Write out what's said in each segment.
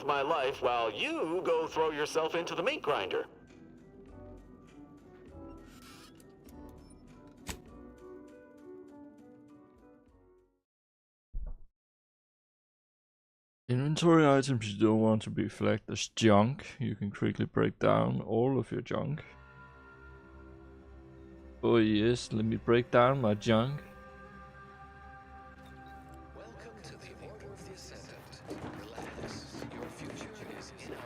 my life while you go throw yourself into the meat grinder. Inventory items you don't want to be flagged as junk. You can quickly break down all of your junk. Oh yes, let me break down my junk. Welcome to the Order of the Ascendant. Relax. Your future is in our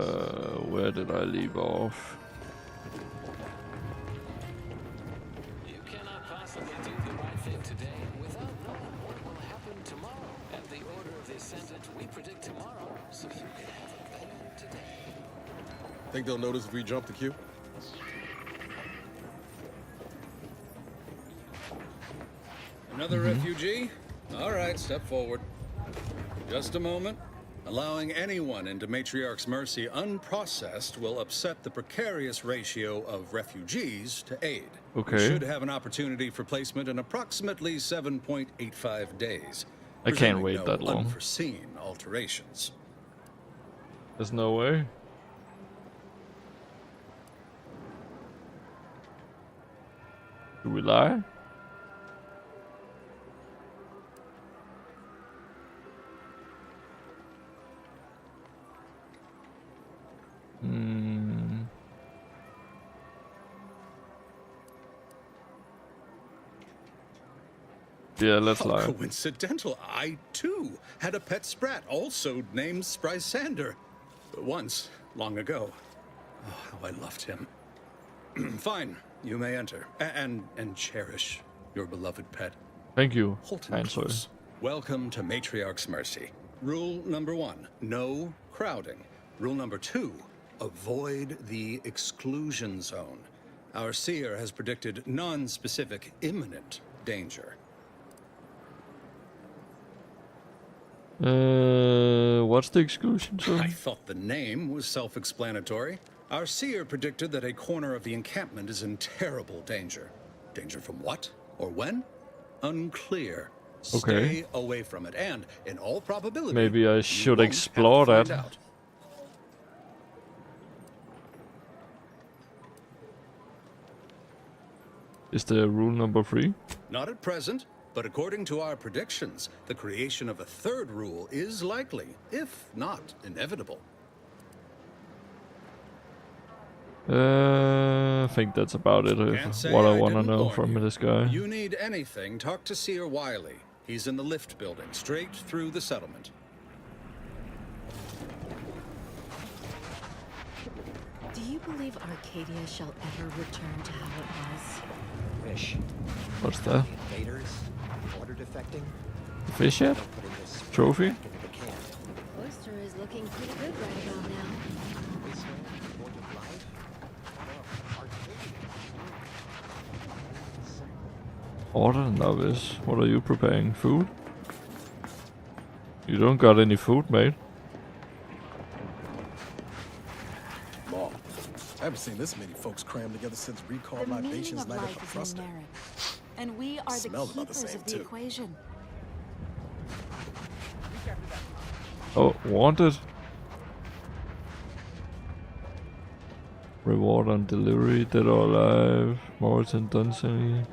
hands. Where did I leave off? You cannot possibly do the right thing today without knowing what will happen tomorrow. At the Order of the Ascendant, we predict tomorrow so you can have a better today. Think they'll notice if we jump the queue? Another refugee? All right, step forward. Just a moment. Allowing anyone into Matriarch's Mercy unprocessed will upset the precarious ratio of refugees to aid. Okay. We should have an opportunity for placement in approximately 7.85 days. I can't wait that long. Unforeseen alterations. There's no way. Do we lie? Yeah, let's lie. Coincidental. I, too, had a pet sprat, also named Sprysander. Once, long ago. Oh, how I loved him. Fine, you may enter. And cherish your beloved pet. Thank you. Holton Answer. Close. Welcome to Matriarch's Mercy. Rule number 1, no crowding. Rule number 2, avoid the exclusion zone. Our seer has predicted non-specific imminent danger. What's the exclusion zone? I thought the name was self-explanatory. Our seer predicted that a corner of the encampment is in terrible danger. Danger from what? Or when? Unclear. Okay. Stay away from it, and in all probability, Maybe I you should won't explore have to that. find out. Is there rule number 3? Not at present, but according to our predictions, the creation of a third rule is likely, if not inevitable. I think that's about it. Can't say What I I want to didn't know warn from you. this guy. You need anything, talk to Seer Wiley. He's in the lift building, straight through the settlement. Do you believe Arcadia shall ever return to how it was? Fish. What's that? The invaders, order defecting. The fish yet? Putting this Trophy? back into the camp. Oyster is looking pretty good right about now. Wasteland, point of life. Order novice. What are you preparing? Food? You don't got any food, mate. Mom, I haven't seen this many folks crammed together since recall The meaning libations of night life at is Frusta. numeric, and we are the Smelled about the keepers same, of the too. equation. Oh, wanted. Reward on delivery, dead or alive. Morton Dunsany.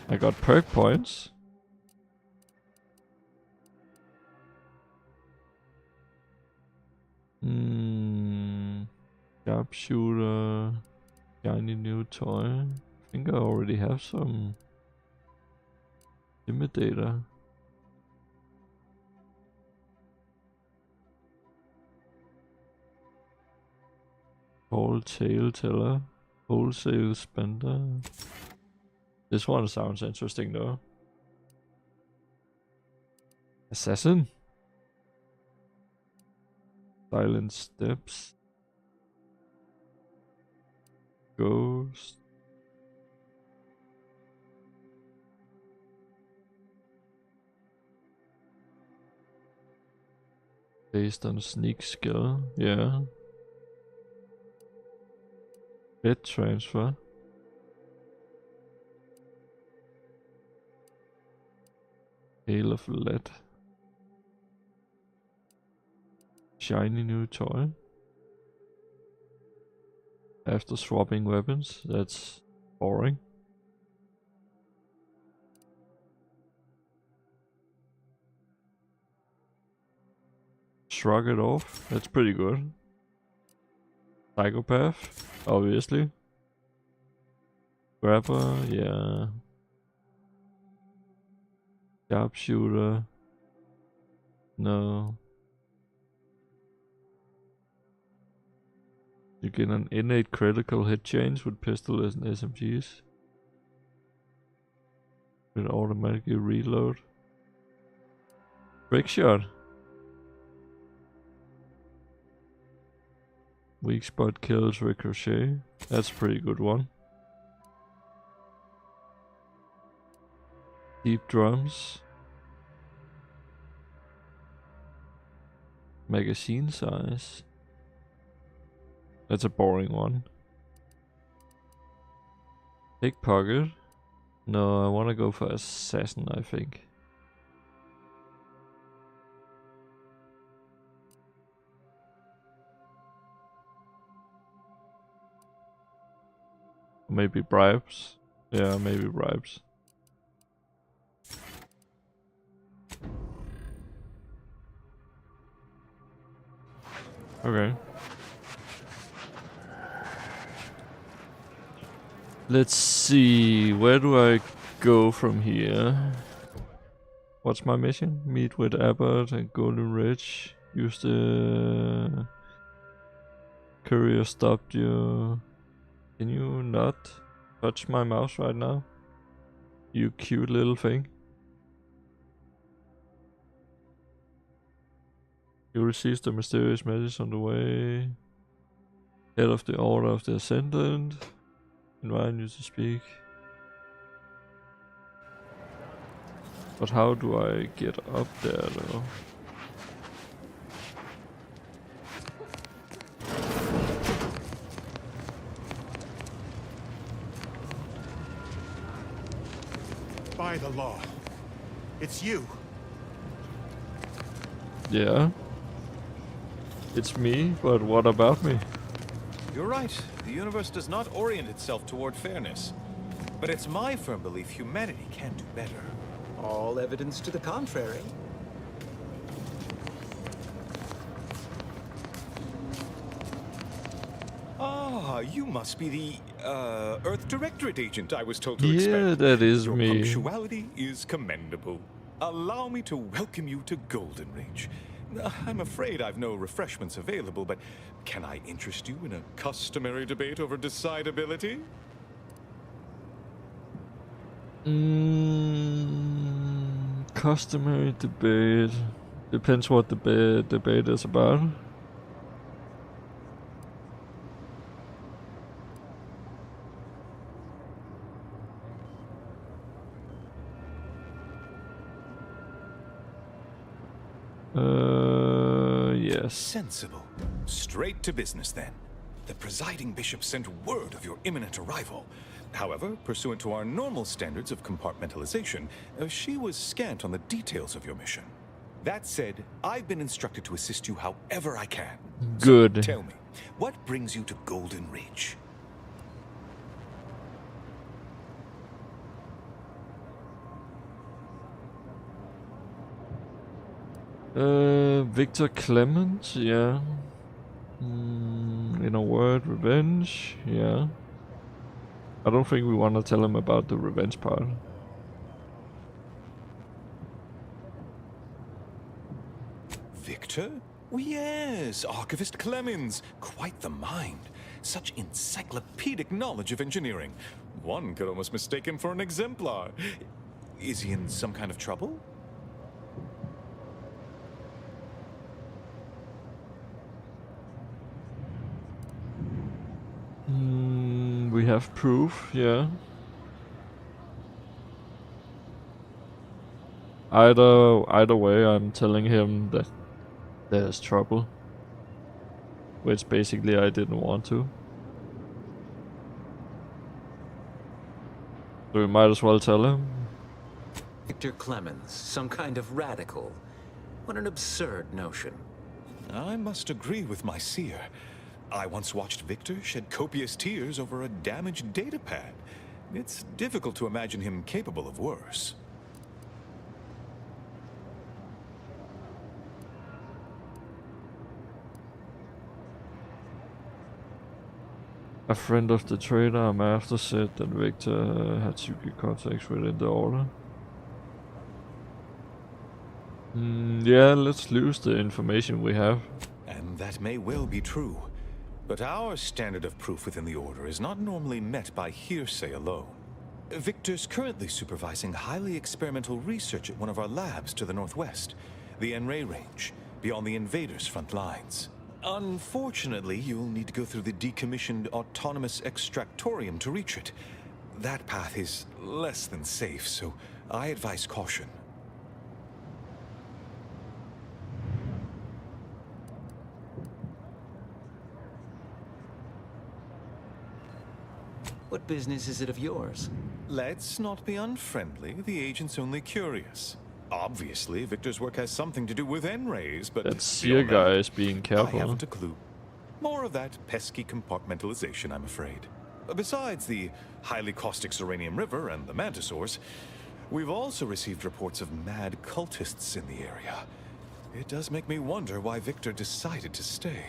I got perk points. Sharpshooter. Shiny new toy. I think I already have some. Intimidator. Tall tale teller. Wholesale spender. This one sounds interesting though. Assassin. Silent steps. Ghost. Based on sneak skill, yeah. Bed transfer. Hail of lead. Shiny new toy. After swapping weapons, that's boring. Shrug it off, that's pretty good. Psychopath, obviously. Grabber, yeah. Sharpshooter, no. You get an innate critical hit chance with pistols and SMGs. Will automatically reload. Trick shot. Weak spot kills ricochet. That's a pretty good one. Deep drums. Magazine size. That's a boring one. Pickpocket. No, I want to go for assassin, I think. Maybe bribes. Yeah, maybe bribes. Okay. Let's see, where do I go from here? What's my mission? Meet with Abbott and Golden Ridge. Use the courier stopped you. Can you not touch my mouse right now? You cute little thing. You received a mysterious message on the way. Head of the Order of the Ascendant. Inviting you to speak. But how do I get up there though? By the law. It's you. Yeah. It's me, but what about me? You're right. The universe does not orient itself toward fairness. But it's my firm belief humanity can do better. All evidence to the contrary. Ah, you must be the, Earth Directorate agent I was told to expect. Yeah, that is Your me. punctuality is commendable. Allow me to welcome you to Golden Ridge. I'm afraid I've no refreshments available, but can I interest you in a customary debate over decidability? Customary debate. Depends what the debate is about. Yes. Sensible. Straight to business then. The presiding bishop sent word of your imminent arrival. However, pursuant to our normal standards of compartmentalization, she was scant on the details of your mission. That said, I've been instructed to assist you however I can. Good. So tell me, what brings you to Golden Ridge? Victor Clemens, yeah. In a word, revenge, yeah. I don't think we want to tell him about the revenge part. Victor? Oh, yes, Archivist Clemens. Quite the mind. Such encyclopedic knowledge of engineering. One could almost mistake him for an exemplar. Is he in some kind of trouble? We have proof, yeah. Either way, I'm telling him that there's trouble. Which basically I didn't want to. So we might as well tell him. Victor Clemens, some kind of radical. What an absurd notion. I must agree with my seer. I once watched Victor shed copious tears over a damaged datapad. It's difficult to imagine him capable of worse. A friend of the trader I'm after said that Victor had secret contacts within the order. Yeah, let's lose the information we have. And that may well be true. But our standard of proof within the Order is not normally met by hearsay alone. Victor's currently supervising highly experimental research at one of our labs to the northwest, the Enray Range, beyond the invaders' front lines. Unfortunately, you'll need to go through the decommissioned autonomous extractorium to reach it. That path is less than safe, so I advise caution. What business is it of yours? Let's not be unfriendly. The agent's only curious. Obviously, Victor's work has something to do with N-rays, but That seer beyond guy that, is being I careful. haven't a clue. More of that pesky compartmentalization, I'm afraid. Besides the highly caustic Serenium River and the Mantisaurs, we've also received reports of mad cultists in the area. It does make me wonder why Victor decided to stay.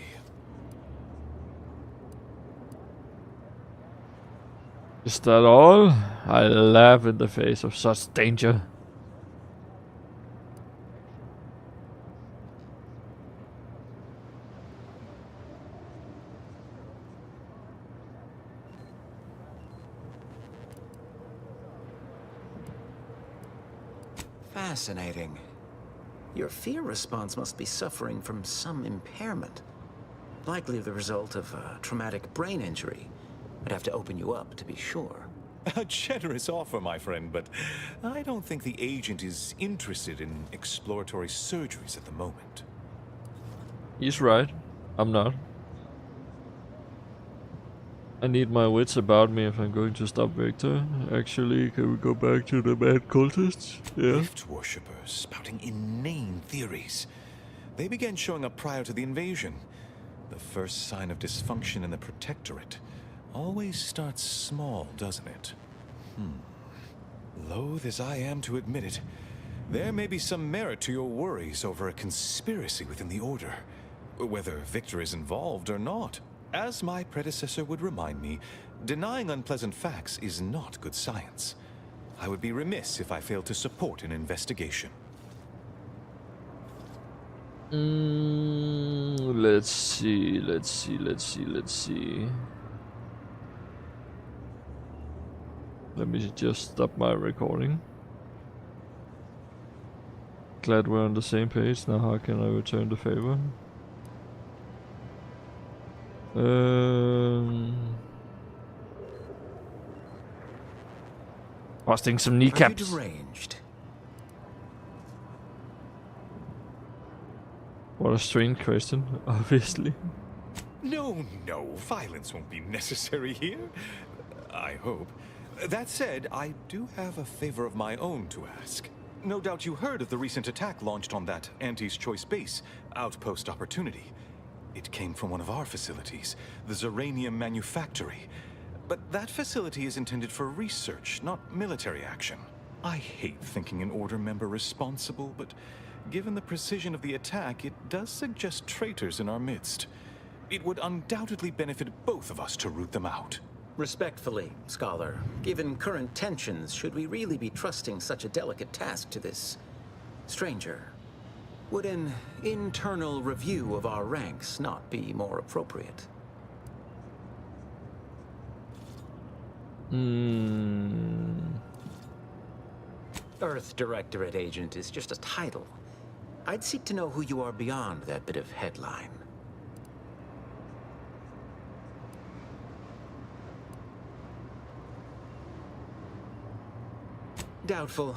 Is that all? I laugh in the face of such danger. Fascinating. Your fear response must be suffering from some impairment. Likely the result of a traumatic brain injury. I'd have to open you up to be sure. A generous offer, my friend, but I don't think the agent is interested in exploratory surgeries at the moment. He's right. I'm not. I need my wits about me if I'm going to stop Victor. Actually, can we go back to the mad cultists? Yeah. Rift worshippers spouting inane theories. They began showing up prior to the invasion. The first sign of dysfunction in the Protectorate always starts small, doesn't it? Loath as I am to admit it, there may be some merit to your worries over a conspiracy within the Order, whether Victor is involved or not. As my predecessor would remind me, denying unpleasant facts is not good science. I would be remiss if I failed to support an investigation. Let's see. Let me just stop my recording. Glad we're on the same page. Now how can I return the favor? Busting some Are you kneecaps. deranged? What a strange question, obviously. No, violence won't be necessary here. I hope. That said, I do have a favor of my own to ask. No doubt you heard of the recent attack launched on that Anti's Choice base, Outpost Opportunity. It came from one of our facilities, the Zeranium Manufactory. But that facility is intended for research, not military action. I hate thinking an Order member responsible, but given the precision of the attack, it does suggest traitors in our midst. It would undoubtedly benefit both of us to root them out. Respectfully, Scholar, given current tensions, should we really be trusting such a delicate task to this stranger? Would an internal review of our ranks not be more appropriate? Earth Directorate Agent is just a title. I'd seek to know who you are beyond that bit of headline. Doubtful.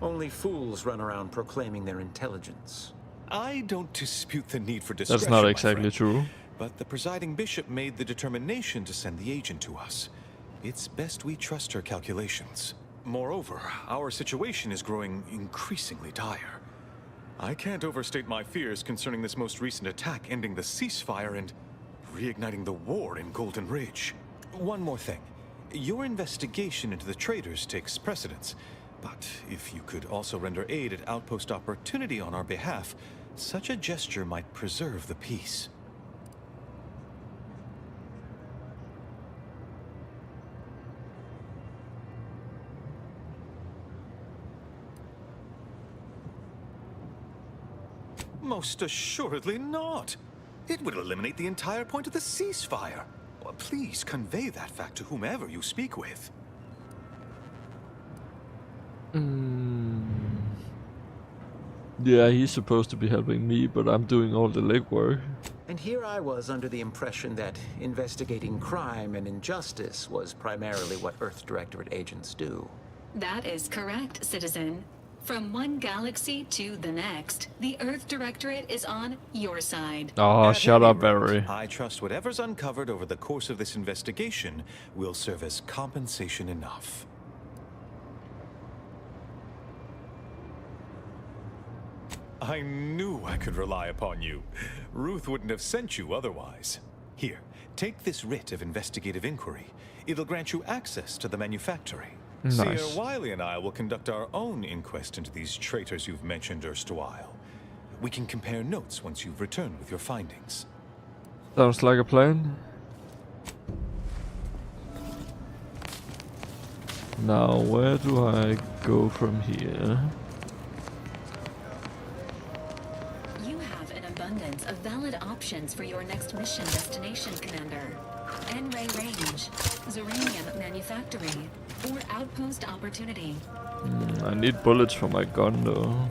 Only fools run around proclaiming their intelligence. I don't dispute the need for discretion, That's not my exactly friend. true. But the presiding bishop made the determination to send the agent to us. It's best we trust her calculations. Moreover, our situation is growing increasingly dire. I can't overstate my fears concerning this most recent attack ending the ceasefire and reigniting the war in Golden Ridge. One more thing. Your investigation into the traitors takes precedence, but if you could also render aid at Outpost Opportunity on our behalf, such a gesture might preserve the peace. Most assuredly not. It would eliminate the entire point of the ceasefire. Well, please convey that fact to whomever you speak with. Yeah, he's supposed to be helping me, but I'm doing all the legwork. And here I was under the impression that investigating crime and injustice was primarily what Earth Directorate agents do. That is correct, citizen. From one galaxy to the next, the Earth Directorate is on your side. Oh, At shut any up, rate, Barry. I trust whatever's uncovered over the course of this investigation will serve as compensation enough. I knew I could rely upon you. Ruth wouldn't have sent you otherwise. Here, take this writ of investigative inquiry. It'll grant you access to the manufactory. Nice. Seer Wiley and I will conduct our own inquest into these traitors you've mentioned erstwhile. We can compare notes once you've returned with your findings. Sounds like a plan. Now, where do I go from here? You have an abundance of valid options for your next mission destination, Commander. N-Ray Range, Zeranium Manufactory, or Outpost Opportunity. I need bullets for my gun, though.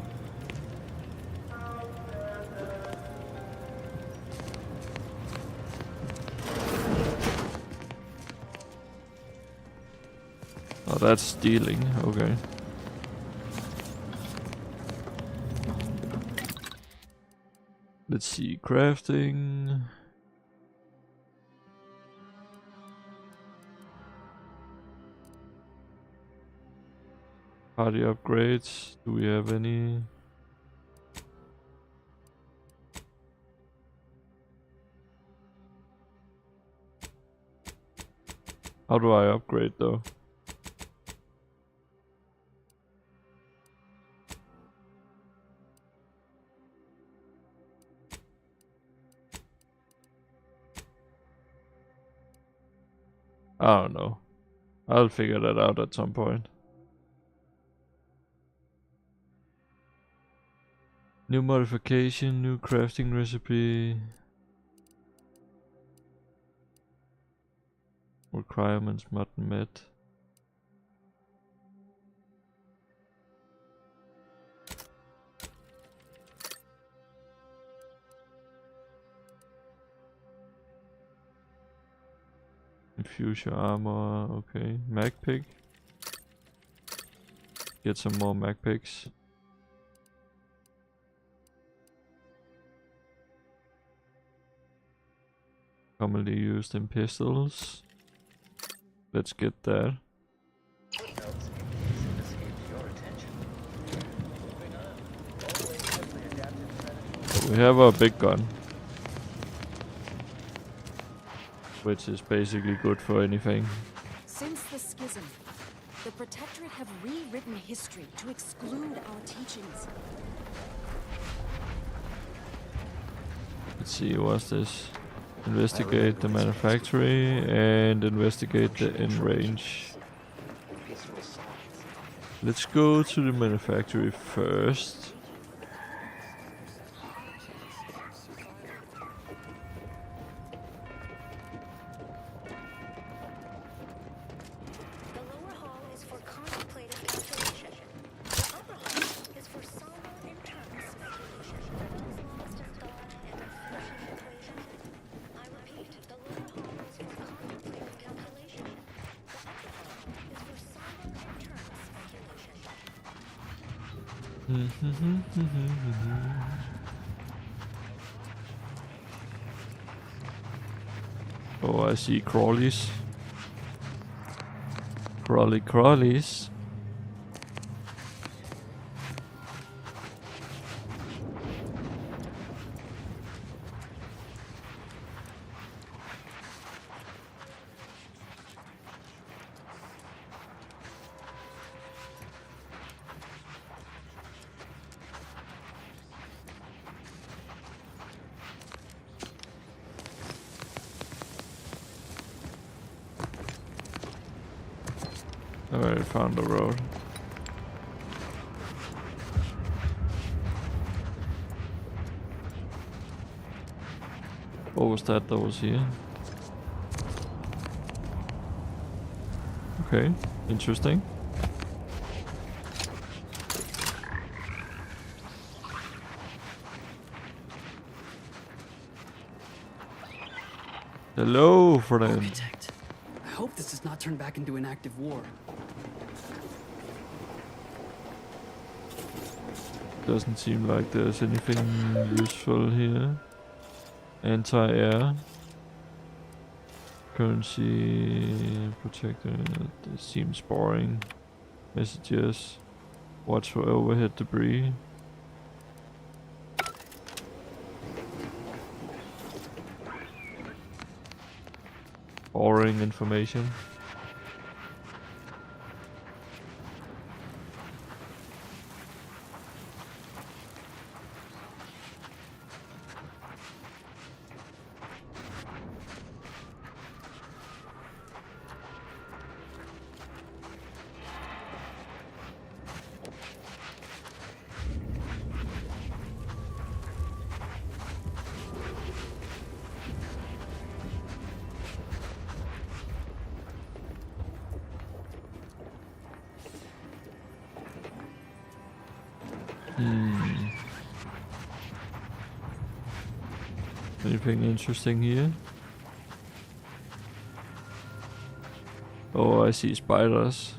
Oh, that's stealing. Okay. Let's see, crafting. Party upgrades. Do we have any? How do I upgrade though? I don't know. I'll figure that out at some point. New modification, new crafting recipe. Requirements not met. Future armor, okay. Mag pick. Get some more mag picks. Commonly used in pistols. Let's get that. We have a big gun, which is basically good for anything. Since the schism, the Protectorate have rewritten history to exclude our teachings. Let's see, what's this? Investigate the manufactory and investigate the in-range. Let's go to the manufactory first. The lower hall is for contemplative calculation. The upper hall is for somber internal speculation. Lost in thought and a fusion equation. I repeat, the lower hall is for contemplative calculation. The upper hall is for somber internal speculation. Oh, I see crawlies. Crawlies. I found the road. What was that was here? Okay, interesting. Hello, friend. Architect, I hope this does not turn back into an active war. Doesn't seem like there's anything useful here. Anti-air. Currency protector. This seems boring. Messages. Watch for overhead debris. Boring information. Anything interesting here? Oh, I see spiders.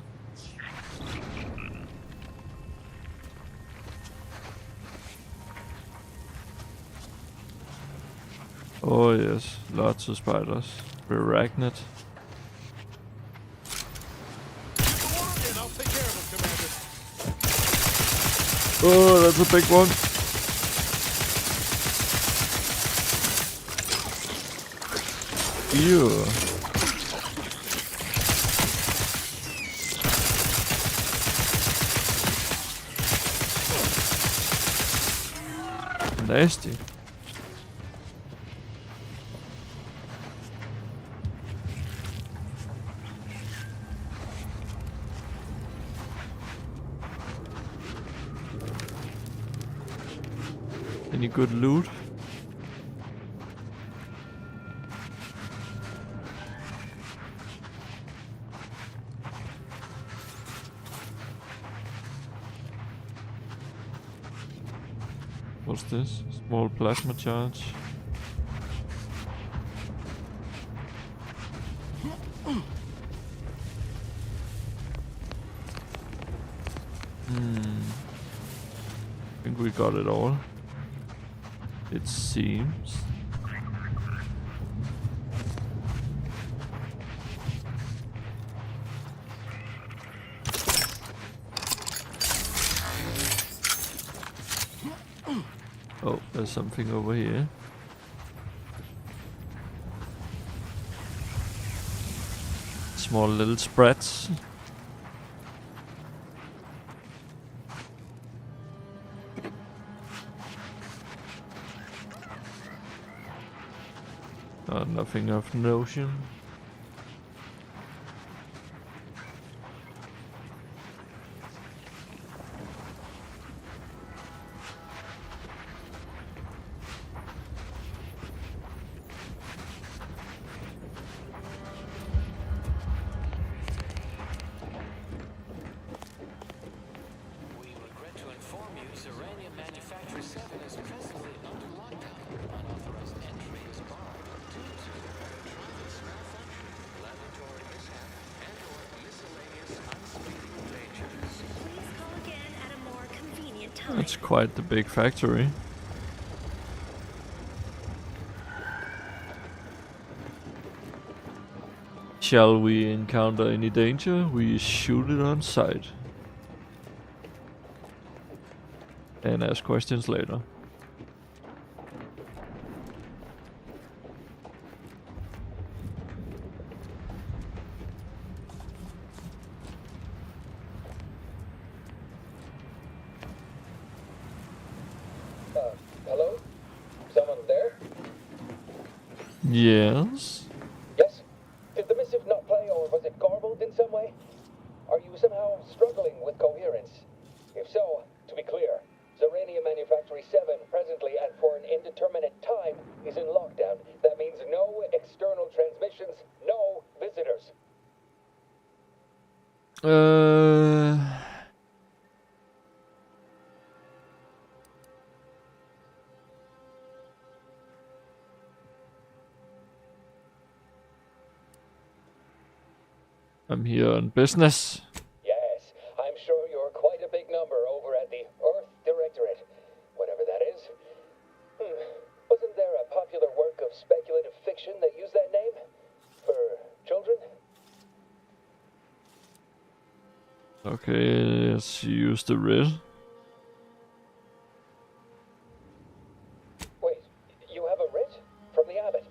Oh yes, lots of spiders. Arachnid. Oh, that's a big one. Ew. Nasty. Any good loot? What's this? Small plasma charge. I think we got it all. It seems. Oh, there's something over here. Small little spreads. Nothing of notion. That's quite the big factory. Shall we encounter any danger? We shoot it on sight. And ask questions later. Hello? Someone there? Yes? Yes? Did the missive not play, or was it garbled in some way? Are you somehow Sanctuary 7 presently and for an indeterminate time is in lockdown. That means no external transmissions, no visitors. I'm here on business. Yes, I'm sure you're quite a big number over at the Earth Directorate, whatever that is. Wasn't there a popular work of speculative fiction that used that name? For children? Okay, let's use the red. Wait, you have a writ? From the abbot?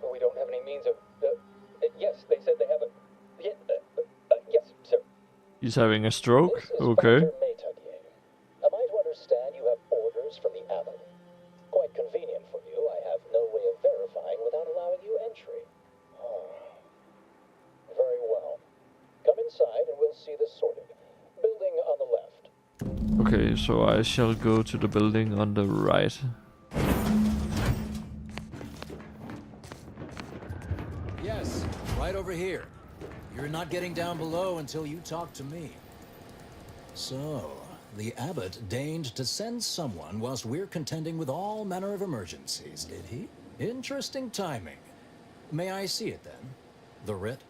But we don't have any means of... yes, they said they have a... yes, sir. He's having a stroke? This is Okay. Dr. Maytonier. Am I to understand you have orders from the abbot? Quite convenient for you. I have no way of verifying without allowing you entry. Very well. Come inside and we'll see this sorted. Building on the left. Okay, so I shall go to the building on the right. Yes, right over here. You're not getting down below until you talk to me. So, the abbot deigned to send someone whilst we're contending with all manner of emergencies, did he? Interesting timing. May I see it then? The writ?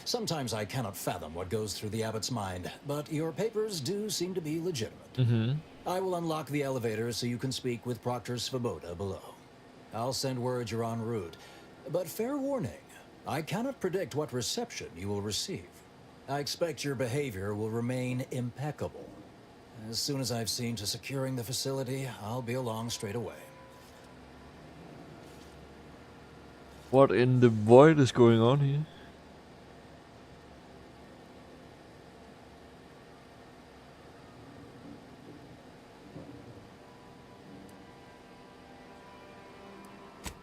Sometimes I cannot fathom what goes through the abbot's mind, but your papers do seem to be legitimate. I will unlock the elevator so you can speak with Proctor Svoboda below. I'll send word you're en route, but fair warning, I cannot predict what reception you will receive. I expect your behavior will remain impeccable. As soon as I've seen to securing the facility, I'll be along straight away. What in the void is going on here?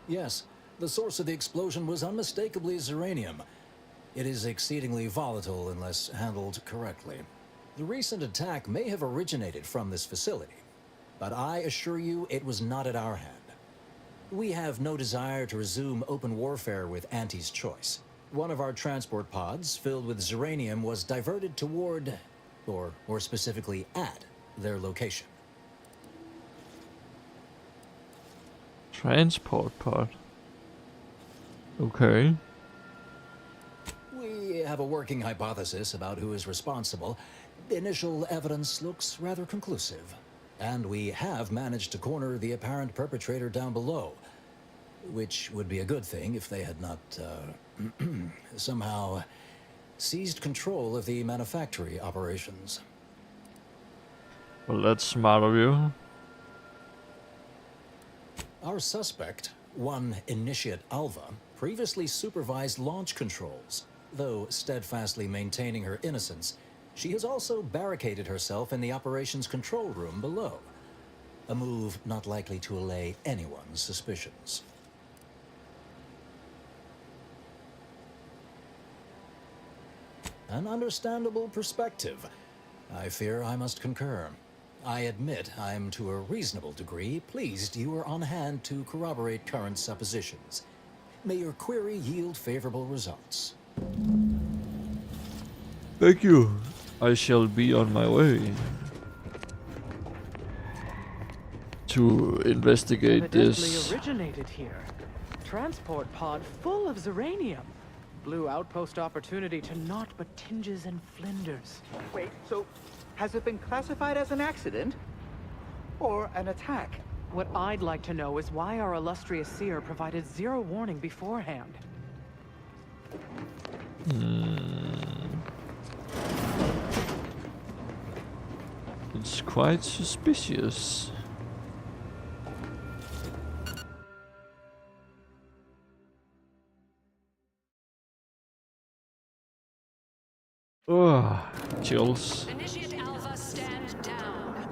Yes, the source of the explosion was unmistakably Zeranium. It is exceedingly volatile unless handled correctly. The recent attack may have originated from this facility, but I assure you it was not at our hand. We have no desire to resume open warfare with Auntie's choice. One of our transport pods filled with Zeranium was diverted toward, or more specifically at, their location. Transport pod. Okay. We have a working hypothesis about who is responsible. Initial evidence looks rather conclusive. And we have managed to corner the apparent perpetrator down below. Which would be a good thing if they had not, somehow seized control of the manufactory operations. Well, that's smart of you. Our suspect, one Initiate Alva, previously supervised launch controls. Though steadfastly maintaining her innocence, she has also barricaded herself in the operations control room below. A move not likely to allay anyone's suspicions. An understandable perspective. I fear I must concur. I admit I'm to a reasonable degree pleased you are on hand to corroborate current suppositions. May your query yield favorable results. Thank you. I shall be on my way to investigate this. Originated here. Transport pod full of Zeranium. Blue outpost opportunity to naught but tinges and flinders. Wait, so has it been classified as an accident? Or an attack? What I'd like to know is why our illustrious seer provided zero warning beforehand. It's quite suspicious. Oh, chills. Initiate Alpha, stand down.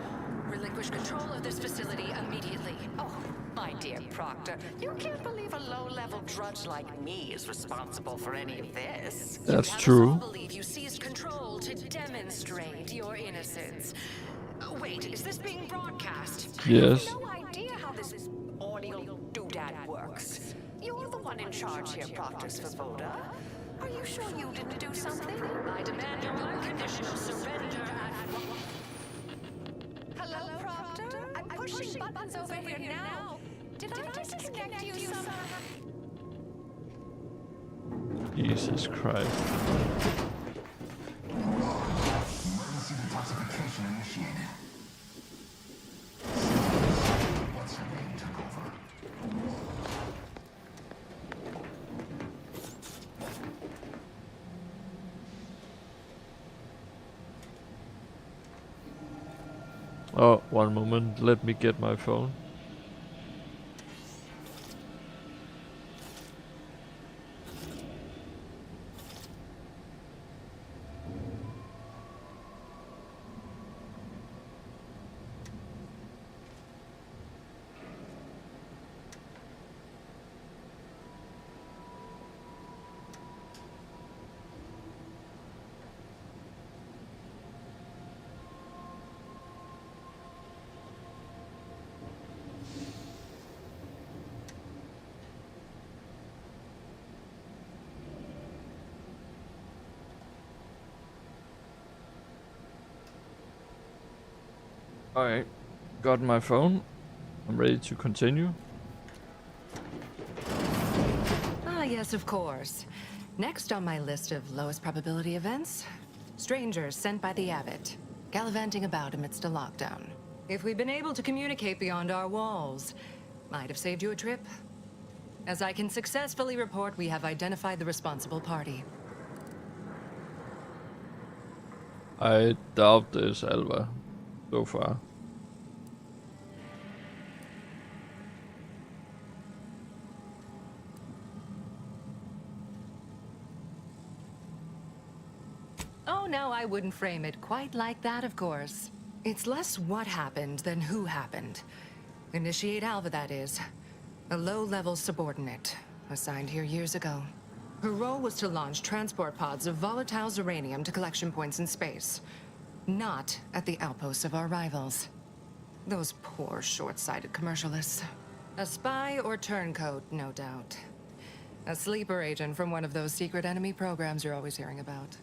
Relinquish control of this facility immediately. Oh, my dear Proctor, you can't believe a low-level drudge like me is responsible for any of this. That's I true. believe you seized control to demonstrate your innocence. Wait, is this being broadcast? Yes. I have no idea how this audio doodad works. You're the one in charge here, Proctor Svoboda. Are you sure you didn't do something? I demand your unconditional surrender at Hello, Proctor? I'm pushing buttons over here now. Did I disconnect you somehow? Jesus Christ. Emergency detoxification initiated. What's her name took over. Oh, one moment. Let me get my phone. Alright, got my phone. I'm ready to continue. Ah, yes, of course. Next on my list of lowest probability events, strangers sent by the abbot, gallivanting about amidst a lockdown. If we'd been able to communicate beyond our walls, might have saved you a trip. As I can successfully report, we have identified the responsible party. I doubt this, Alva, so far. Oh, no, I wouldn't frame it quite like that, of course. It's less what happened than who happened. Initiate Alva, that is. A low-level subordinate, assigned here years ago. Her role was to launch transport pods of volatile uranium to collection points in space. Not at the outposts of our rivals. Those poor, short-sighted commercialists. A spy or turncoat, no doubt. A sleeper agent from one of those secret enemy programs you're always hearing about.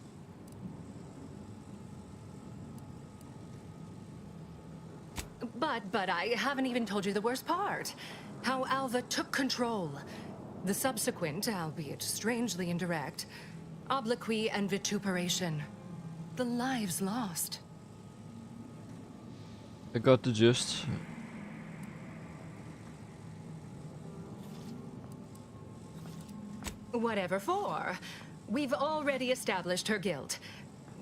But I haven't even told you the worst part. How Alva took control. The subsequent, albeit strangely indirect, obloquy and vituperation. The lives lost. I got the gist. Whatever for. We've already established her guilt.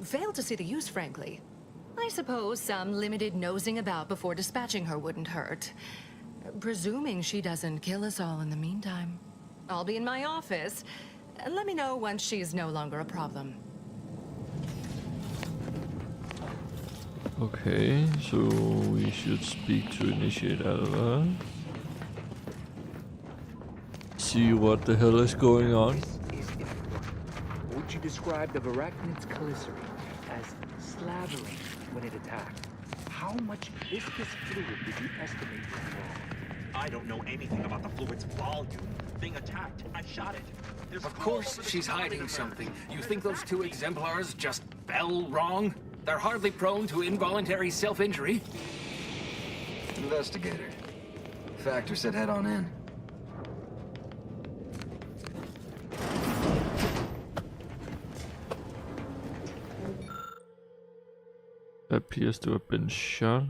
Failed to see the use, frankly. I suppose some limited nosing about before dispatching her wouldn't hurt. Presuming she doesn't kill us all in the meantime. I'll be in my office. Let me know once she's no longer a problem. Okay, so we should speak to initiate Alva. See what the hell is going on. Would you describe the Varachnids' Calicity as slavering when it attacked? How much viscous fluid would you estimate was involved? I don't know anything about the fluid's volume. Being attacked, I shot it. Of course she's hiding something. You think those two exemplars just fell wrong? They're hardly prone to involuntary self-injury. Investigator. Factor said head on in. Appears to have been shot.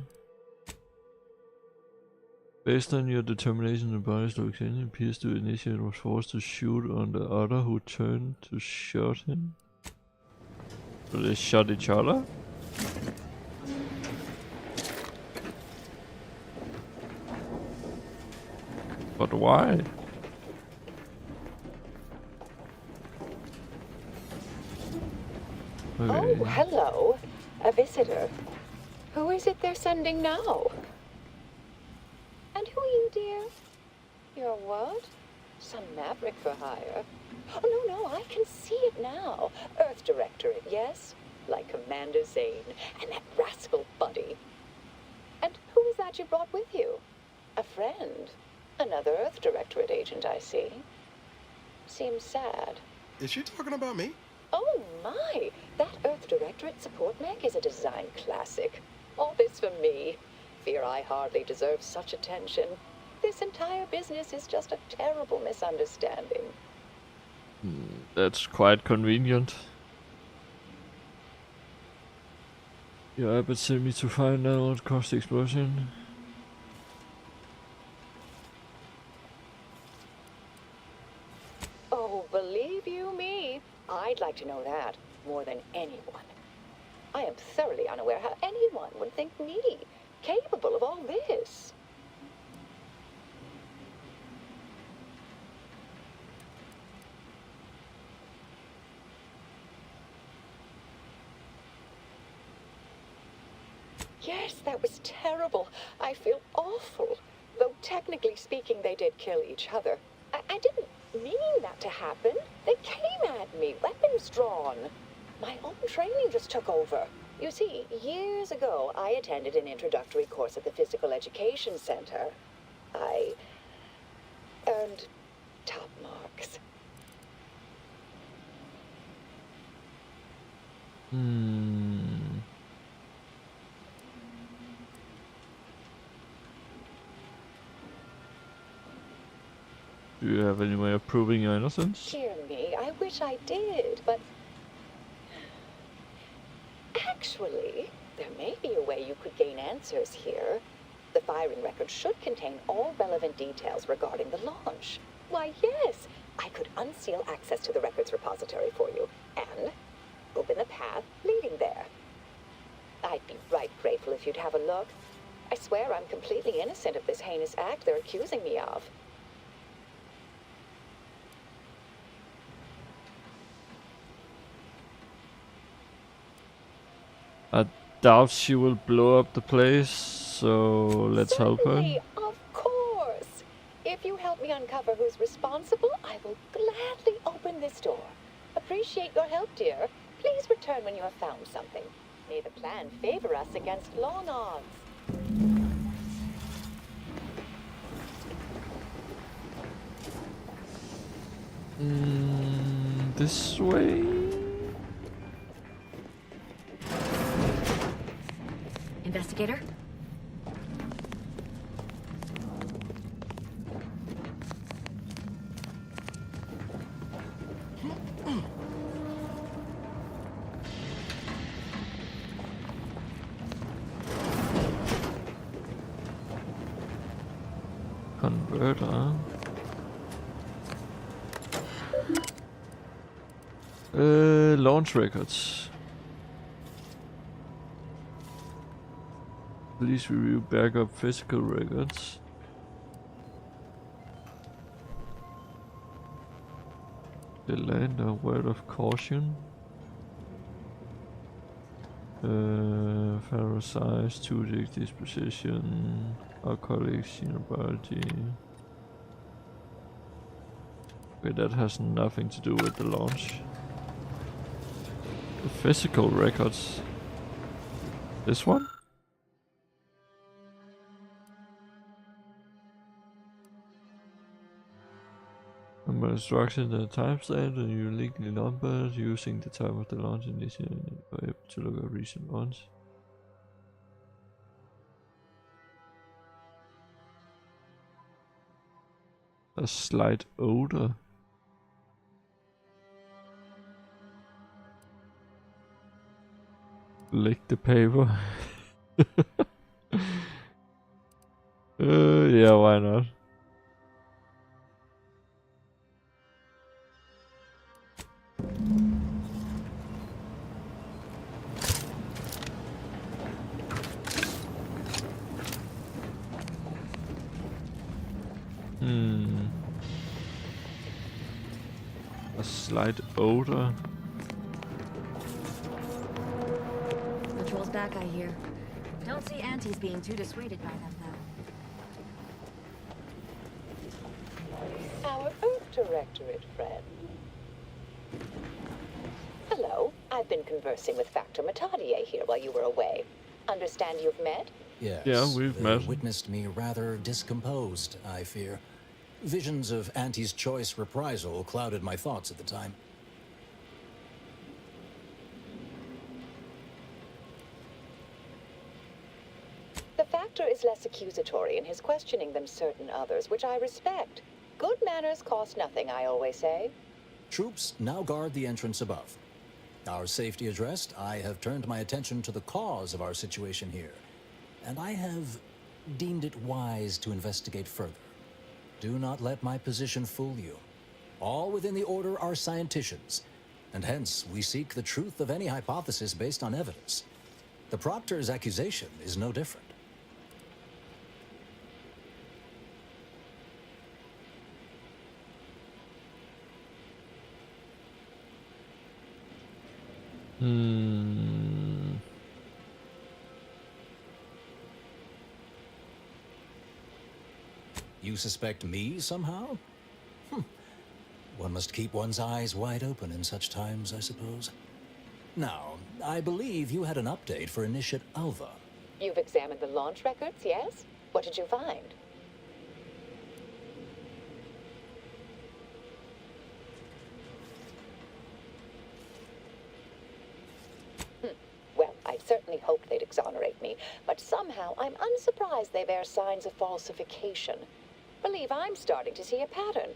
Based on your determination the body's location, it appears to initiate was forced to shoot on the other who turned to shot him. So they shot each other? But why? Oh, hello. A visitor. Who is it they're sending now? And who are you, dear? You're what? Some maverick for hire? Oh, no, I can see it now. Earth Directorate, yes? Like Commander Zane and that rascal Buddy. And who is that you brought with you? A friend? Another Earth Directorate agent, I see. Seems sad. Is she talking about me? Oh, my! That Earth Directorate support mech is a design classic. All this for me. Fear I hardly deserve such attention. This entire business is just a terrible misunderstanding. That's quite convenient. Your abbot sent me to find out what caused the explosion. Oh, believe you me, I'd like to know that more than anyone. I am thoroughly unaware how anyone would think me capable of all this. Yes, that was terrible. I feel awful. Though technically speaking, they did kill each other. I didn't mean that to happen. They came at me, weapons drawn. My own training just took over. You see, years ago, I attended an introductory course at the Physical Education Center. I earned top marks. Do you have any way of proving your innocence? Dear me, I wish I did, but... Actually, there may be a way you could gain answers here. The firing record should contain all relevant details regarding the launch. Why, yes, I could unseal access to the records repository for you, and open the path leading there. I'd be right grateful if you'd have a look. I swear I'm completely innocent of this heinous act they're accusing me of. I doubt she will blow up the place, so let's help her. Certainly, of course. If you help me uncover who's responsible, I will gladly open this door. Appreciate your help, dear. Please return when you have found something. May the plan favor us against long odds. This way? Investigator? Converter. Launch records. Please review backup physical records. The land a word of caution. Pharaoh size, 2D disposition, alcoholic xenobiology. Okay, that has nothing to do with the launch. The physical records. This one? Number instructions and timestamp and uniquely numbered using the time of the launch initiated to look at recent launch. A slight odor. Lick the paper. Yeah, why not? A slight odor. Patrol's back, I hear. Don't see aunties being too dissuaded by them, though. Our Earth Directorate friend. Hello. I've been conversing with Factor Matadier here while you were away. Understand you've met? Yes. Yeah, we've they met. witnessed me rather discomposed, I fear. Visions of Auntie's choice reprisal clouded my thoughts at the time. The Factor is less accusatory in his questioning than certain others, which I respect. Good manners cost nothing, I always say. Troops now guard the entrance above. Our safety addressed, I have turned my attention to the cause of our situation here, and I have deemed it wise to investigate further. Do not let my position fool you. All within the Order are scienticians, and hence we seek the truth of any hypothesis based on evidence. The Proctor's accusation is no different. You suspect me somehow? One must keep one's eyes wide open in such times, I suppose. Now, I believe you had an update for Initiate Alva. You've examined the launch records, yes? What did you find? Well, I certainly hoped they'd exonerate me, but somehow I'm unsurprised they bear signs of falsification. Believe I'm starting to see a pattern.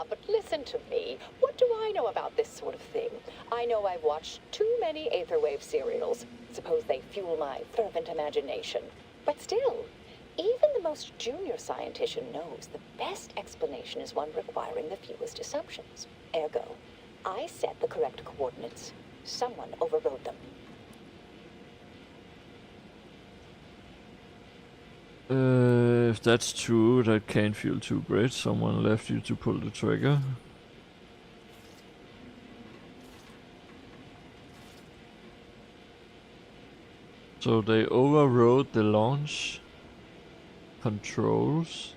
But listen to me. What do I know about this sort of thing? I know I've watched too many Aetherwave serials. Suppose they fuel my fervent imagination. But still, even the most junior scientician knows the best explanation is one requiring the fewest assumptions. Ergo, I set the correct coordinates. Someone overrode them. If that's true, that can't feel too great. Someone left you to pull the trigger. So they overrode the launch controls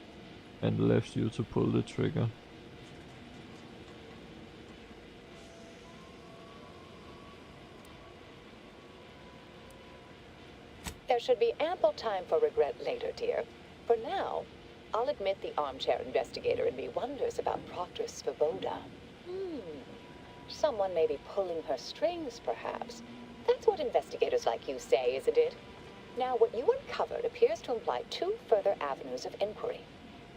and left you to pull the trigger. There should be ample time for regret later, dear. For now, I'll admit the armchair investigator in me wonders about Proctor Svoboda. Someone may be pulling her strings, perhaps. That's what investigators like you say, isn't it? Now, what you uncovered appears to imply two further avenues of inquiry.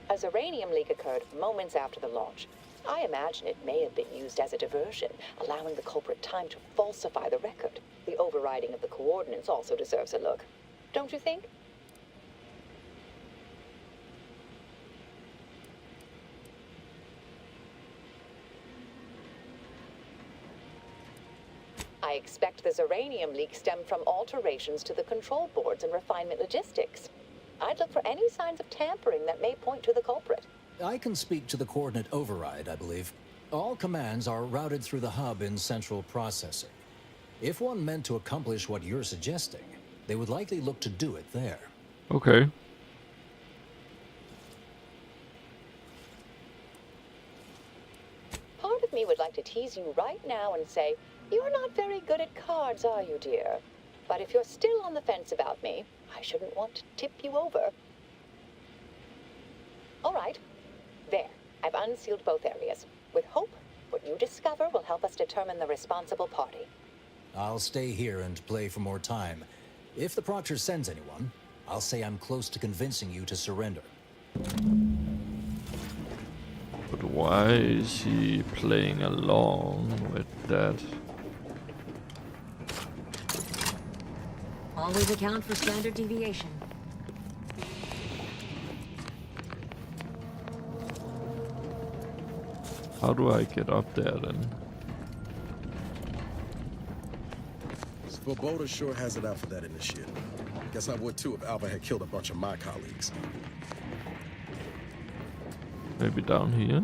A Zeranium leak occurred moments after the launch. I imagine it may have been used as a diversion, allowing the culprit time to falsify the record. The overriding of the coordinates also deserves a look. Don't you think? I expect the Zeranium leak stemmed from alterations to the control boards and refinement logistics. I'd look for any signs of tampering that may point to the culprit. I can speak to the coordinate override, I believe. All commands are routed through the hub in central processing. If one meant to accomplish what you're suggesting, they would likely look to do it there. Okay. Part of me would like to tease you right now and say, you're not very good at cards, are you, dear? But if you're still on the fence about me, I shouldn't want to tip you over. All right. There. I've unsealed both areas. With hope, what you discover will help us determine the responsible party. I'll stay here and play for more time. If the Proctor sends anyone, I'll say I'm close to convincing you to surrender. But why is he playing along with that? Always account for standard deviation. How do I get up there then? Svoboda sure has it out for that initiate. Guess I would too if Alva had killed a bunch of my colleagues. Maybe down here?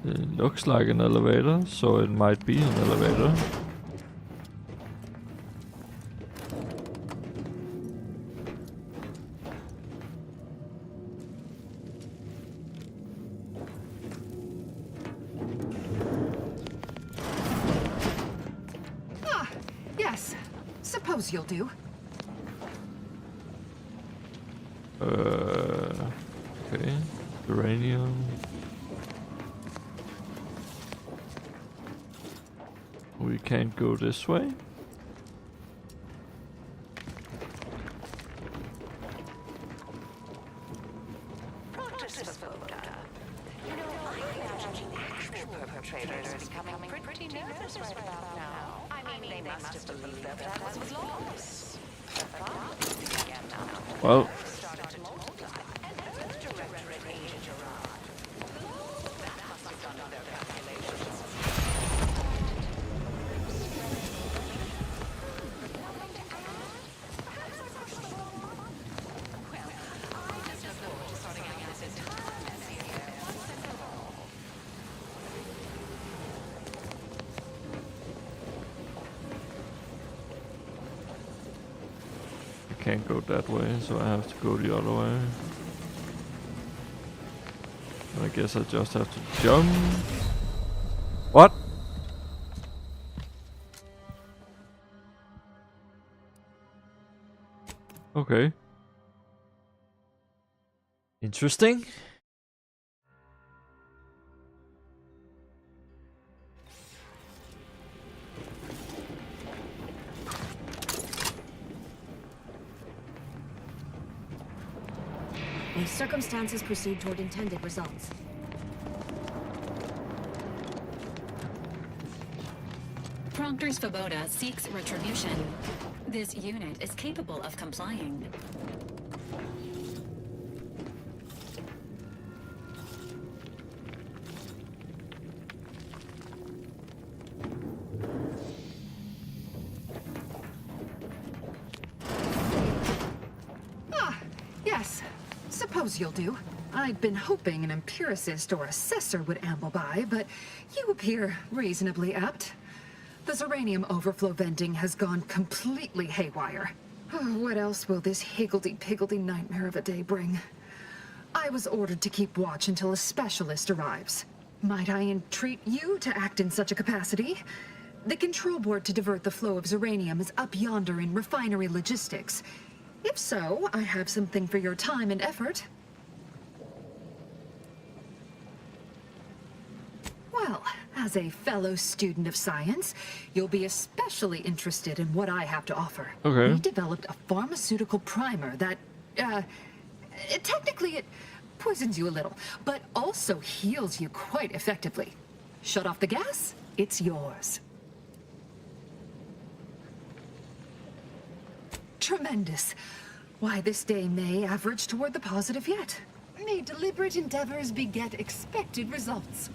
It looks like an elevator, so it might be an elevator. suppose you'll do. Okay. Uranium. We can't go this way. Practice for Voda. You know, I imagine the actual perpetrators are becoming pretty nervous right about now. I mean, they must have believed that that was lawless. The problems began now. Well. Started to multiply. And Earth Directorate agent arrived. That must have done their calculations. Nothing to add? Perhaps I pushed the wrong button. Well, I just look forward to sorting out this entire mess here once and for all. I can't go that way, so I have to go the other way. I guess I just have to jump. What? Okay. Interesting. If circumstances proceed toward intended results. Proctor Svoboda seeks retribution. This unit is capable of complying. Yes, suppose you'll do. I'd been hoping an empiricist or assessor would amble by, but you appear reasonably apt. The Zeranium overflow venting has gone completely haywire. What else will this higgledy-piggledy nightmare of a day bring? I was ordered to keep watch until a specialist arrives. Might I entreat you to act in such a capacity? The control board to divert the flow of Zeranium is up yonder in refinery logistics. If so, I have something for your time and effort. Well, as a fellow student of science, you'll be especially interested in what I have to offer. Okay. We developed a pharmaceutical primer that, technically it poisons you a little, but also heals you quite effectively. Shut off the gas, it's yours. Tremendous. Why, this day may average toward the positive yet. May deliberate endeavors beget expected results.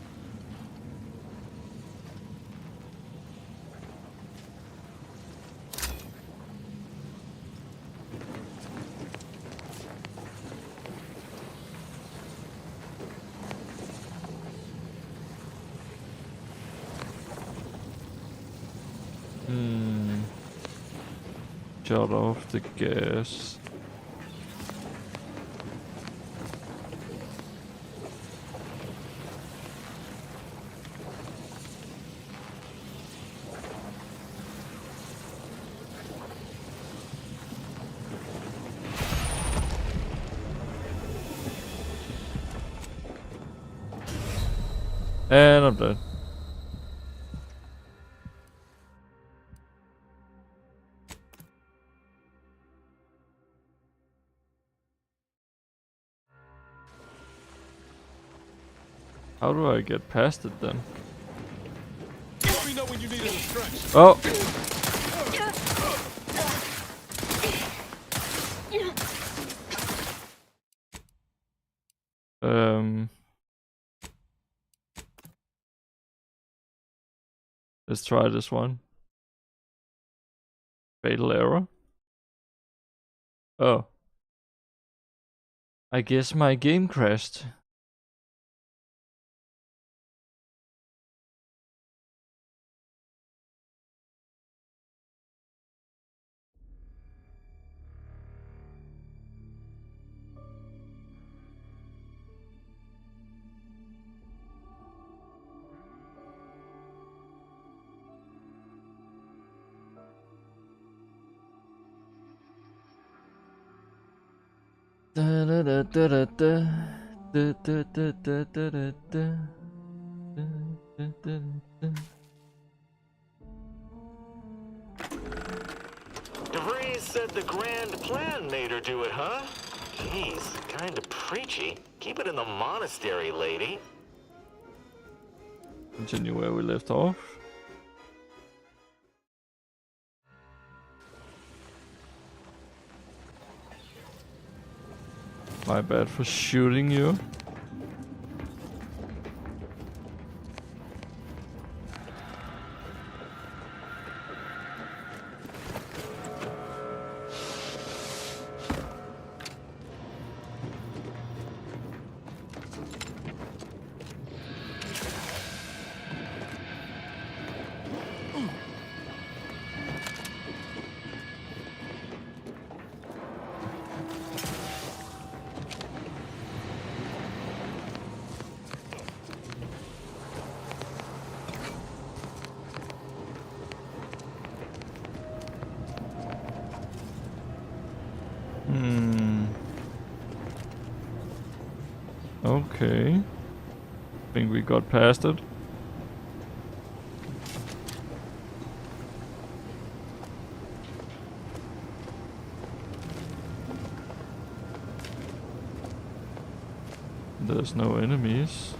Shut off the gas. And I'm dead. How do I get past it then? Let me know when you need a stretch. Oh! Let's try this one. Fatal error. Oh. I guess my game crashed. DeVries said the grand plan made her do it, huh? Jeez, kinda preachy. Keep it in the monastery, lady. Continue where we left off. My bad for shooting you. Okay. Think we got past it. There's no enemies.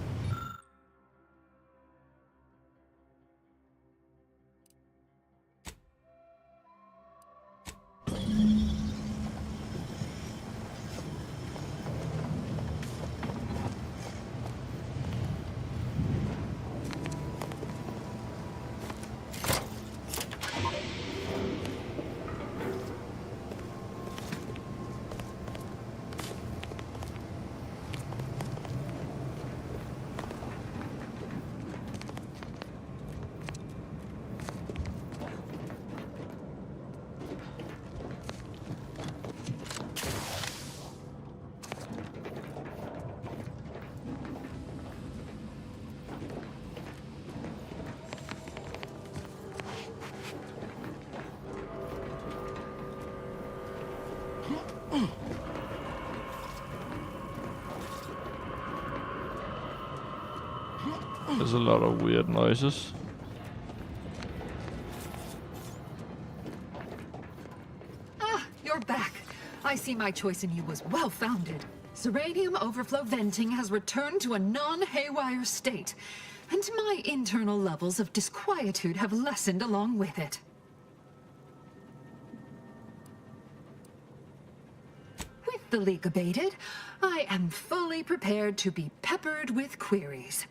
There's a lot of weird noises. Ah, you're back. I see my choice in you was well-founded. Zeranium overflow venting has returned to a non-haywire state, and my internal levels of disquietude have lessened along with it. With the leak abated, I am fully prepared to be peppered with queries.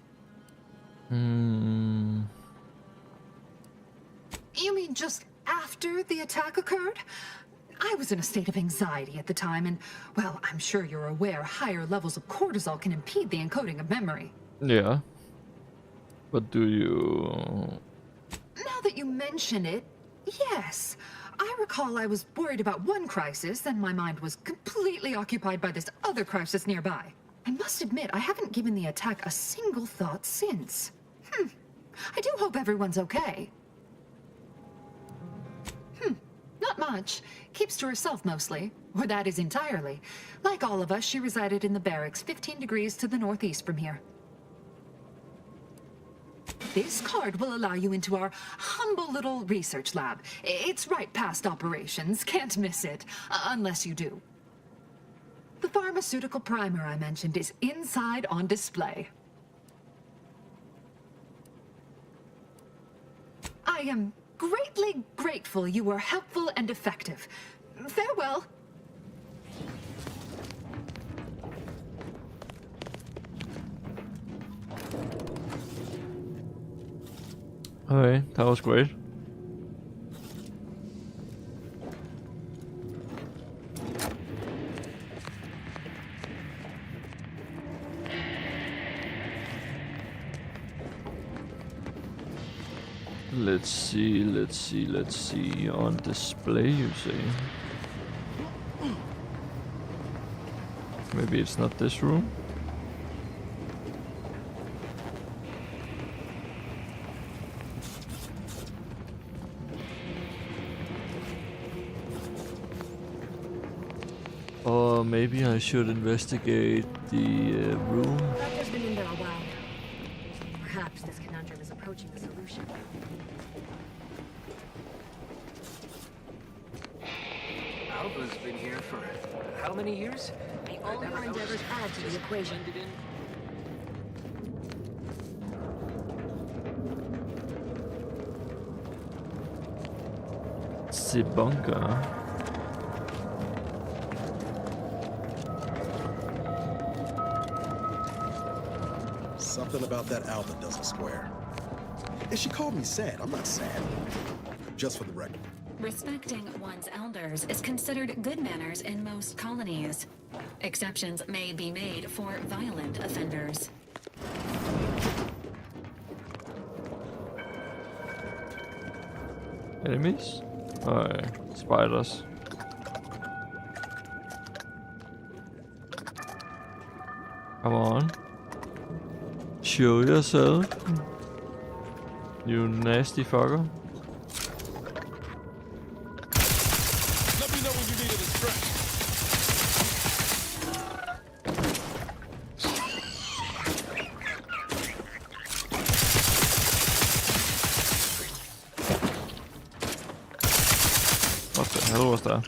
You mean just after the attack occurred? I was in a state of anxiety at the time, and, well, I'm sure you're aware higher levels of cortisol can impede the encoding of memory. Yeah. But do you... Now that you mention it, yes. I recall I was worried about one crisis, and my mind was completely occupied by this other crisis nearby. I must admit, I haven't given the attack a single thought since. I do hope everyone's okay. Not much. Keeps to herself mostly. Or that is entirely. Like all of us, she resided in the barracks 15 degrees to the northeast from here. This card will allow you into our humble little research lab. It's right past operations. Can't miss it. Unless you do. The pharmaceutical primer I mentioned is inside on display. I am greatly grateful you were helpful and effective. Farewell. Okay, that was great. Let's see. On display, you say? Maybe it's not this room? maybe I should investigate the room. Raptor's been in there a while. Perhaps this conundrum is approaching a solution. Alva's been here for how many years? May all your endeavors add to the equation. The bunker. Something about that Alva doesn't square. And she called me sad. I'm not sad. Just for the record. Respecting one's elders is considered good manners in most colonies. Exceptions may be made for violent offenders. Enemies? Alright, spiders. Come on. Show yourself. You nasty fucker. Let me know when you need a distraction. What the hell was that?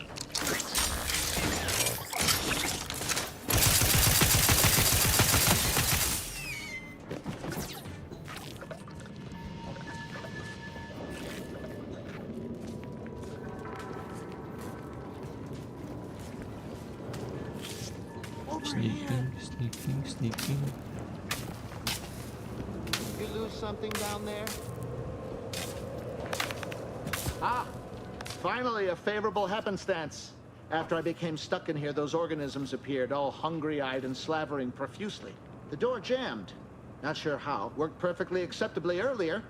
Sneaking. You lose something down there? Ah! Finally, a favorable happenstance. After I became stuck in here, those organisms appeared, all hungry-eyed and slavering profusely. The door jammed. Not sure how. Worked perfectly acceptably earlier.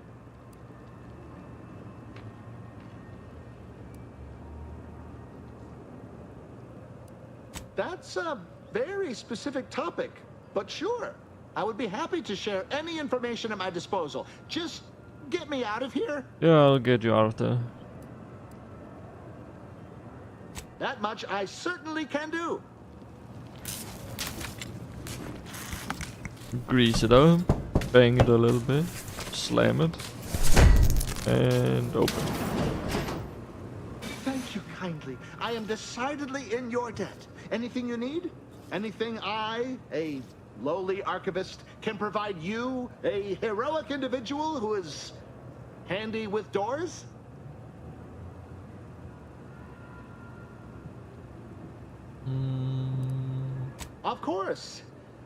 That's a very specific topic, but sure. I would be happy to share any information at my disposal. Just get me out of here. Yeah, I'll get you out of there. That much I certainly can do. Grease it up, bang it a little bit, slam it, and open. Thank you kindly. I am decidedly in your debt. Anything you need? Anything I, a lowly archivist, can provide you, a heroic individual who is handy with doors? Of course.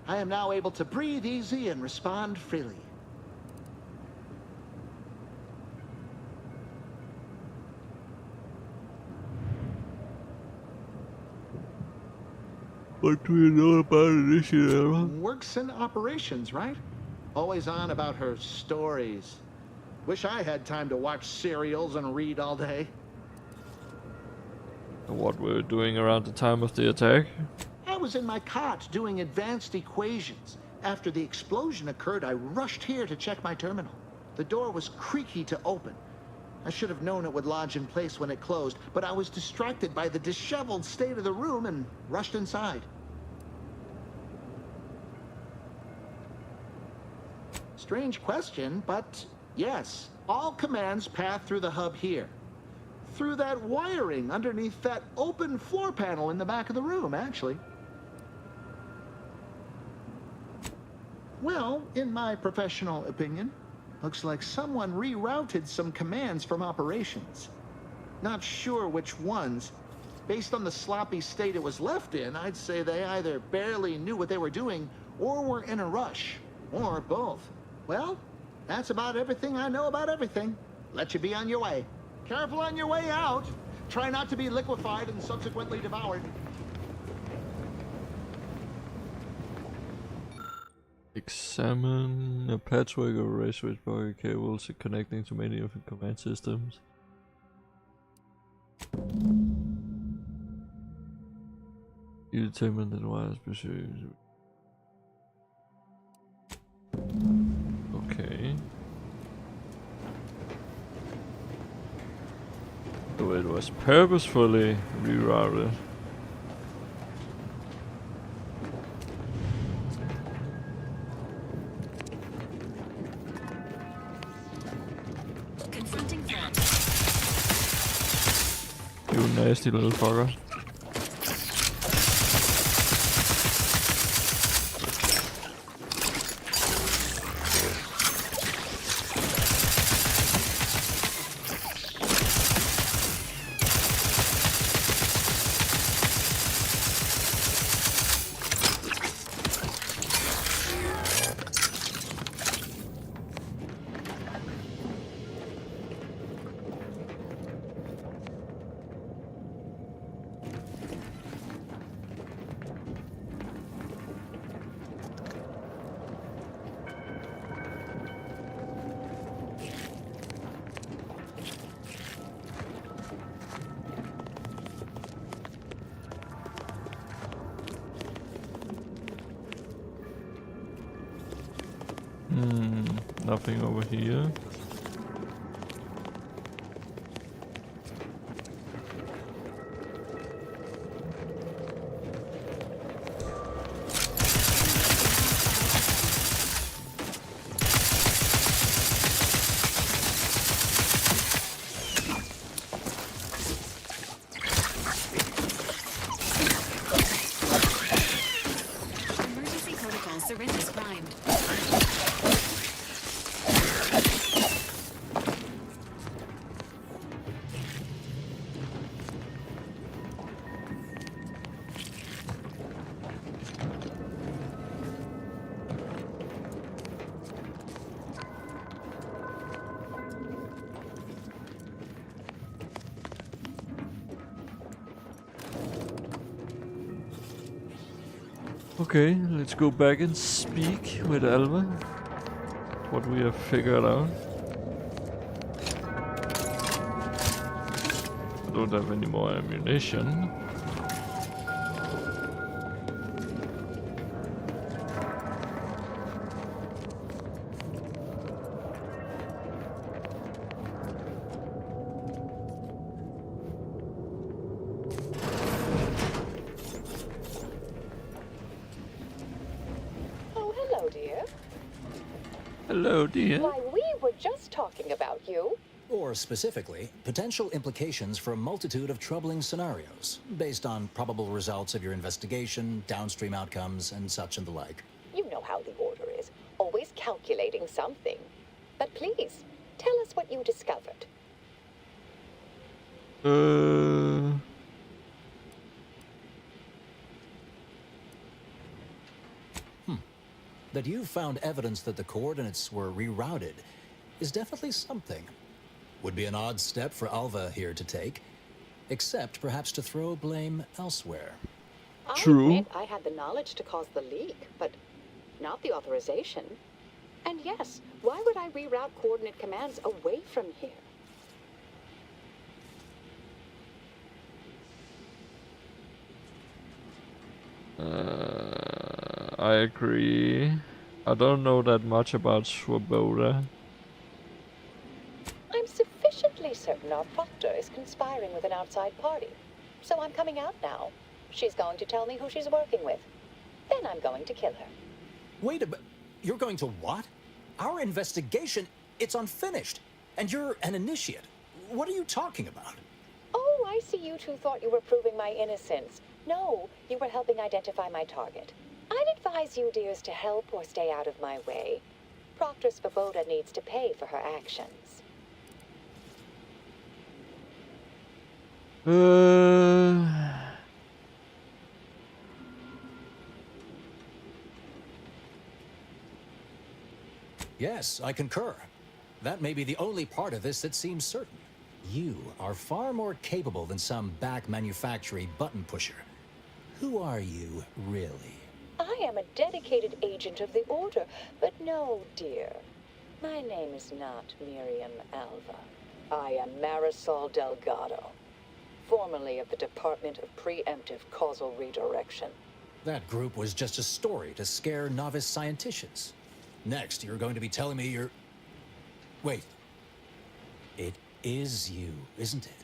I am now able to breathe easy and respond freely. What do you know about Initiative? Works in operations, right? Always on about her stories. Wish I had time to watch serials and read all day. What we're doing around the time of the attack? I was in my cot doing advanced equations. After the explosion occurred, I rushed here to check my terminal. The door was creaky to open. I should have known it would lodge in place when it closed, but I was distracted by the disheveled state of the room and rushed inside. Strange question, but yes, all commands pass through the hub here. Through that wiring underneath that open floor panel in the back of the room, actually. Well, in my professional opinion, looks like someone rerouted some commands from operations. Not sure which ones. Based on the sloppy state it was left in, I'd say they either barely knew what they were doing or were in a rush, or both. Well, that's about everything I know about everything. Let you be on your way. Careful on your way out. Try not to be liquefied and subsequently devoured. Examine a patchwork of array switchboard cables connecting to many of the command systems. You determine that wires pursued. Okay. So it was purposefully rerouted. nasty little fucker. Nothing over here. Emergency protocol syringes primed. Okay, let's go back and speak with Alva. What we have figured out. I don't have any more ammunition. Hello, dear. Why, we were just talking about you. Or specifically, potential implications for a multitude of troubling scenarios, based on probable results of your investigation, downstream outcomes, and such and the like. You know how the Order is, always calculating something. But please, tell us what you discovered. That you found evidence that the coordinates were rerouted is definitely something. Would be an odd step for Alva here to take, except perhaps to throw blame elsewhere. True. I admit I had the knowledge to cause the leak, but not the authorization. And yes, why would I reroute coordinate commands away from here? I agree. I don't know that much about Swoboda. I'm sufficiently certain our proctor is conspiring with an outside party. So I'm coming out now. She's going to tell me who she's working with. Then I'm going to kill her. Wait a minute. You're going to what? Our investigation, it's unfinished. And you're an initiate. What are you talking about? Oh, I see you two thought you were proving my innocence. No, you were helping identify my target. I'd advise you dears to help or stay out of my way. Proctor Svoboda needs to pay for her actions. Yes, I concur. That may be the only part of this that seems certain. You are far more capable than some back manufacturing button pusher. Who are you, really? I am a dedicated agent of the Order, but no, dear. My name is not Miriam Alva. I am Marisol Delgado, formerly of the Department of Preemptive Causal Redirection. That group was just a story to scare novice scienticians. Next, you're going to be telling me you're... Wait. It is you, isn't it?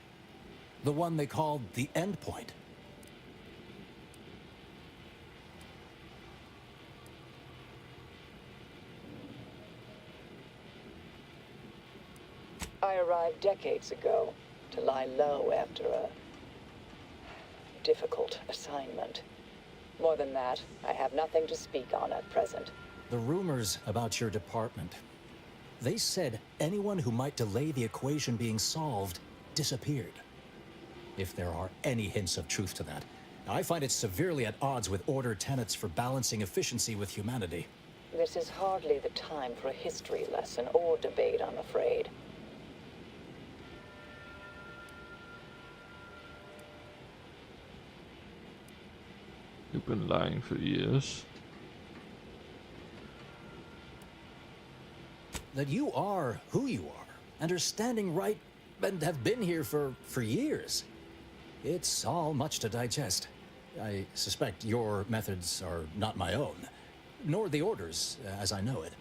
The one they called the Endpoint. I arrived decades ago to lie low after a difficult assignment. More than that, I have nothing to speak on at present. The rumors about your department. They said anyone who might delay the equation being solved disappeared. If there are any hints of truth to that, I find it severely at odds with Order tenets for balancing efficiency with humanity. This is hardly the time for a history lesson or debate, I'm afraid. You've been lying for years. That you are who you are, and are standing right, and have been here for years. It's all much to digest. I suspect your methods are not my own, nor the Order's, as I know it.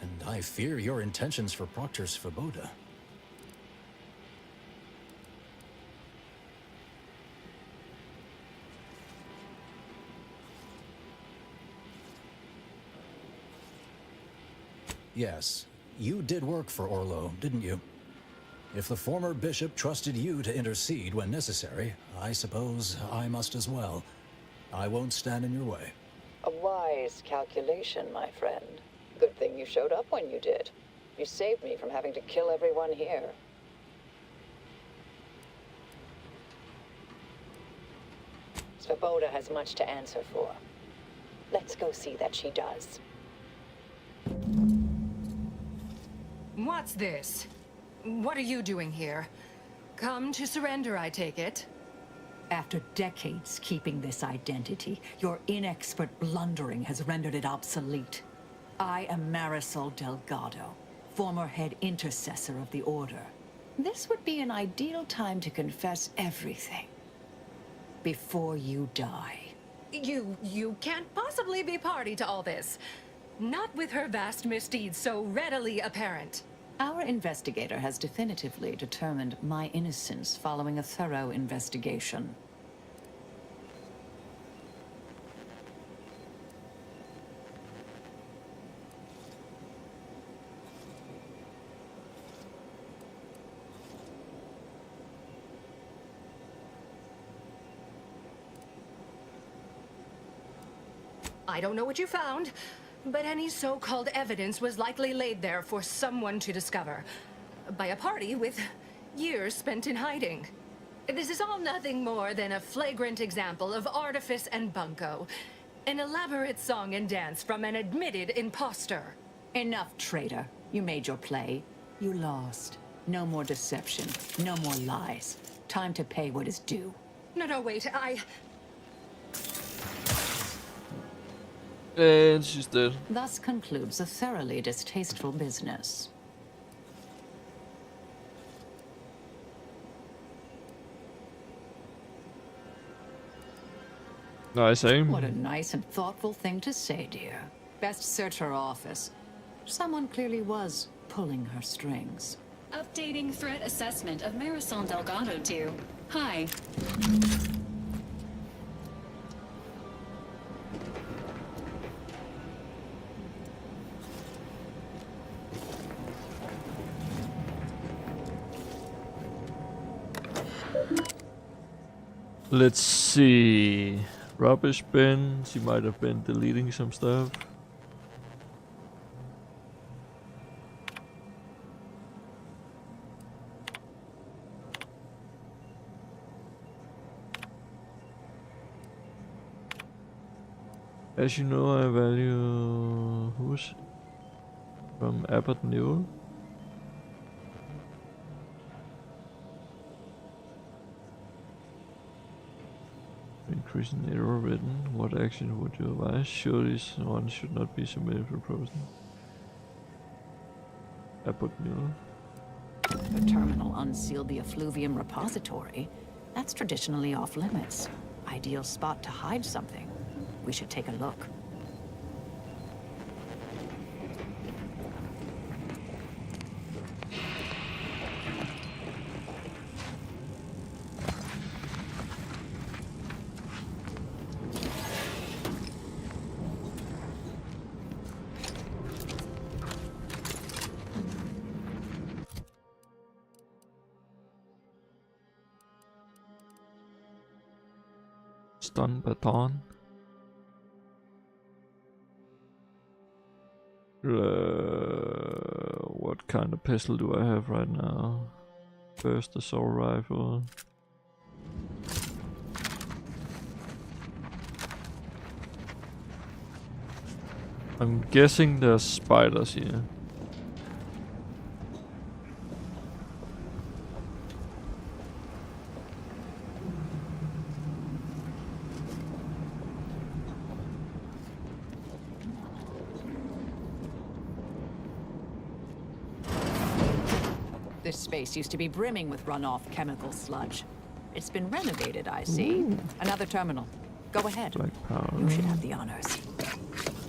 And I fear your intentions for Proctor Svoboda. Yes, you did work for Orlo, didn't you? If the former bishop trusted you to intercede when necessary, I suppose I must as well. I won't stand in your way. A wise calculation, my friend. Good thing you showed up when you did. You saved me from having to kill everyone here. Svoboda has much to answer for. Let's go see that she does. What's this? What are you doing here? Come to surrender, I take it? After decades keeping this identity, your inexpert blundering has rendered it obsolete. I am Marisol Delgado, former head intercessor of the Order. This would be an ideal time to confess everything. Before you die. You can't possibly be party to all this. Not with her vast misdeeds so readily apparent. Our investigator has definitively determined my innocence following a thorough investigation. I don't know what you found, but any so-called evidence was likely laid there for someone to discover. By a party with years spent in hiding. This is all nothing more than a flagrant example of artifice and bunco. An elaborate song and dance from an admitted imposter. Enough, traitor. You made your play. You lost. No more deception. No more lies. Time to pay what is due. No, wait, And she's dead. Thus concludes a thoroughly distasteful business. Nice aim. What a nice and thoughtful thing to say, dear. Best search her office. Someone clearly was pulling her strings. Updating threat assessment of Marisol Delgado to Hi. Let's see. Rubbish bin. She might have been deleting some stuff. As you know, I value who's from Abbott Newell. Increasing error written. What action would you advise? Surely one should not be submitted for processing. Abbott Newell. The terminal unsealed the effluvium repository. That's traditionally off limits. Ideal spot to hide something. We should take a look. Stun baton. What kind of pistol do I have right now? First assault rifle. I'm guessing there's spiders here. This space used to be brimming with runoff chemical sludge. It's been renovated, I see. Ooh. Another terminal. Go ahead. Black powder. You should have the honors.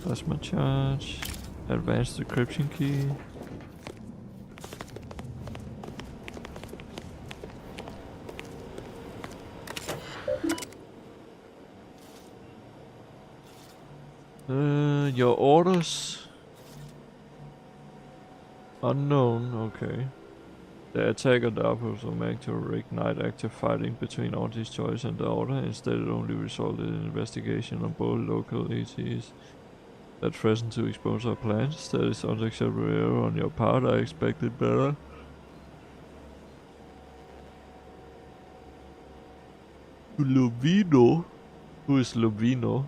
Plasma charge. Advanced decryption key. Your orders? Unknown, okay. The attacker Darpos will make to reignite active fighting between Auntie's Choice and the Order. Instead, it only resulted in investigation on both local ETs that threaten to expose our plans. That is unacceptable error on your part. I expected better. Lovino? Who is Lovino?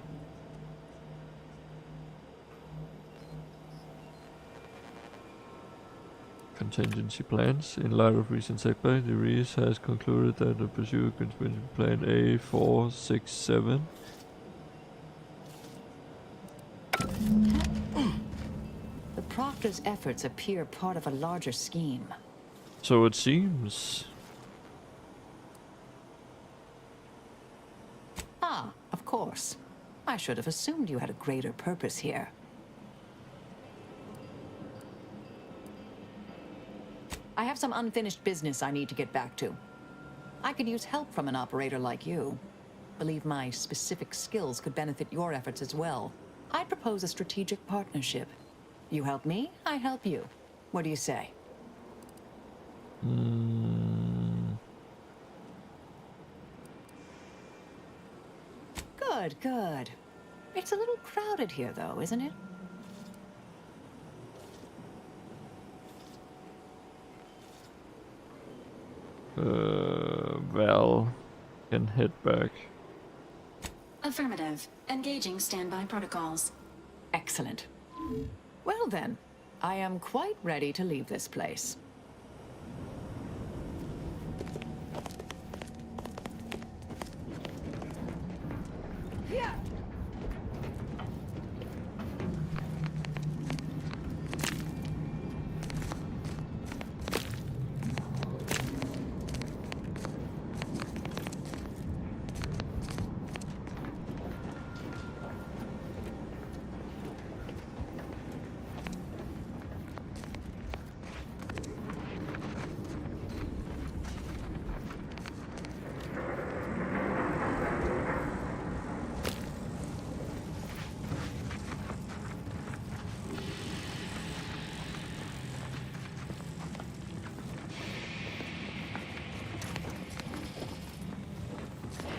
Contingency plans. In light of recent setback, the REIS has concluded that the pursuit contingency plan A467 The Proctor's efforts appear part of a larger scheme. So it seems. Ah, of course. I should have assumed you had a greater purpose here. I have some unfinished business I need to get back to. I could use help from an operator like you. Believe my specific skills could benefit your efforts as well. I'd propose a strategic partnership. You help me, I help you. What do you say? Good, good. It's a little crowded here, though, isn't it? Val can head back. Affirmative. Engaging standby protocols. Excellent. Well then, I am quite ready to leave this place. Yeah.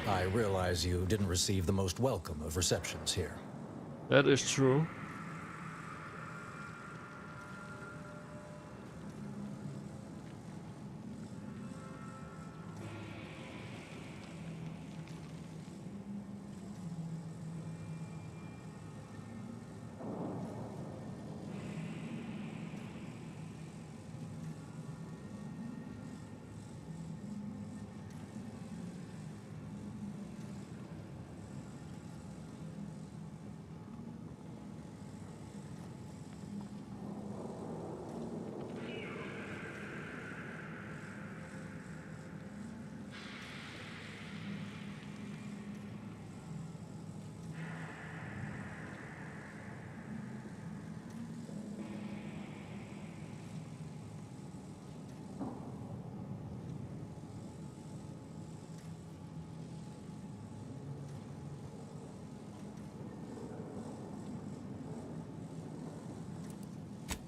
I realize you didn't receive the most welcome of receptions here. That is true.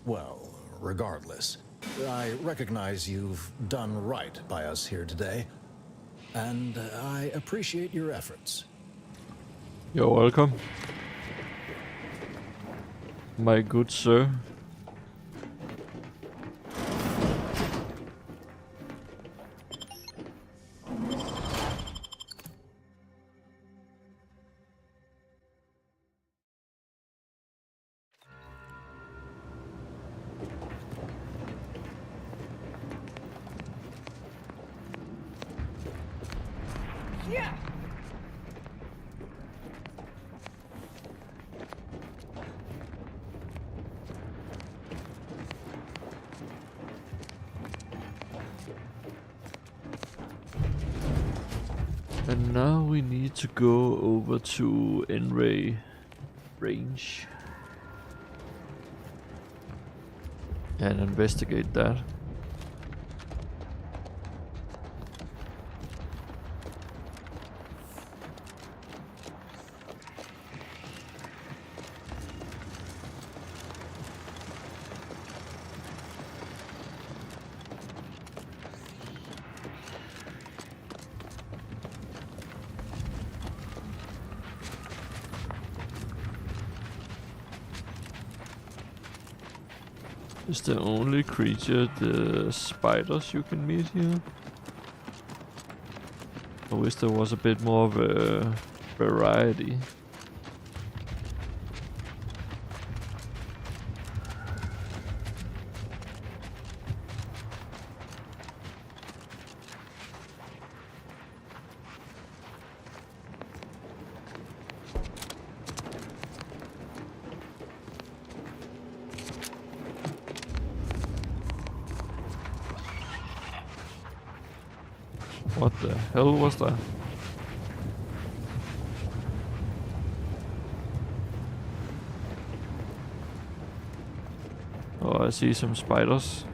Well, regardless, I recognize you've done right by us here today, and I appreciate your efforts. You're welcome. My good sir. And now we need to go over to N-Ray range and investigate that. Is the only creature the spiders you can meet here? I wish there was a bit more of a variety. What the hell was that? Oh, I see some spiders.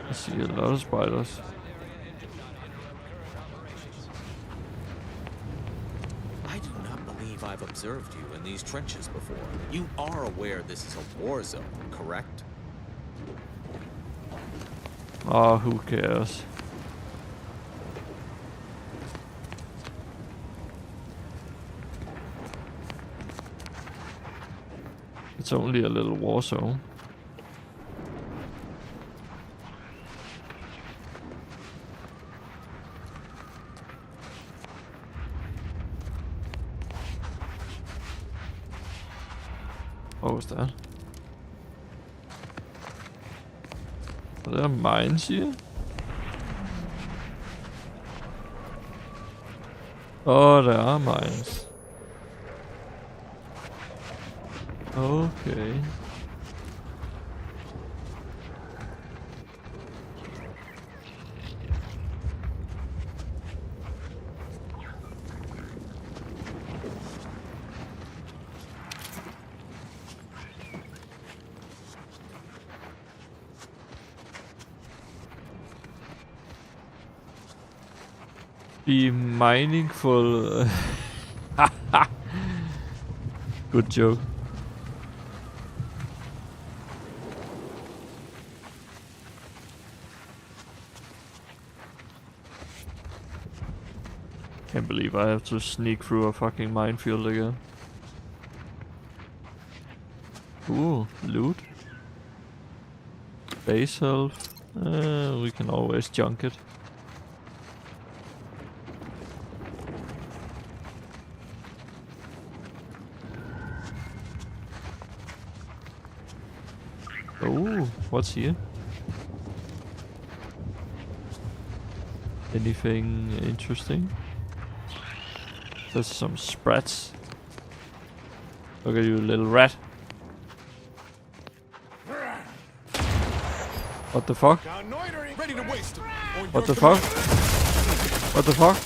I see a lot of spiders. I do not believe I've observed you in these trenches before. You are aware this is a war zone, correct? Oh, who cares? It's only a little war zone. What was that? Are there mines here? Oh, there are mines. Okay. Be meaningful. Good joke. Can't believe I have to sneak through a fucking minefield again. Ooh, loot. Base health. We can always junk it. Oh, what's here? Anything interesting? There's some sprats. Look at you, little rat. What the fuck? What the fuck? What the fuck?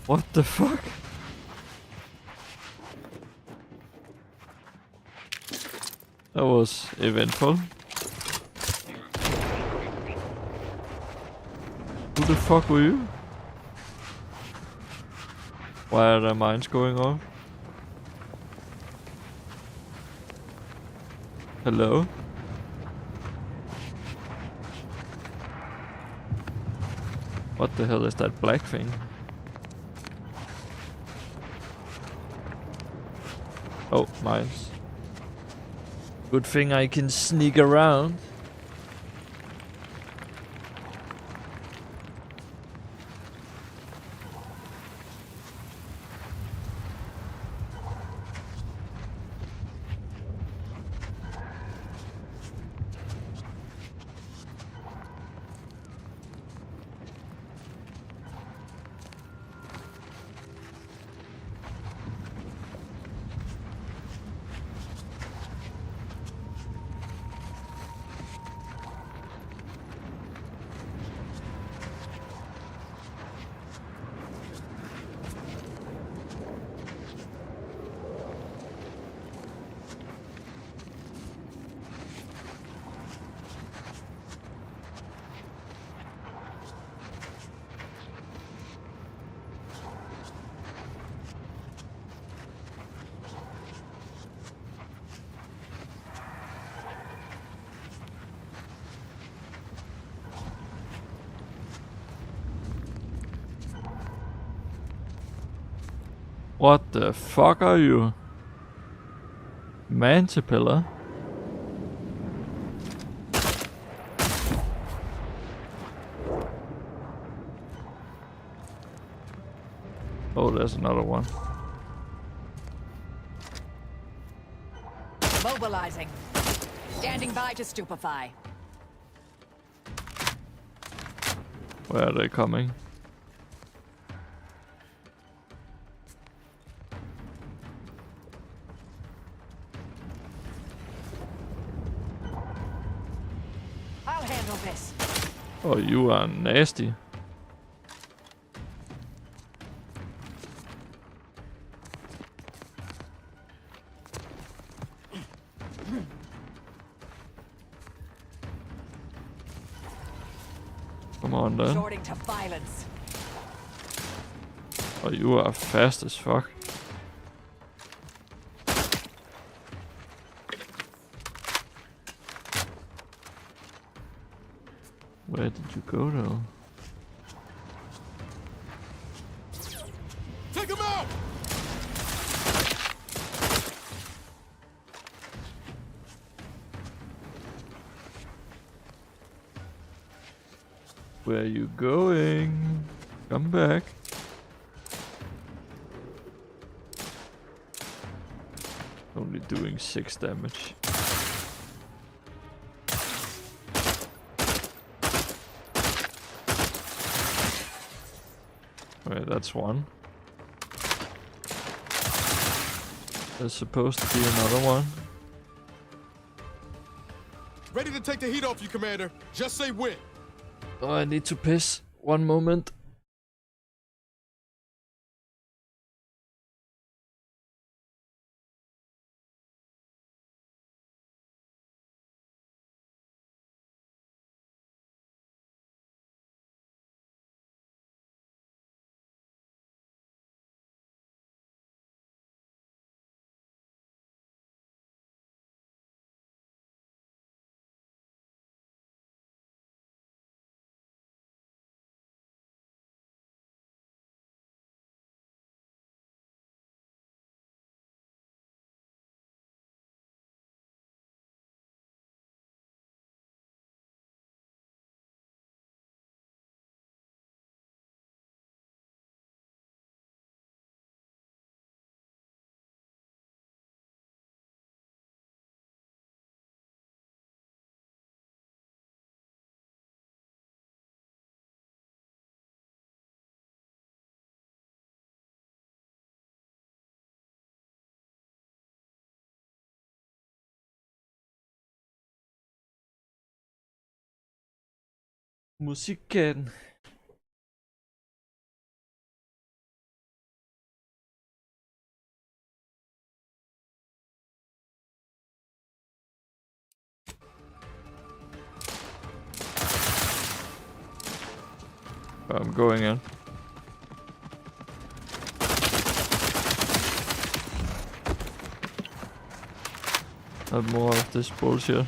What the fuck? That was eventful. Who the fuck were you? Why are their minds going off? Hello? What the hell is that black thing? Oh, mines. Good thing I can sneak around. What the fuck are you? Mantipilla? Oh, there's another one. Mobilizing. Standing by to stupefy. Where are they coming? I'll handle this. Oh, you are nasty. Come on then. Resorting to violence. Oh, you are fast as fuck. Where did you go though? Take him out! Where are you going? Come back. Only doing 6 damage. Okay, that's one. There's supposed to be another one. Ready to take the heat off you, Commander. Just say when. Oh, I need to piss. One moment. Musikken. I'm going in. Not more of this bullshit.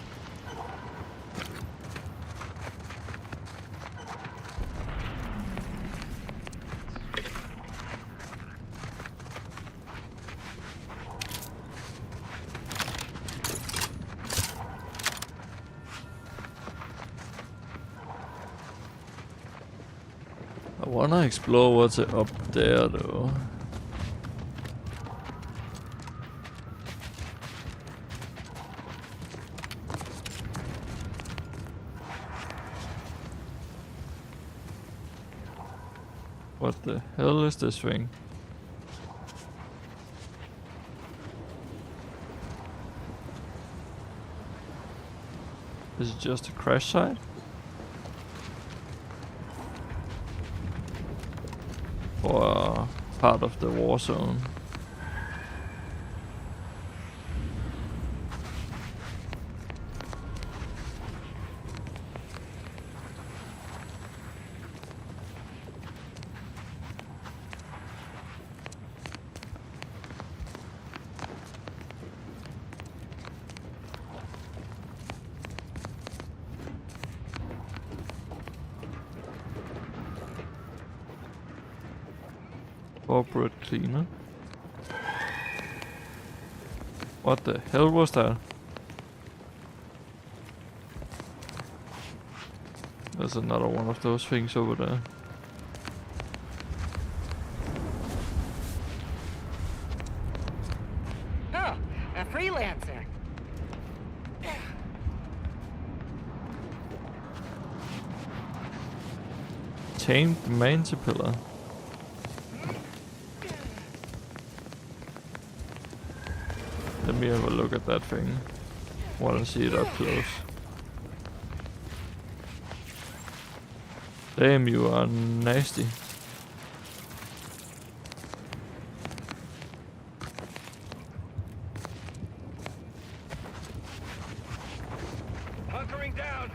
I wanna explore what's up there though. What the hell is this thing? Is it just a crash site? Or part of the war zone? Corporate cleaner. What the hell was that? There's another one of those things over there. Oh, a freelancer. Tamed mantipillar. Let me have a look at that thing. Want to see it up close. Damn, you are nasty. Hunkering down.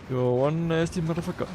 You're one nasty motherfucker.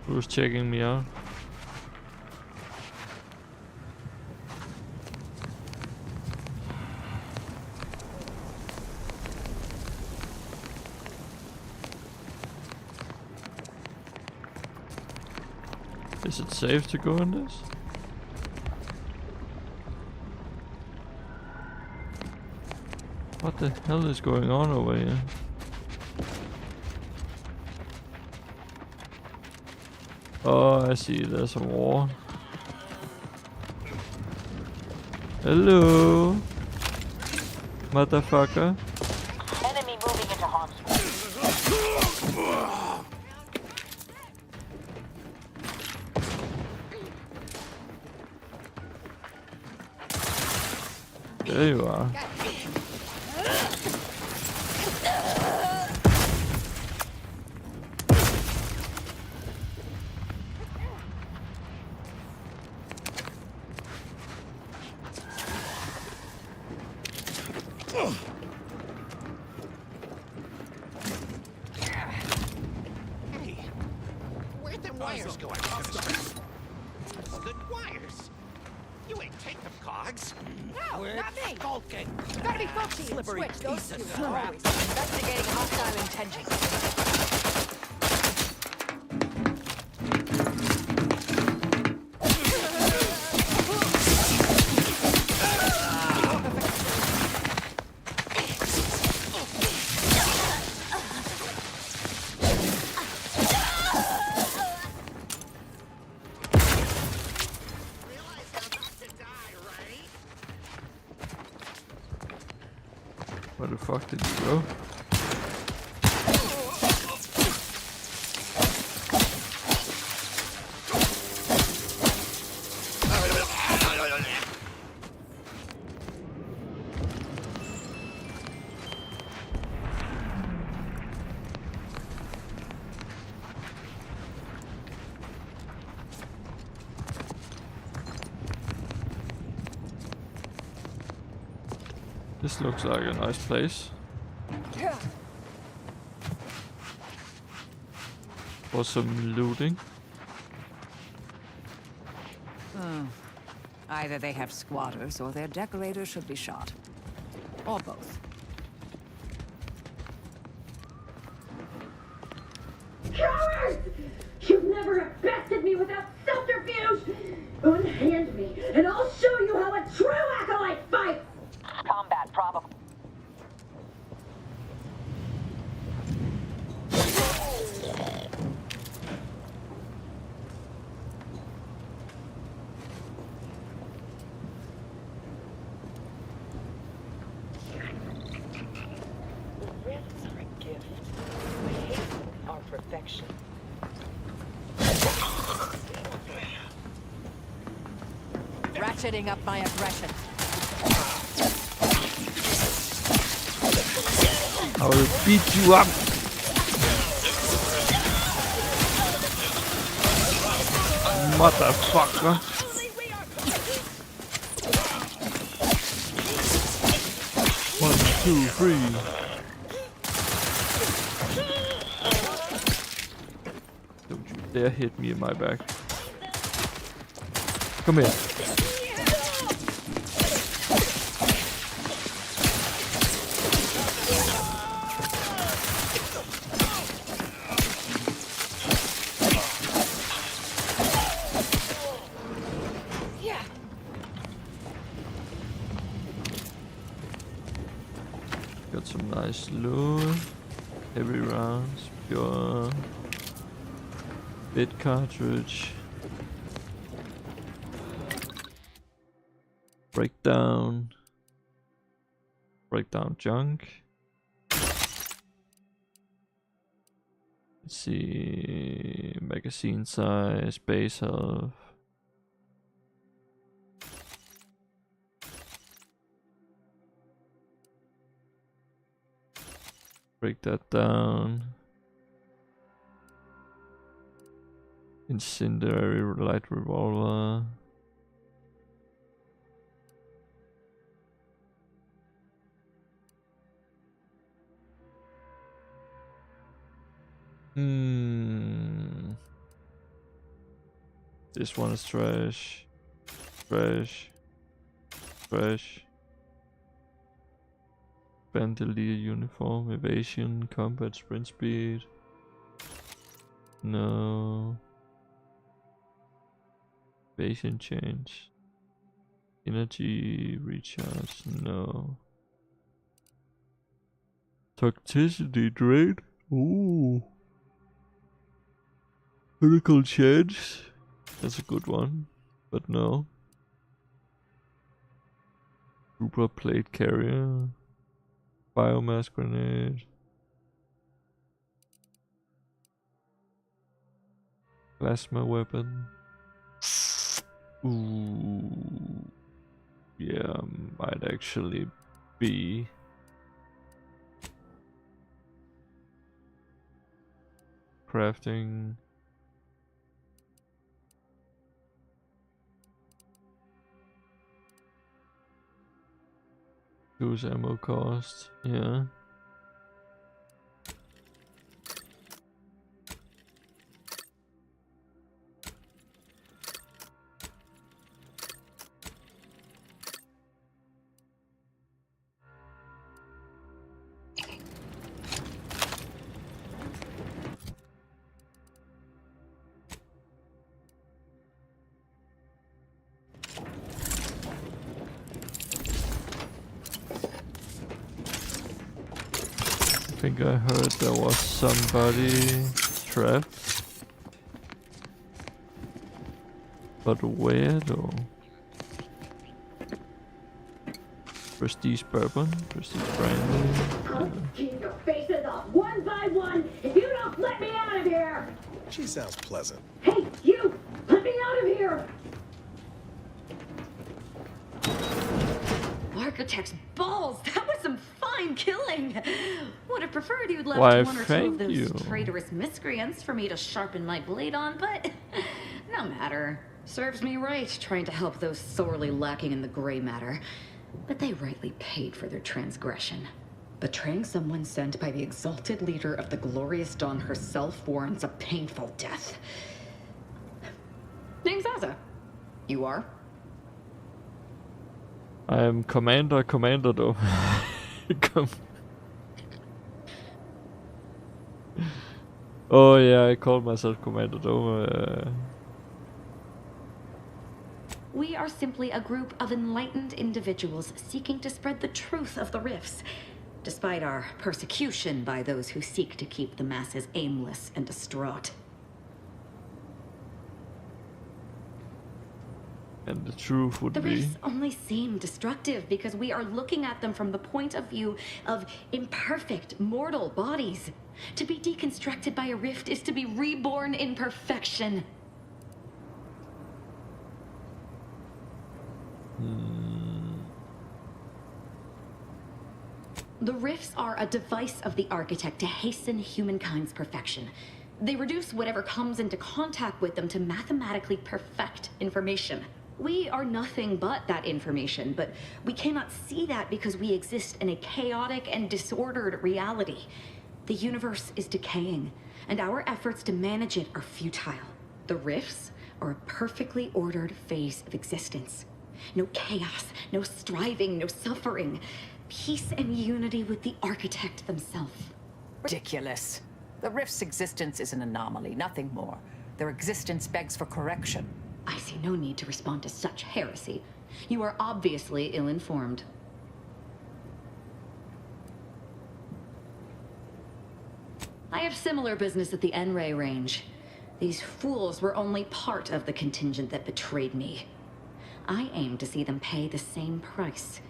Who's checking me out? Is it safe to go in this? What the hell is going on over here? Oh, I see, there's a war. Hello, motherfucker. Enemy moving into harm's There you are. Where'd them wires go? Good wires. You ain't take them, Cogs. No, not me. Skulking. Gotta be folksy and Slippery switch. Those piece of two crap. are always investigating hostile intentions. Where the fuck did you go? This looks like a nice place. For some looting. Either they have squatters or their decorators should be shot. Or both. Cowards! You've never bested me without subterfuge! Unhand me, and I'll show you how a true acolyte fights! Combat probable. Rifts are a gift. The hateful are perfection. Ratcheting up my aggression. I will beat you up. Motherfucker. 1, 2, 3. Don't you dare hit me in my back. Come here. Got some nice loot. Heavy rounds, pure bit cartridge. Breakdown junk. Let's see, magazine size, base health. Break that down. Incendiary light revolver. This one is trash. Trash. Trash. Bandolier uniform, evasion, combat, sprint speed. No. Evasion change. Energy recharge, no. Toxicity drain. Ooh. Critical change. That's a good one, but no. Super plate carrier. Biomass grenade. Plasma weapon. Ooh. Yeah, might actually be. Crafting. Use ammo cost, yeah. I think I heard there was somebody trapped. But where though? Prestige bourbon, prestige brandy. I'll keep your faces off one by one if you don't let me out of here! She sounds pleasant. Hey, you! Let me out of here! Architect's balls! That was some fine killing! Would have preferred you'd left Why, one or two thank of those you. traitorous miscreants for me to sharpen my blade on, but no matter. Serves me right trying to help those sorely lacking in the gray matter. But they rightly paid for their transgression. Betraying someone sent by the exalted leader of the glorious dawn herself warrants a painful death. Name's Azza. You are? I am Commander though. Oh yeah, I called myself Commander though. We are simply a group of enlightened individuals seeking to spread the truth of the rifts, despite our persecution by those who seek to keep the masses aimless and distraught. And the truth would The be... rifts only seem destructive because we are looking at them from the point of view of imperfect, mortal bodies. To be deconstructed by a rift is to be reborn in perfection. The rifts are a device of the architect to hasten humankind's perfection. They reduce whatever comes into contact with them to mathematically perfect information. We are nothing but that information, but we cannot see that because we exist in a chaotic and disordered reality. The universe is decaying, and our efforts to manage it are futile. The rifts are a perfectly ordered phase of existence. No chaos, no striving, no suffering. Peace and unity with the architect themselves. Ridiculous. The rift's existence is an anomaly, nothing more. Their existence begs for correction. I see no need to respond to such heresy. You are obviously ill-informed. I have similar business at the N-Ray range. These fools were only part of the contingent that betrayed me. I aim to see them pay the same price,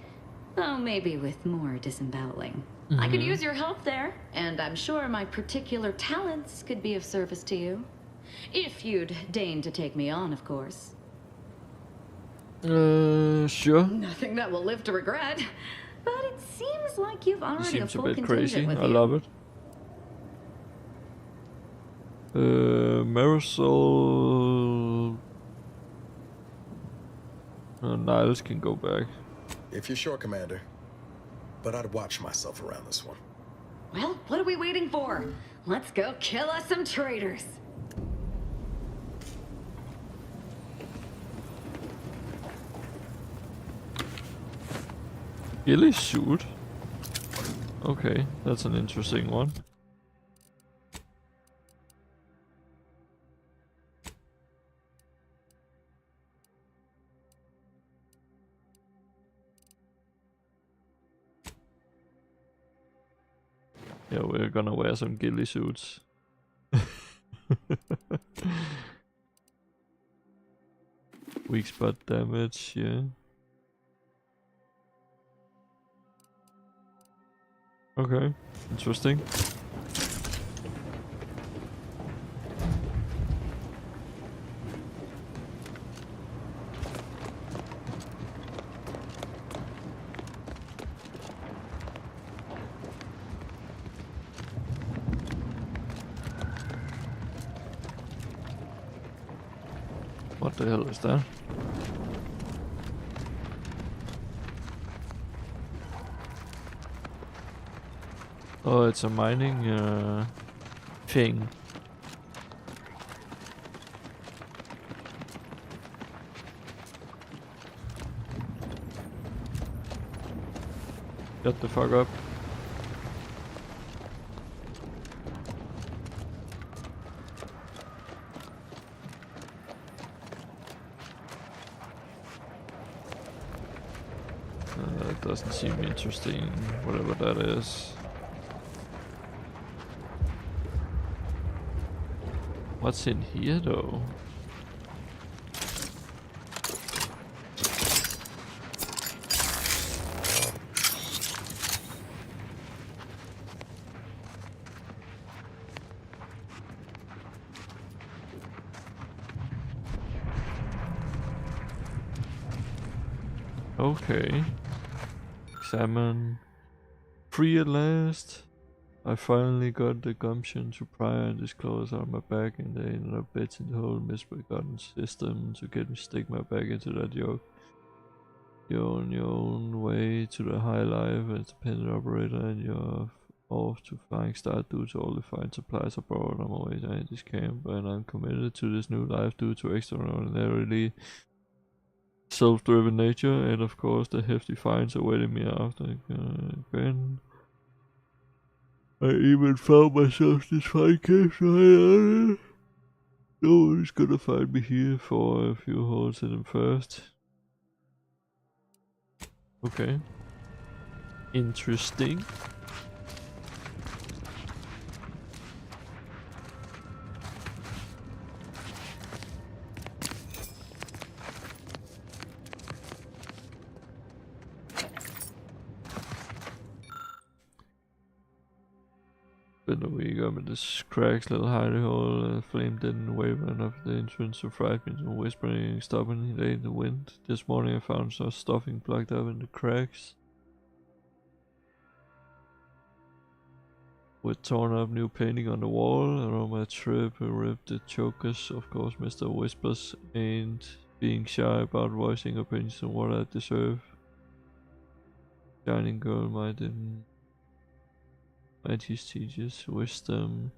though maybe with more disemboweling. I could use your help there, and I'm sure my particular talents could be of service to you. If you'd deign to take me on, of course. Sure. Nothing that will live to regret. But it seems like you've It already a seems a full bit contingent crazy. with I you. love it. Marisol... Niles can go back. If you're sure, Commander. But I'd watch myself around this one. Well, what are we waiting for? Let's go kill us some traitors. Ghillie suit? Okay, that's an interesting one. Yeah, we're gonna wear some ghillie suits. Weak spot damage, yeah. Okay, interesting. What the hell is that? Oh, it's a mining thing. Shut the fuck up. That doesn't seem interesting, whatever that is. What's in here though? Okay. Examine. Free at last. I finally got the gumption to pry and disclose on my back, and they ended up betting the whole misbegotten system to get me stick my back into that yoke. You're on your own way to the high life as dependent operator, and you're off to flying start due to all the fine supplies abroad. I'm always in this camp, and I'm committed to this new life due to extraordinarily self-driven nature, and of course the hefty fines awaiting me after. Again, I even found myself this fine case right. Nobody's gonna find me here for a few holes in them first. Okay. Interesting. Been a week up in this crack's little hidey hole. Flame didn't waver enough at the entrance to frighten me into whispering, stopping late in the wind. This morning I found some stuffing plugged up in the cracks. With torn up new painting on the wall. Around my trip, I ripped the chokers. Of course, Mr. Whispers ain't being shy about voicing opinions on what I deserve. Shining girl might his teachers wisdom.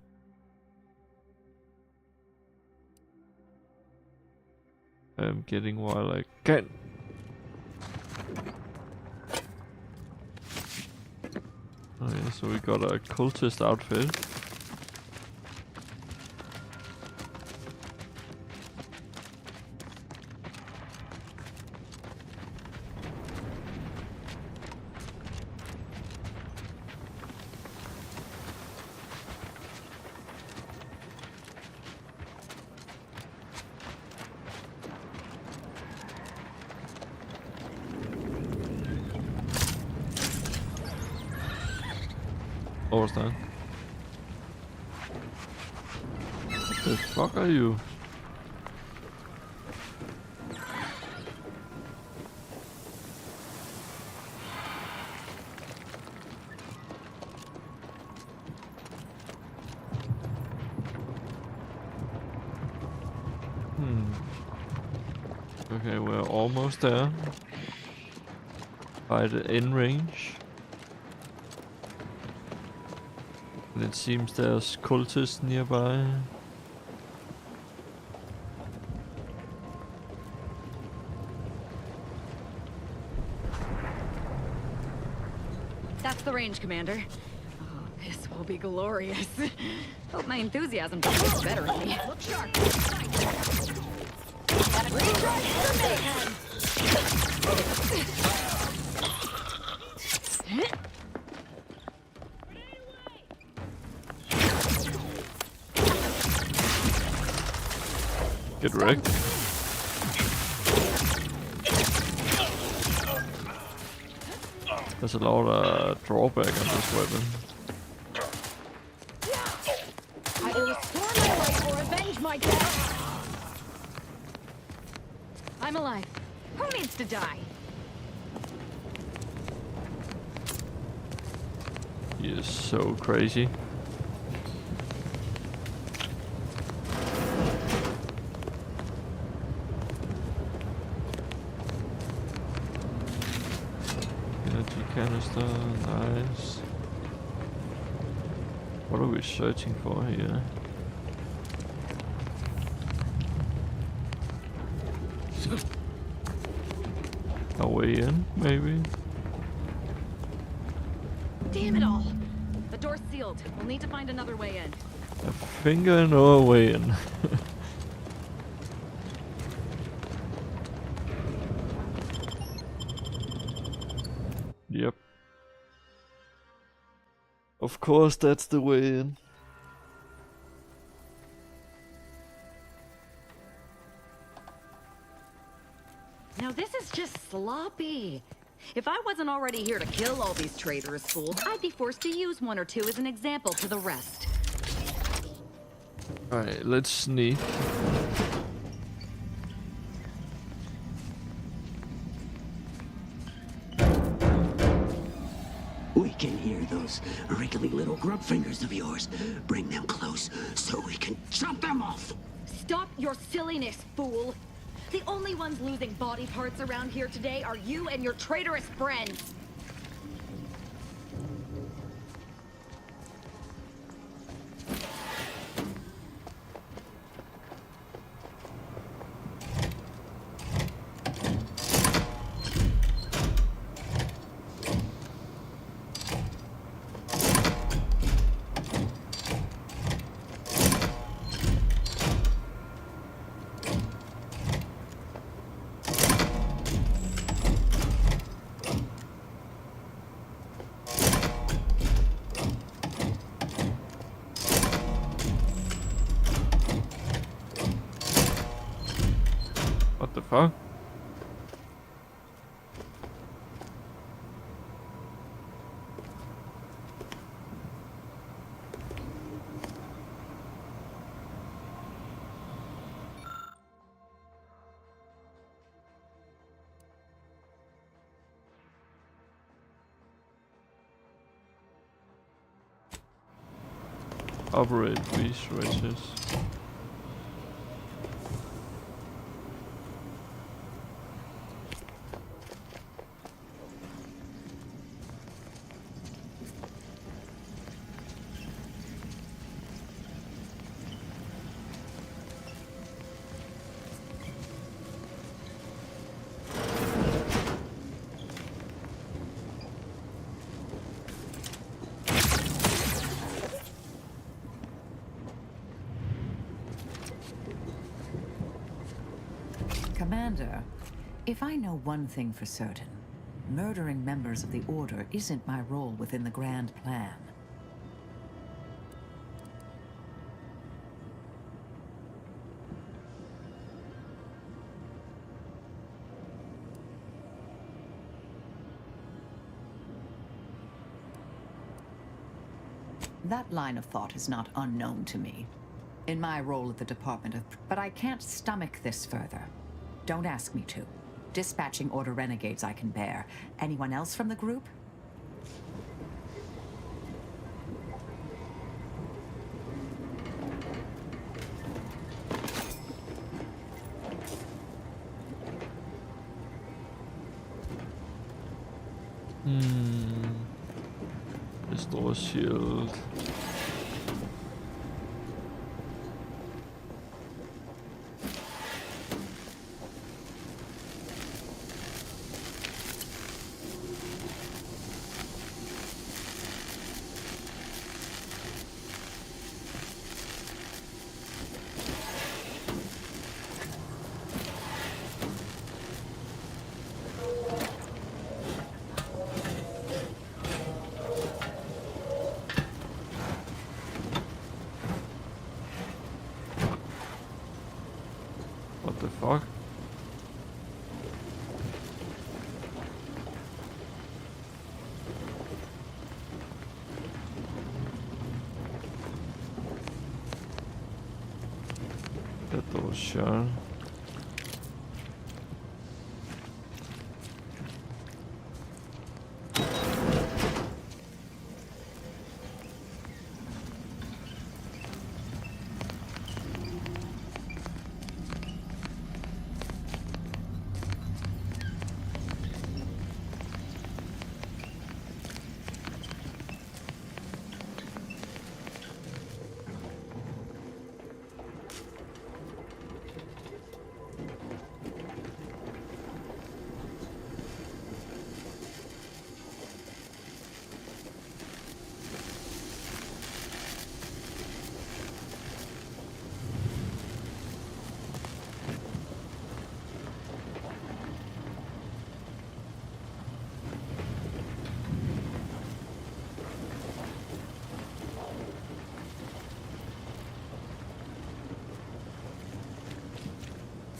I'm getting while I can. Oh yeah, so we got a cultist outfit. What was that? What the fuck are you? Okay, we're almost there. By the end range. And it seems there's cultists nearby. That's the range, Commander. Oh, this will be glorious. Hope my enthusiasm doesn't get better at me. Look sharp. Get wrecked. There's a lot of drawback on this weapon. Either restore my life or avenge my death. I'm alive. Who needs to die? He is so crazy. Canister, nice. What are we searching for here? A way in, maybe? Damn it all! The door's sealed. We'll need to find another way in. A finger no way in. Yep. Of course, that's the way in. Now this is just sloppy. If I wasn't already here to kill all these traitorous fools, I'd be forced to use one or two as an example to the rest. Alright, let's sneak. can hear those wriggly little grub fingers of yours. Bring them close so we can chop them off. Stop your silliness, fool! The only ones losing body parts around here today are you and your traitorous friends! What the fuck? Operate resources. Commander, if I know one thing for certain, murdering members of the Order isn't my role within the grand plan. That line of thought is not unknown to me. In my role at the Department of... But I can't stomach this further. Don't ask me to. Dispatching Order renegades I can bear. Anyone else from the group? Restore shield. What the fuck? That door was shut.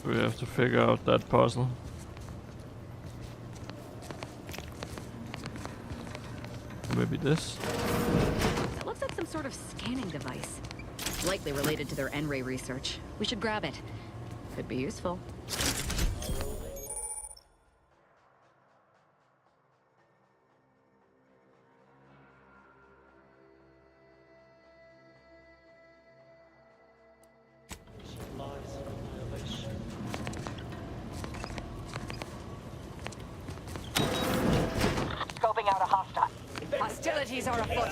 We have to figure out that puzzle. Maybe this? That looks like some sort of scanning device. Likely related to their N-ray research. We should grab it. Could be useful. Casualties are afoot.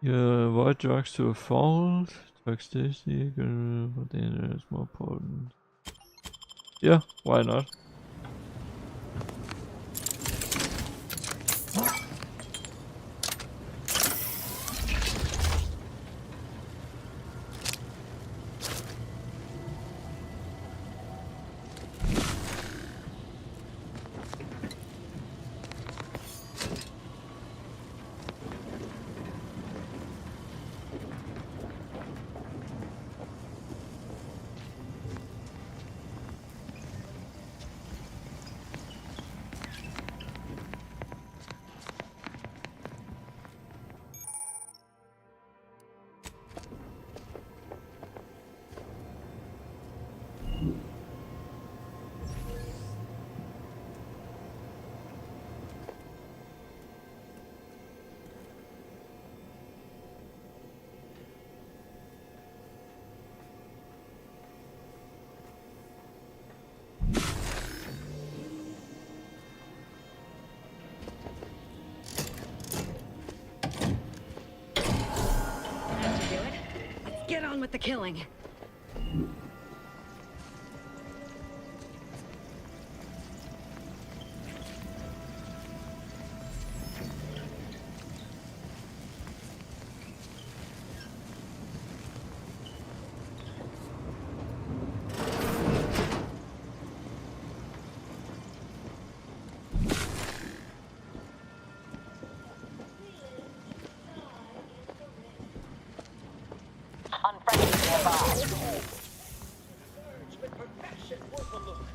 You avoid drugs to a fault. Drugs tasty, but then it's more potent. Yeah, why not? Get on with the killing.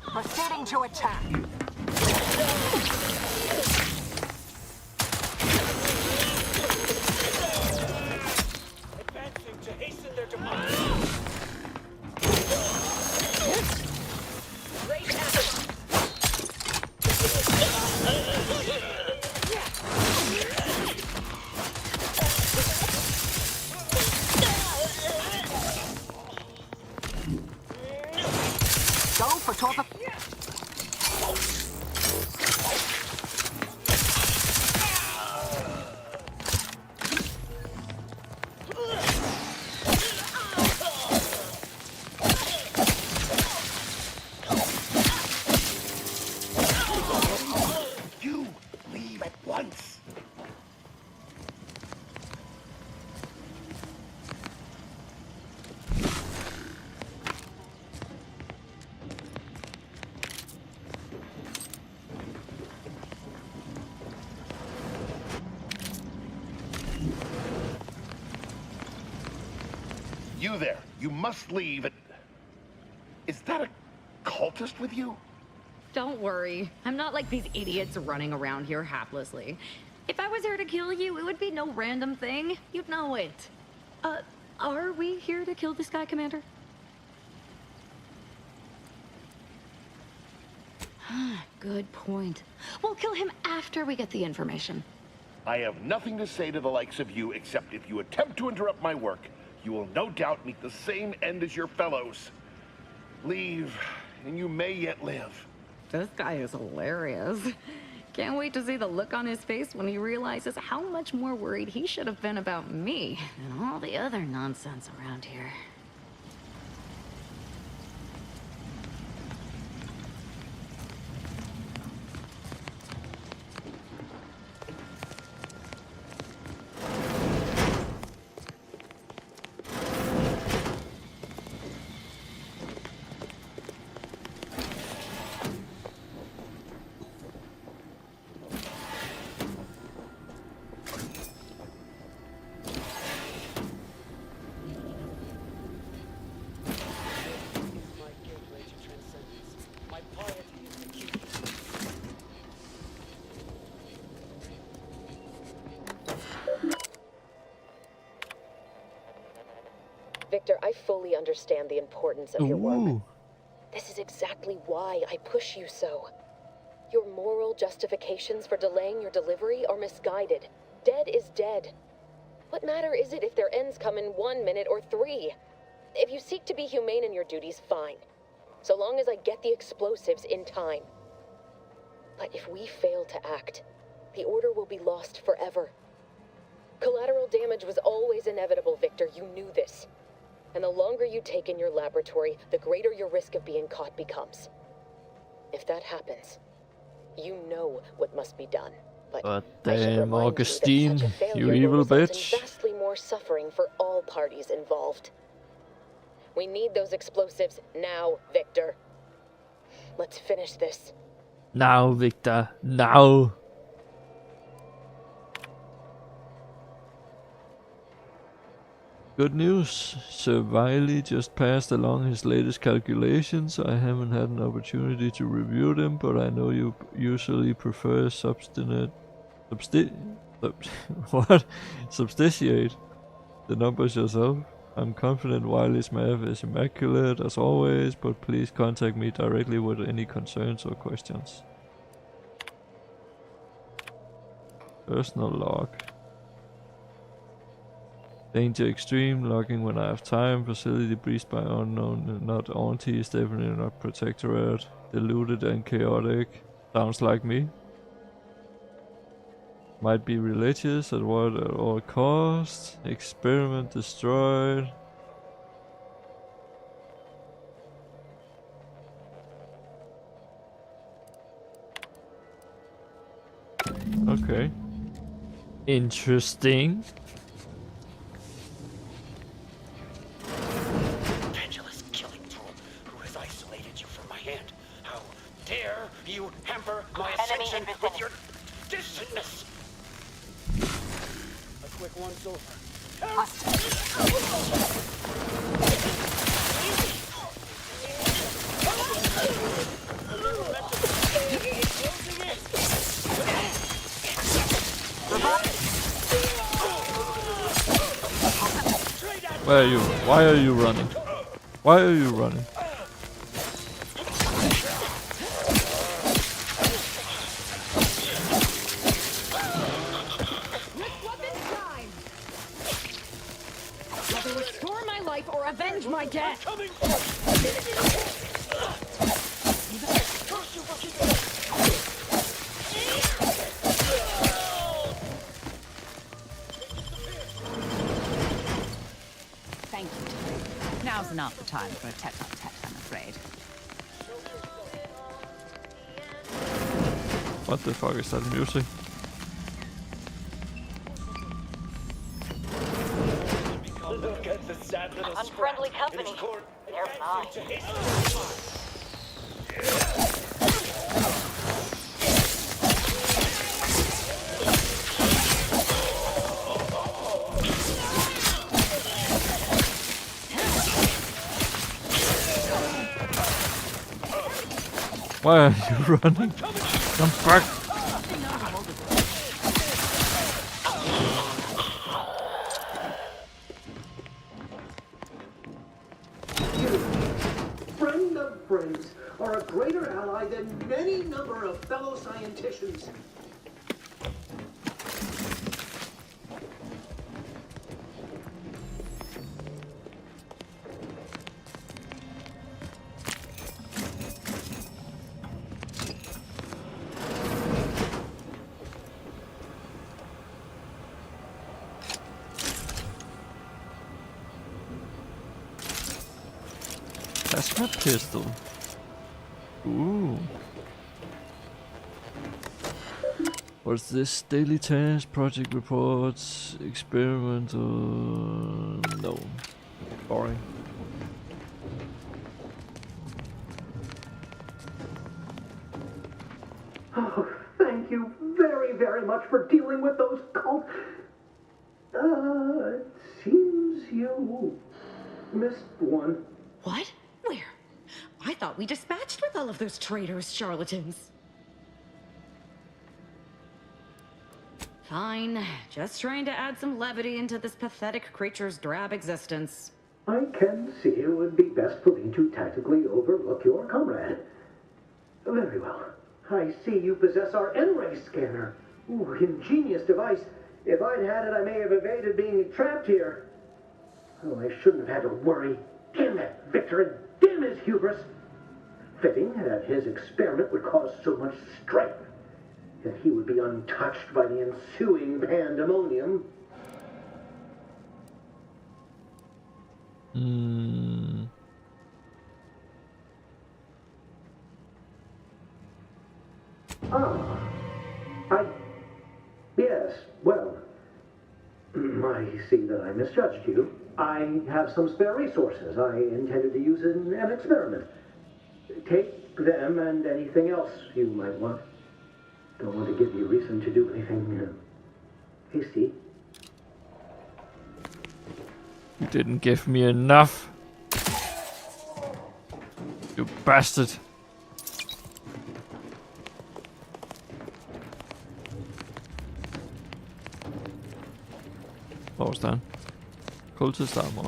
Proceeding to attack. Advancing to hasten their demise. Great effort. Go for torpedo. You leave at once. You there. You must leave. Is that a cultist with you? Don't worry. I'm not like these idiots running around here haplessly. If I was here to kill you, it would be no random thing. You'd know it. Are we here to kill this guy, Commander? Good point. We'll kill him after we get the information. I have nothing to say to the likes of you, except if you attempt to interrupt my work, you will no doubt meet the same end as your fellows. Leave, and you may yet live. This guy is hilarious. Can't wait to see the look on his face when he realizes how much more worried he should have been about me and all the other nonsense around here. Victor, I fully understand the importance of your work. This is exactly why I push you so. Your moral justifications for delaying your delivery are misguided. Dead is dead. What matter is it if their ends come in 1 minute or 3? If you seek to be humane in your duties, fine. So long as I get the explosives in time. But if we fail to act, the order will be lost forever. Collateral damage was always inevitable, Victor. You knew this. And the longer you take in your laboratory, the greater your risk of being caught becomes. If that happens, you know what must be done. But I should damn, remind Augustine, you that such a failure you will evil result bitch. in vastly more suffering for all parties involved. We need those explosives now, Victor. Let's finish this. Now, Victor, now. Good news, Sir Wiley just passed along his latest calculations. I haven't had an opportunity to review them, but I know you usually prefer substantiate the numbers yourself. I'm confident Wiley's math is immaculate as always, but please contact me directly with any concerns or questions. Personal log. Danger extreme, logging when I have time, facility breached by unknown, not auntie, is definitely not protectorate, deluded and chaotic, sounds like me. Might be religious, at all costs, experiment destroyed. Okay. Interesting. Dare you hamper my ascension with your dissonance? A quick once over. Where are you? Why are you running? Why are you running? Avenge my death! Thank you. Now's not the time for a tete-a-tete, I'm afraid. What the fuck is that music? Look at the sad little unfriendly company. They're mine. Why are you running? Come back! Friend of friends are a greater ally than many number of fellow scienticians. That's my pistol. Ooh. What's this? Daily task, project reports, experimental... No. Boring. Oh, thank you very, very much for dealing with those cults. It seems you missed one. What? Where? I thought we dispatched with all of those traitorous charlatans. Fine. Just trying to add some levity into this pathetic creature's drab existence. I can see it would be best for me to tactically overlook your comrade. Very well. I see you possess our N-ray scanner. Ooh, ingenious device. If I'd had it, I may have evaded being trapped here. Oh, I shouldn't have had to worry. Damn that Victor, and damn his hubris. Fitting that his experiment would cause so much strife, that he would be untouched by the ensuing pandemonium. Yes, well, I see that I misjudged you. I have some spare resources I intended to use in an experiment. Take them and anything else you might want. Don't want to give you reason to do anything hasty. You didn't give me enough. You bastard. Hvor står han? Kultidstammer.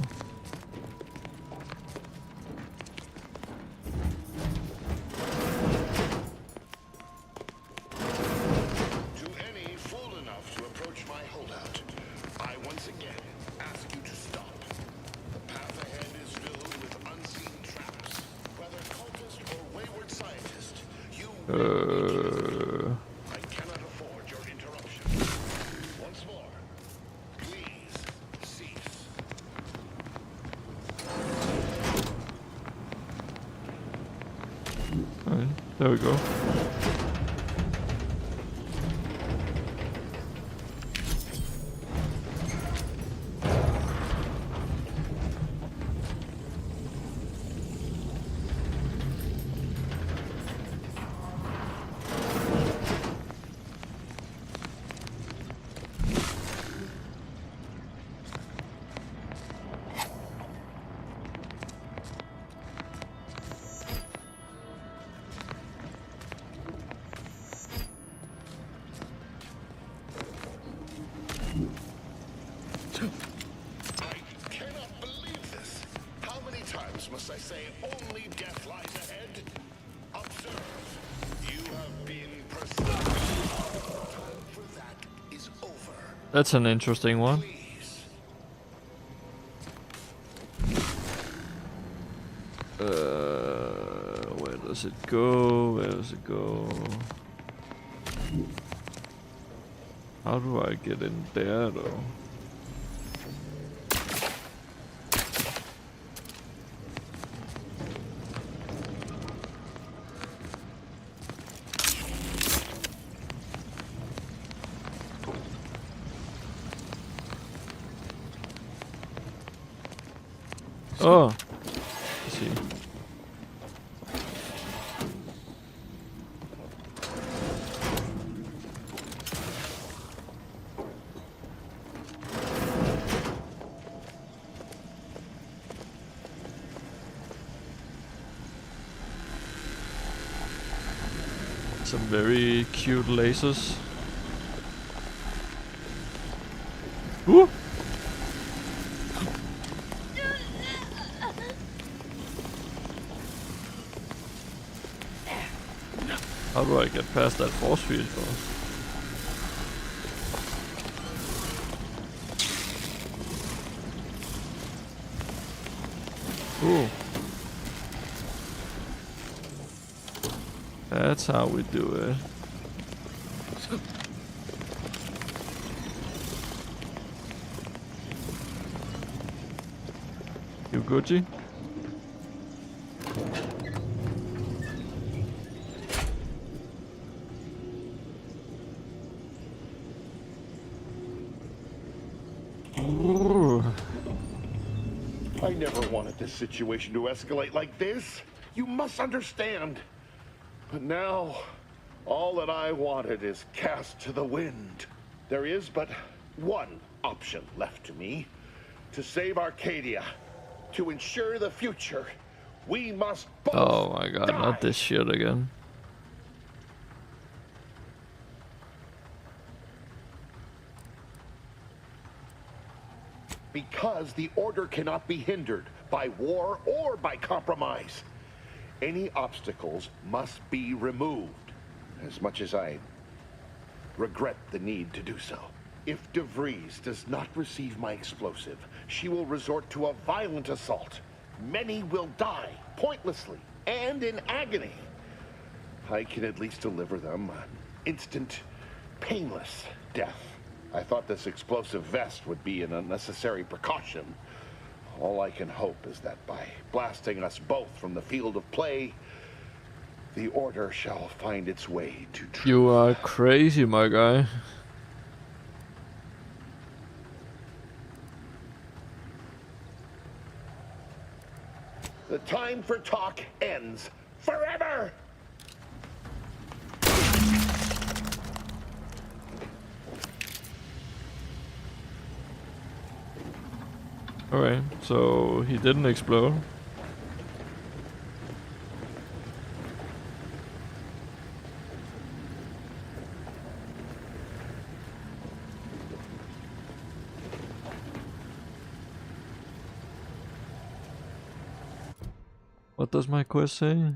There we go. Must I say, only death lies ahead? Observe, you have been precise. For that is over. That's an interesting one. Where does it go? Where does it go? How do I get in there though? Oh, I see. Some very cute lasers. Ooh! How do I get past that force field though? Ooh. That's how we do it. You Gucci? I never wanted this situation to escalate like this. You must understand. But now, all that I wanted is cast to the wind. There is but one option left to me. To save Arcadia. To ensure the future. We must both Oh my god, die. not this shit again. Because the order cannot be hindered by war or by compromise. Any obstacles must be removed, as much as I regret the need to do so. If De Vries does not receive my explosive, she will resort to a violent assault. Many will die, pointlessly, and in agony. I can at least deliver them an instant, painless death. I thought this explosive vest would be an unnecessary precaution. All I can hope is that by blasting us both from the field of play, the order shall find its way to truth. You are crazy, my guy. The time for talk ends forever! Alright, so he didn't explode. What does my quest say?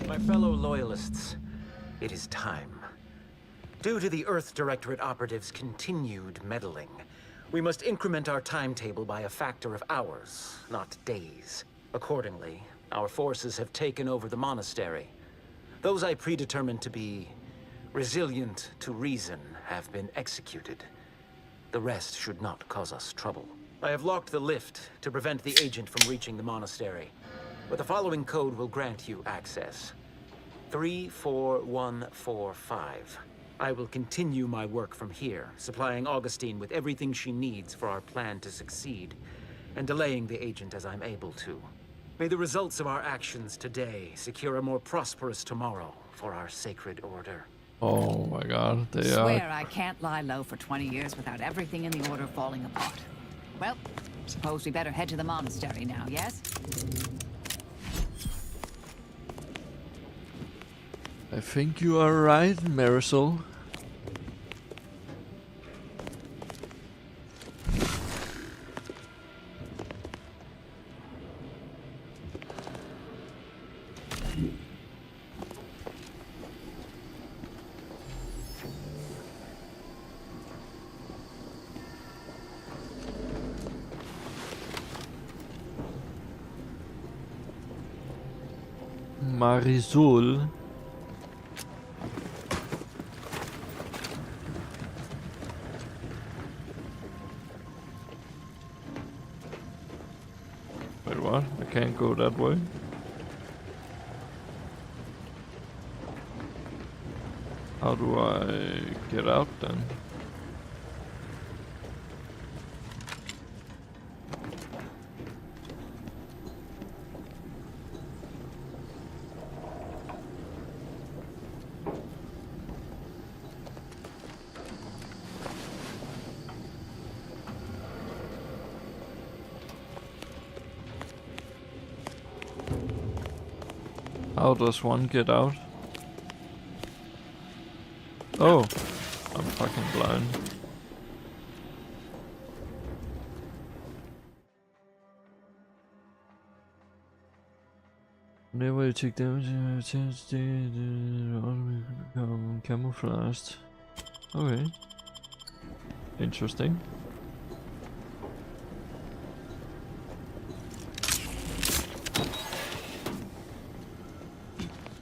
My fellow Loyalists, it is time. Due to the Earth Directorate operatives' continued meddling, we must increment our timetable by a factor of hours, not days. Accordingly, our forces have taken over the monastery. Those I predetermined to be resilient to reason have been executed. The rest should not cause us trouble. I have locked the lift to prevent the agent from reaching the monastery, but the following code will grant you access. 34145. I will continue my work from here, supplying Augustine with everything she needs for our plan to succeed, and delaying the agent as I'm able to. May the results of our actions today secure a more prosperous tomorrow for our sacred order. Oh my god, they Swear I can't lie low for 20 years without everything in the order falling apart. Well, suppose we better head to the monastery now, yes? I think you are right, Marisol. Marisol. Wait, what? I can't go that way. How do I get out then? How does one get out? Oh, I'm fucking blind. Whenever you take damage, become camouflaged. Okay. Interesting.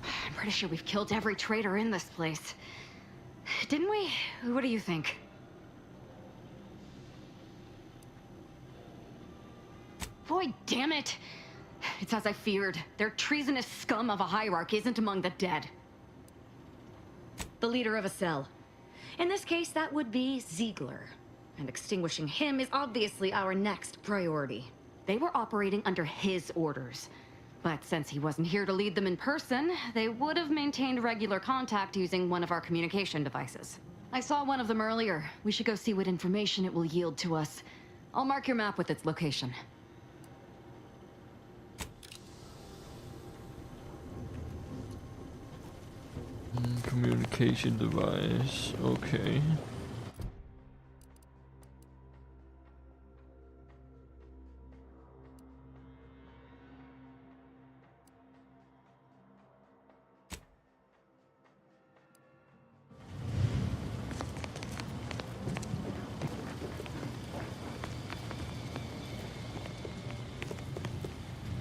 I'm pretty sure we've killed every traitor in this place. Didn't we? What do you think? Boy, damn it! It's as I feared. Their treasonous scum of a hierarch isn't among the dead. The leader of a cell. In this case, that would be Ziegler. And extinguishing him is obviously our next priority. They were operating under his orders. But since he wasn't here to lead them in person, they would have maintained regular contact using one of our communication devices. I saw one of them earlier. We should go see what information it will yield to us. I'll mark your map with its location. Communication device, okay.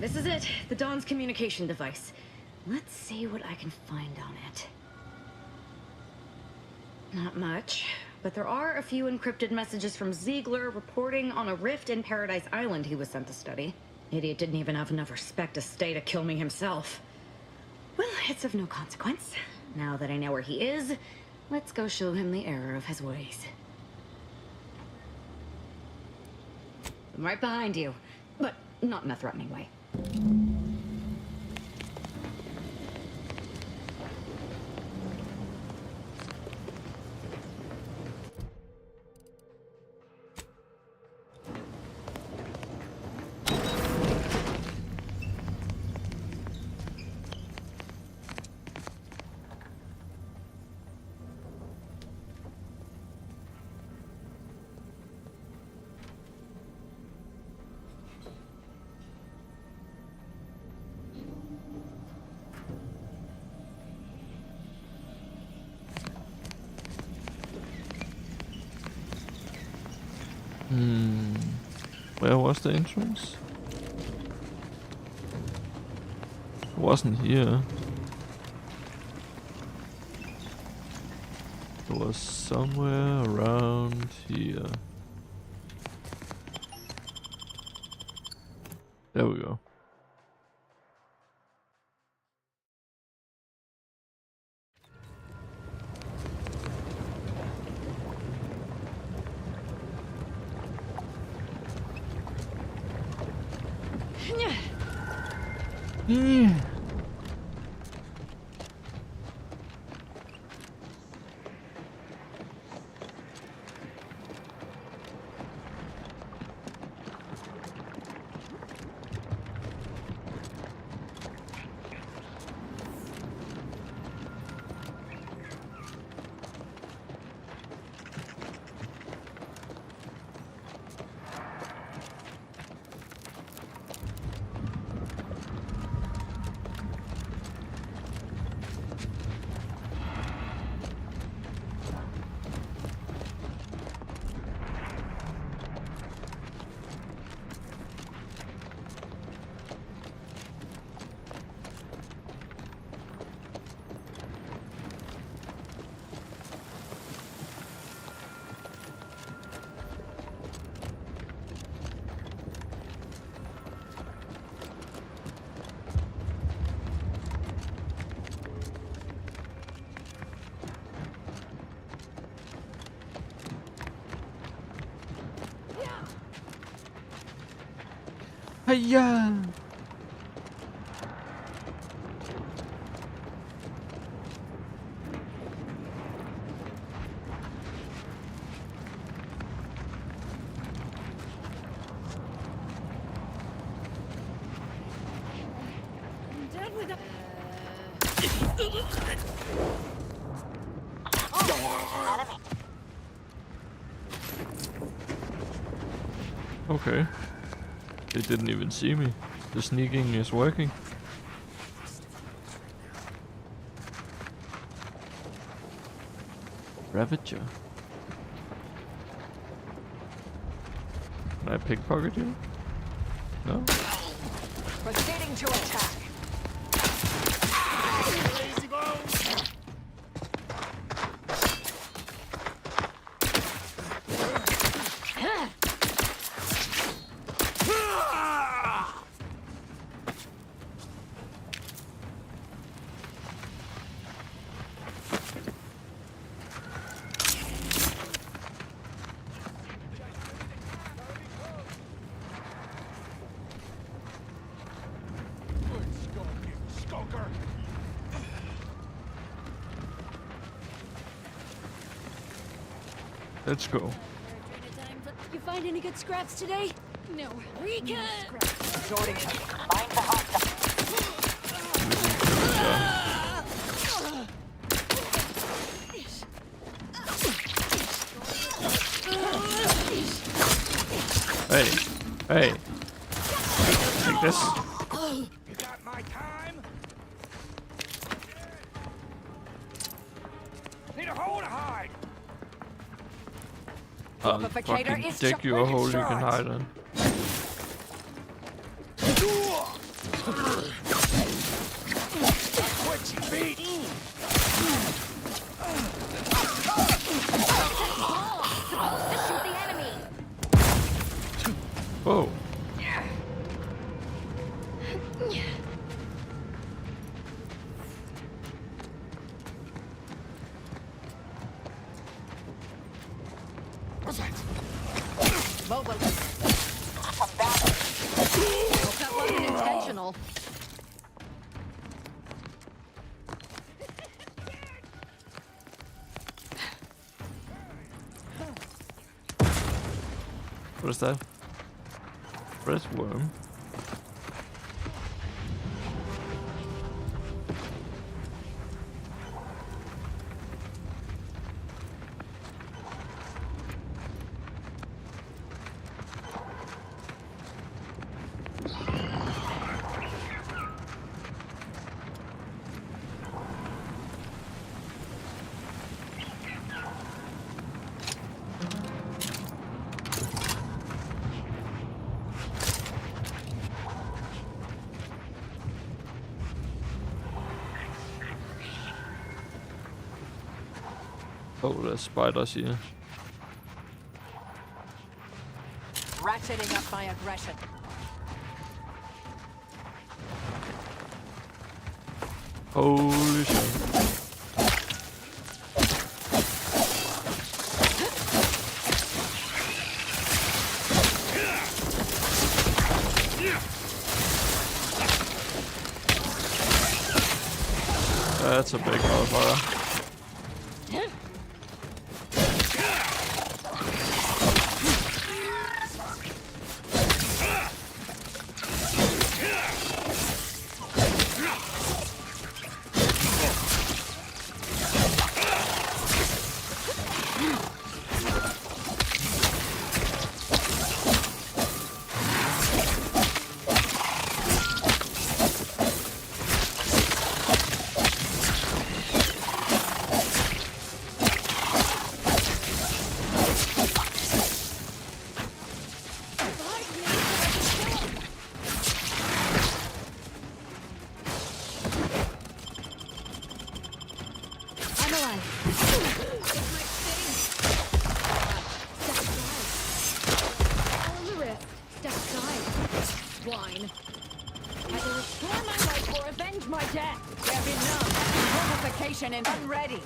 This is it, the Dawn's communication device. Let's see what I can find on it. Not much, but there are a few encrypted messages from Ziegler reporting on a rift in Paradise Island he was sent to study. Idiot didn't even have enough respect to stay to kill me himself. Well, it's of no consequence. Now that I know where he is, let's go show him the error of his ways. I'm right behind you, but not in a threatening way. Where was the entrance? It wasn't here. It was somewhere around here. There we go. Yeah. Hiya! Okay. They didn't even see me. The sneaking is working. Ravager. I pickpocket you? No? Proceeding to attack. Lazy bones! Let's go. You find any good scraps today? No. Rika! Hey, hey. Take this. You got my time? Need a hole to hide. I'll Amplificator fucking is dig you a hole you can charged. hide in. Twitchy feet. Shoot the enemy! Whoa. What's that? Mobile. Hope that wasn't intentional. What is that? Red worm. Oh, there's spiders here. Ratcheting up my aggression. Holy shit. That's a big motherfucker. I'm alive. All in the wrist. Step aside. Swine. Either restore my life or avenge my death. They've been numb. Fortification and unready.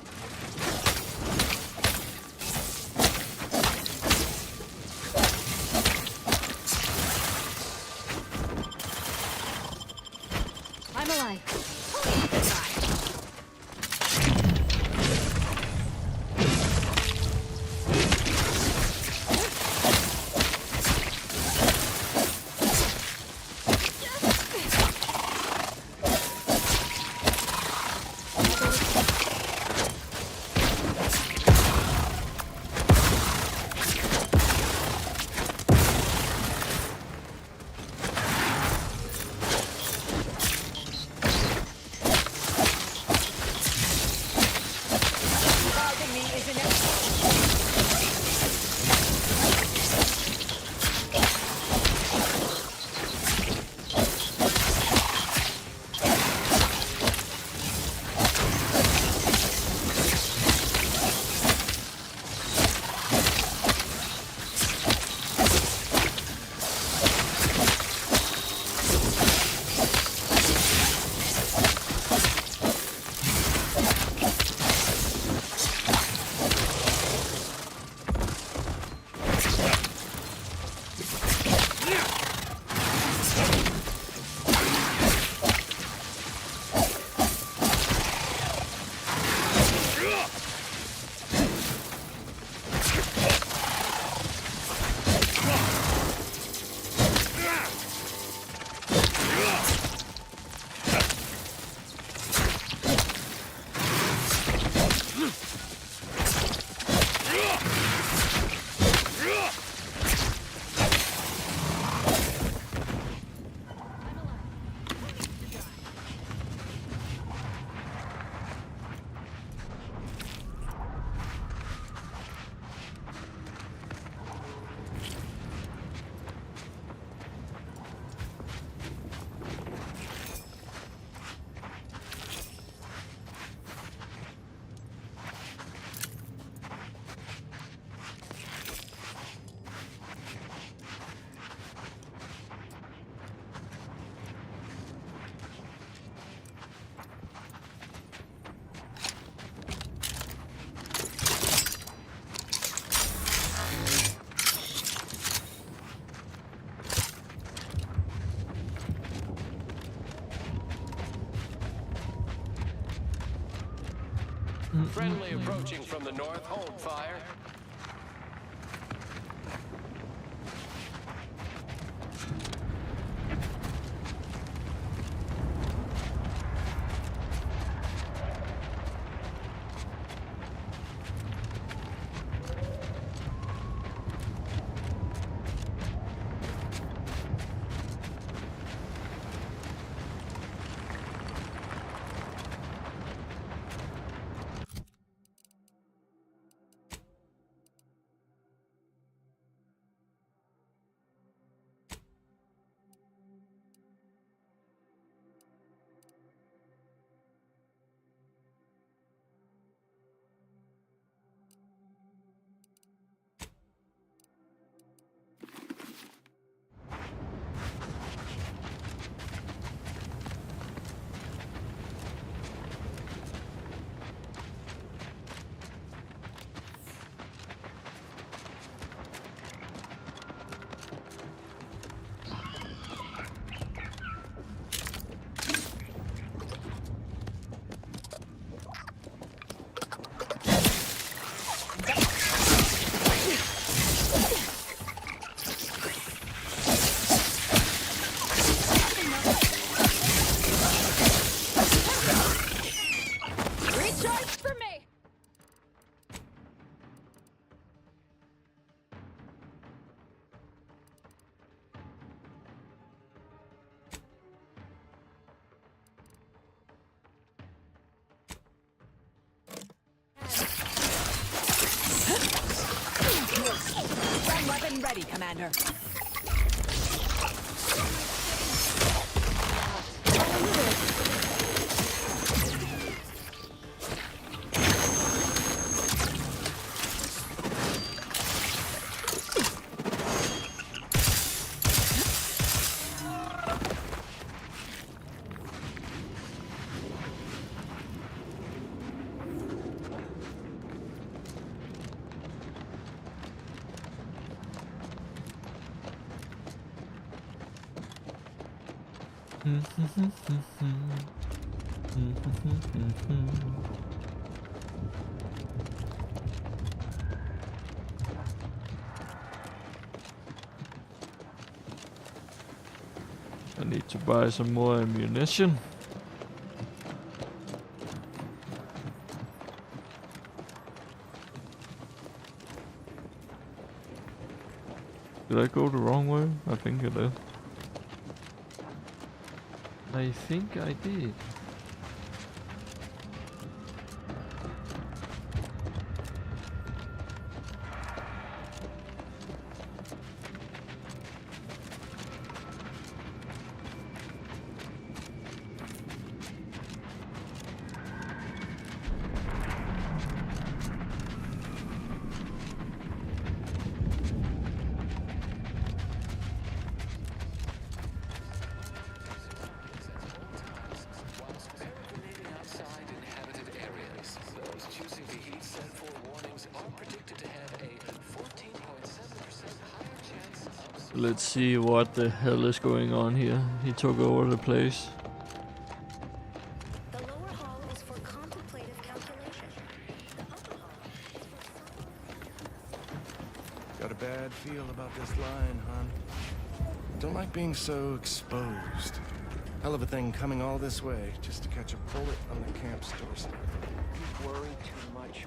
I'm alive. Friendly approaching from the north. Hold fire. Weapon ready, Commander. I need to buy some more ammunition. Did I go the wrong way? I think I did. I think I did. Let's see what the hell is going on here. He took over the place. The lower hall is for contemplative calculation. Got a bad feel about this line, hon. Don't like being so exposed. Hell of a thing coming all this way just to catch a bullet on the camp's doorstep. You worry too much.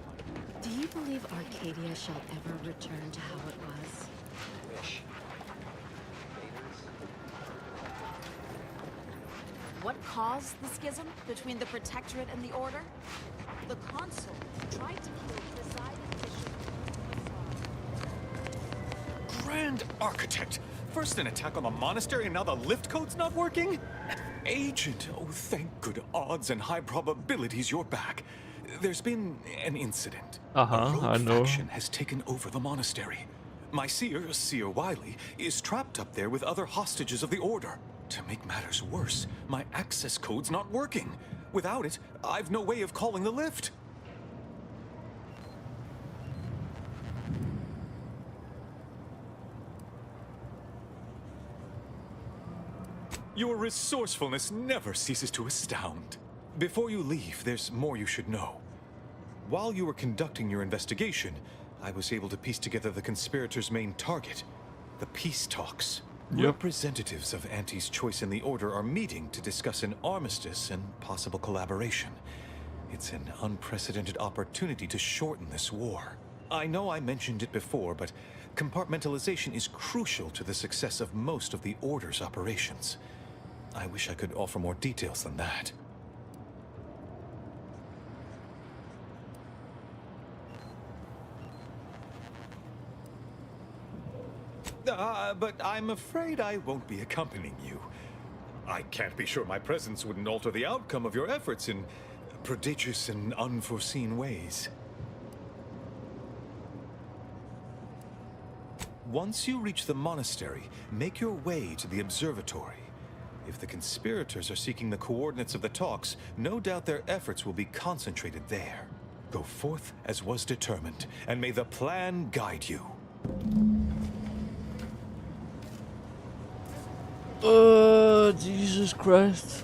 Do you believe Arcadia shall ever return to how it was? Wish. What caused the schism between the Protectorate and the Order? The Consul tried to kill presiding bishop. Grand Architect! First an attack on the monastery and now the lift code's not working? Agent, oh thank good odds and high probabilities you're back. There's been an incident. A rogue faction has taken over the monastery. My Seer Wiley, is trapped up there with other hostages of the Order. To make matters worse, my access code's not working. Without it, I've no way of calling the lift. Your resourcefulness never ceases to astound. Before you leave, there's more you should know. While you were conducting your investigation, I was able to piece together the conspirators' main target, the peace talks. Yep. Representatives of Auntie's choice in the Order are meeting to discuss an armistice and possible collaboration. It's an unprecedented opportunity to shorten this war. I know I mentioned it before, but compartmentalization is crucial to the success of most of the Order's operations. I wish I could offer more details than that. But I'm afraid I won't be accompanying you. I can't be sure my presence wouldn't alter the outcome of your efforts in prodigious and unforeseen ways. Once you reach the monastery, make your way to the observatory. If the conspirators are seeking the coordinates of the talks, no doubt their efforts will be concentrated there. Go forth as was determined, and may the plan guide you. Jesus Christ.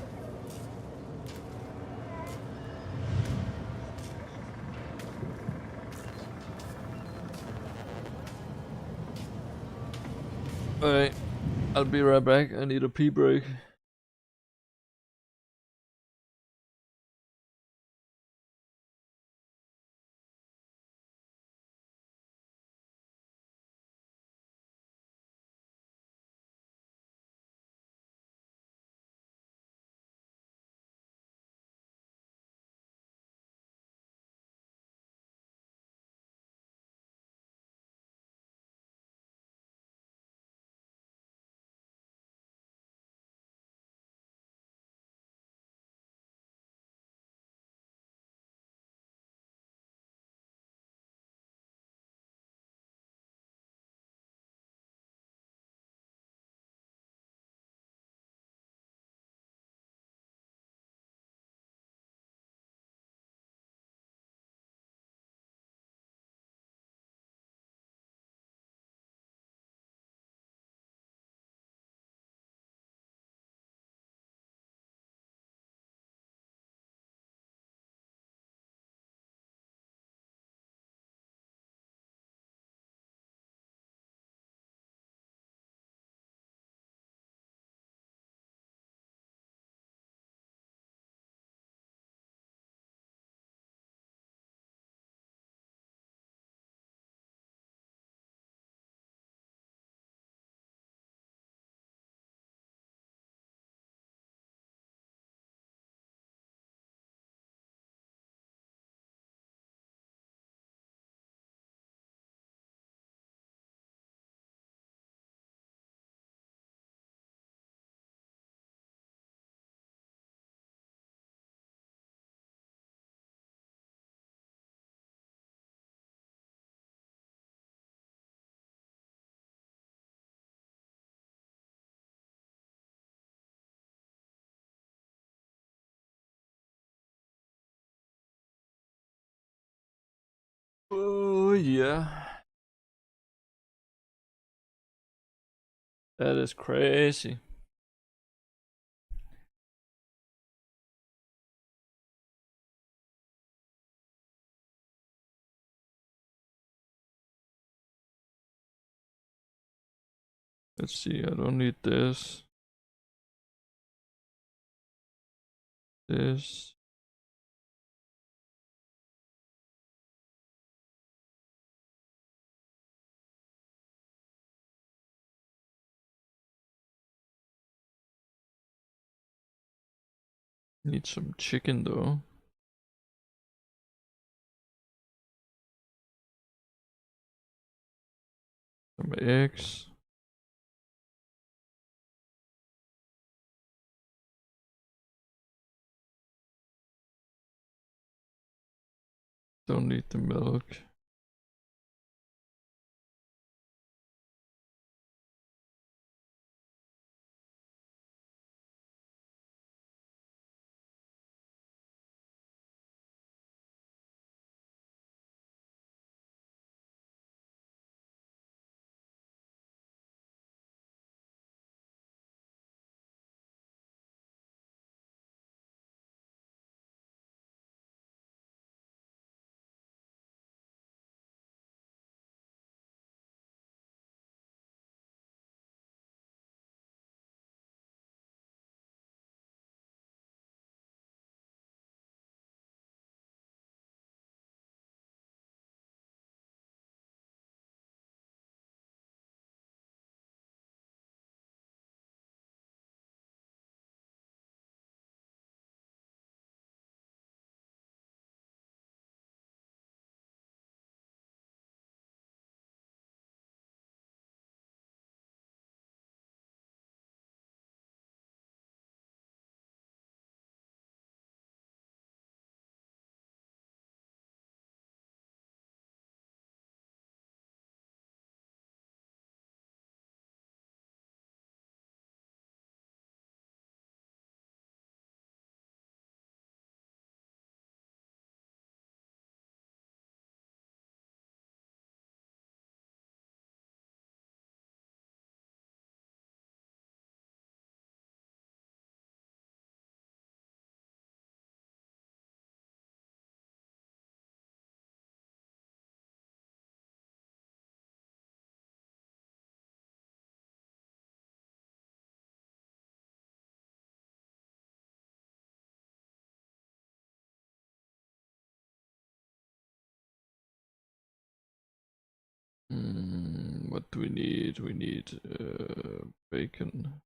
Alright, I'll be right back. I need a pee break. Oh yeah. That is crazy. Let's see, I don't need this. This. Need some chicken though. Some eggs. Don't need the milk. What do we need? We need bacon.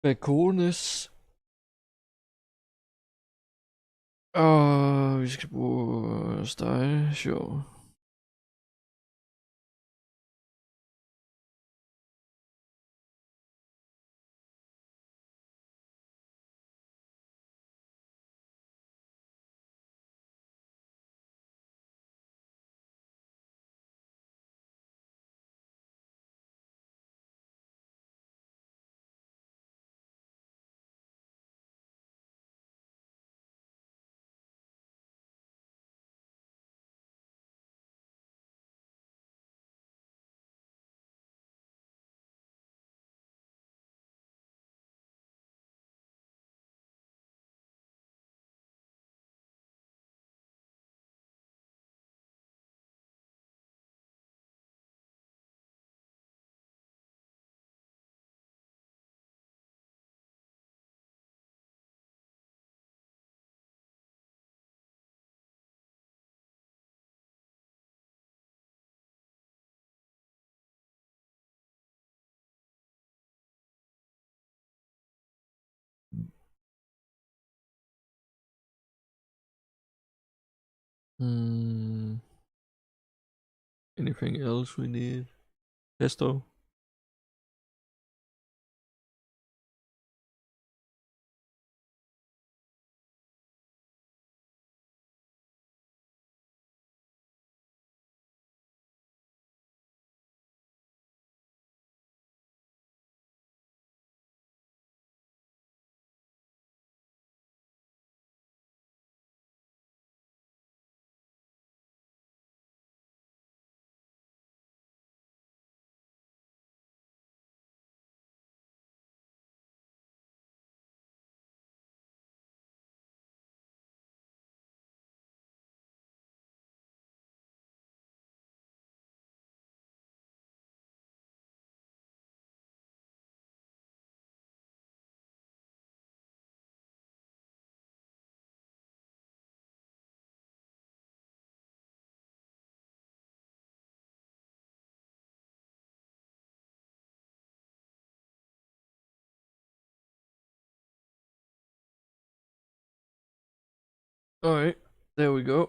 Bacones. Og vi skal bruge steg, sjov. Anything else we need? Pesto? Alright, there we go.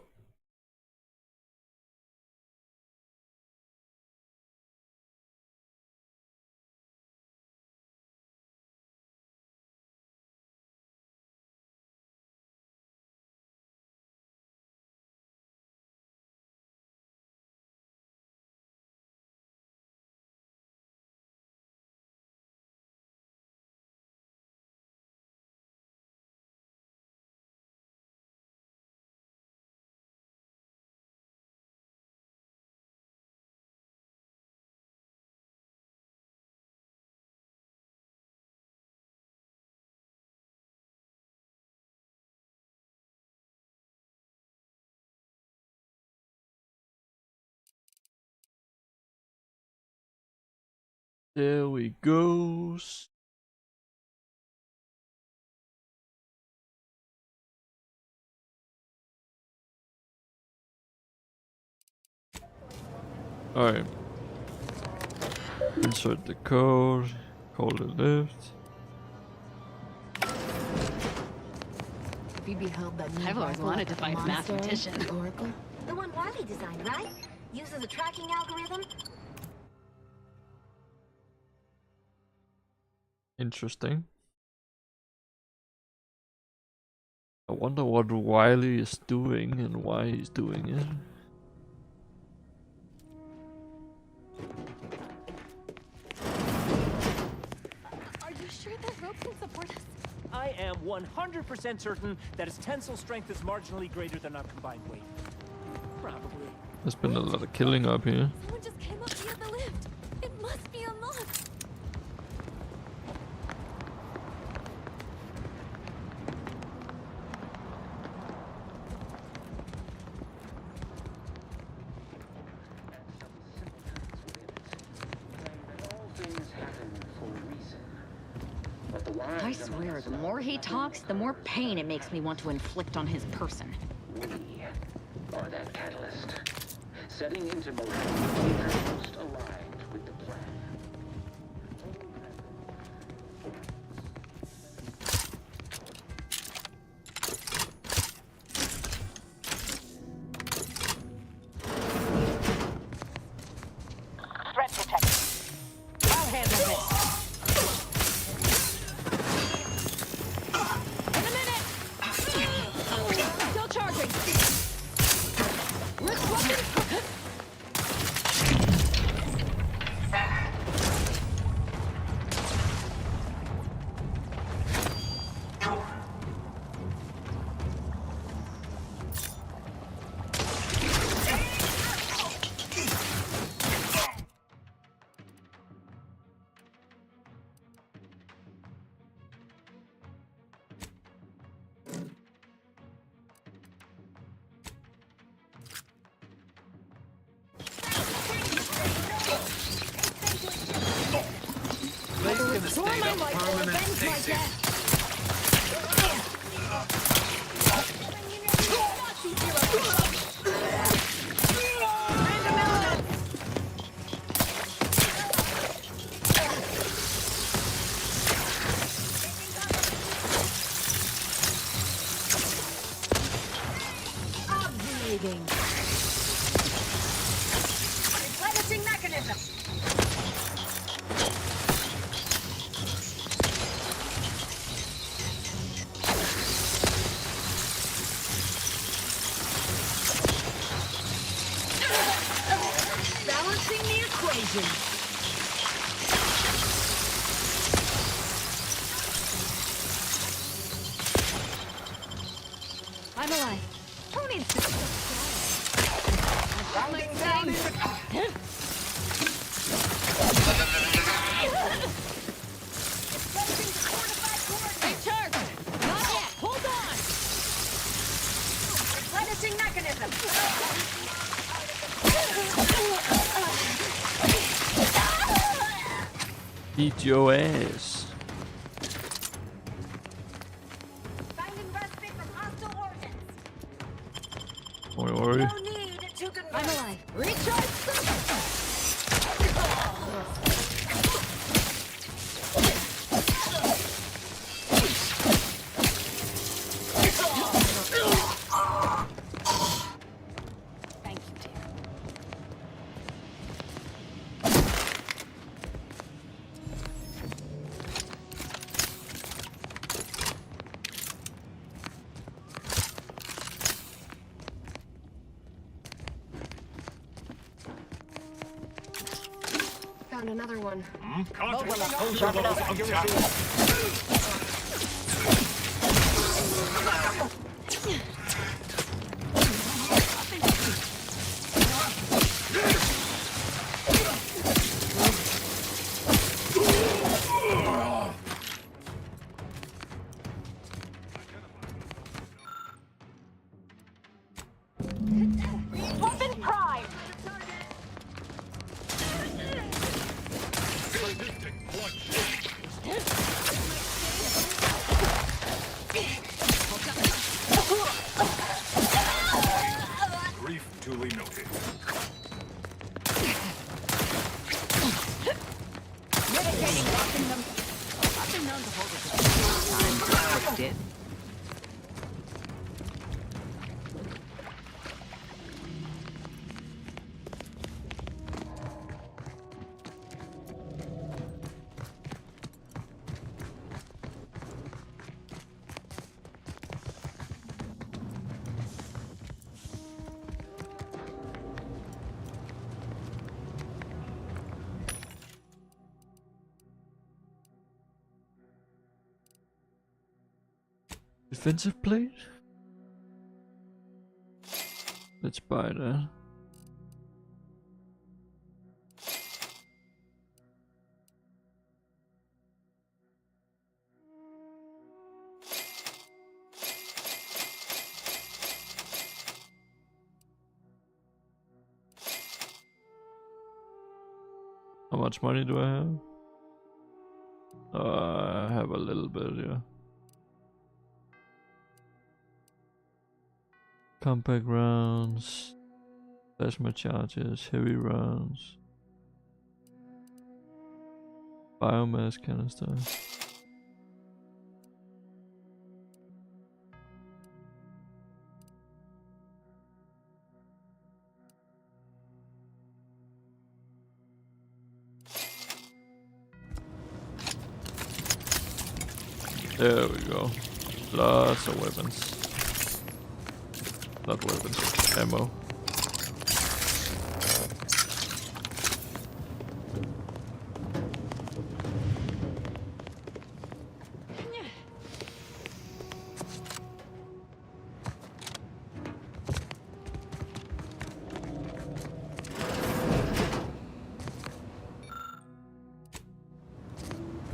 There we go. Alright. Insert the code. Call it lift. Have you beheld that new I've always rifle wanted up to at the fight a monastery, mathematician. the Oracle? The one Wiley designed, right? Uses a tracking algorithm? Interesting. I wonder what Wiley is doing and why he's doing it. Are you sure that rope can support us? I am 100% certain that its tensile strength is marginally greater than our combined weight. Probably. There's been a lot of killing up here. Someone just came up via the lift. It must be unlocked. I swear, the more he talks, the more pain it makes me want to inflict on his person. We are that catalyst, setting into motion the future most aligned with the plan. Threat detected. I'll handle this. In a minute! Still charging. We're swapping. Who am I like? Avenge my death. Obviating. Replenishing mechanism. Balancing the equation. I'm alive. Who needs to Rounding down in Recharge! Not yet! Hold on! Replenishing mechanism! Eat your ass. Finding respite from hostile organs. Oi, oi. No need to convert. I'm alive. Recharge! Thank you, dear. Found another one. Contact. Culture levels untapped. Weapon prime. Grief duly noted. Mitigating, locking them. I've been known to hold it for time to fix it. Defensive plate? Let's buy that. How much money do I have? I have a little bit, yeah. Compact rounds, plasma charges, heavy rounds, biomass canister. There we go. Lots of weapons. Not weapons, ammo.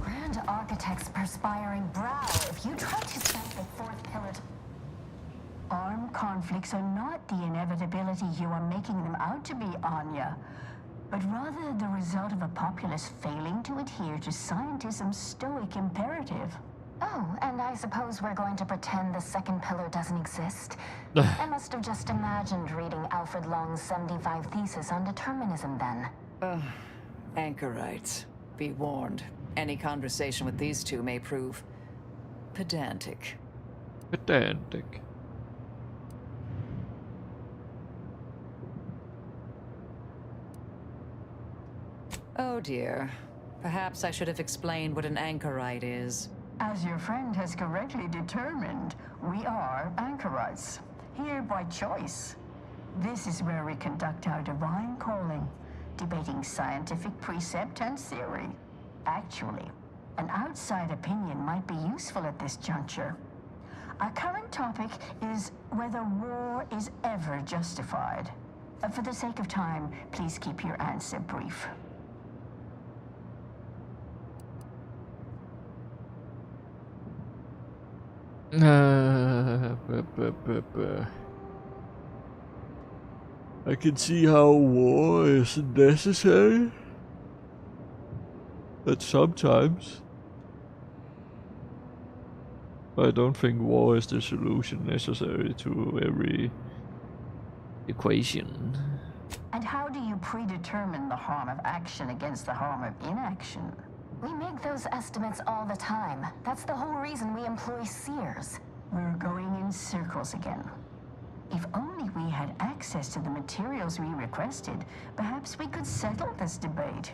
Grand Architect's perspiring brow. If you try to set the fourth pillar to... Armed conflicts are not the inevitability you are making them out to be, Anya, but rather the result of a populace failing to adhere to scientism's stoic imperative. Oh, and I suppose we're going to pretend the second pillar doesn't exist? I must have just imagined reading Alfred Long's 75 thesis on determinism then. Anchorites, be warned. Any conversation with these two may prove pedantic. Pedantic. Oh dear. Perhaps I should have explained what an anchorite is. As your friend has correctly determined, we are anchorites, here by choice. This is where we conduct our divine calling, debating scientific precept and theory. Actually, an outside opinion might be useful at this juncture. Our current topic is whether war is ever justified. For the sake of time, please keep your answer brief. I can see how war is necessary, but sometimes I don't think war is the solution necessary to every equation. And how do you predetermine the harm of action against the harm of inaction? We make those estimates all the time. That's the whole reason we employ seers. We're going in circles again. If only we had access to the materials we requested, perhaps we could settle this debate.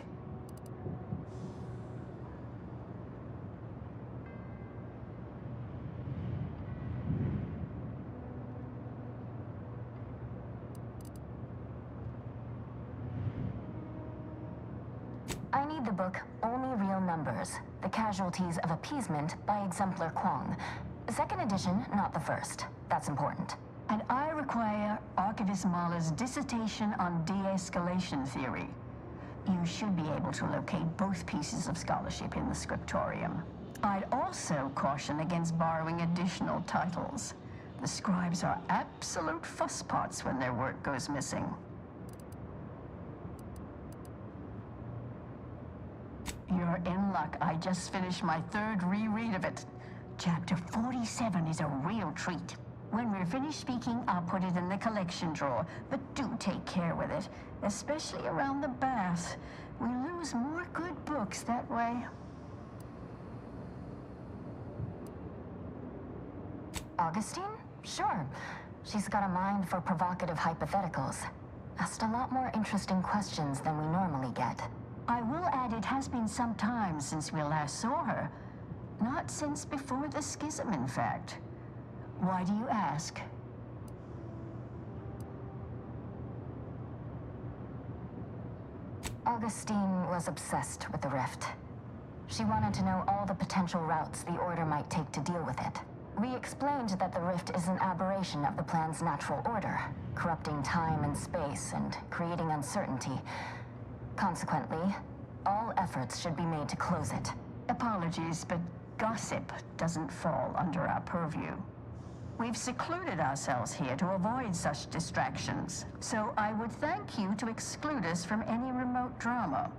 I need the book Only Real Numbers, The Casualties of Appeasement by Exemplar Kwong. Second edition, not the first. That's important. And I require Archivist Mahler's dissertation on de-escalation theory. You should be able to locate both pieces of scholarship in the scriptorium. I'd also caution against borrowing additional titles. The scribes are absolute fusspots when their work goes missing. You're in luck. I just finished my third reread of it. Chapter 47 is a real treat. When we're finished speaking, I'll put it in the collection drawer, but do take care with it, especially around the bath. We lose more good books that way. Augustine? Sure. She's got a mind for provocative hypotheticals. Asked a lot more interesting questions than we normally get. I will add it has been some time since we last saw her. Not since before the schism, in fact. Why do you ask? Augustine was obsessed with the rift. She wanted to know all the potential routes the Order might take to deal with it. We explained that the rift is an aberration of the plan's natural order, corrupting time and space and creating uncertainty. Consequently, all efforts should be made to close it. Apologies, but gossip doesn't fall under our purview. We've secluded ourselves here to avoid such distractions, so I would thank you to exclude us from any remote drama.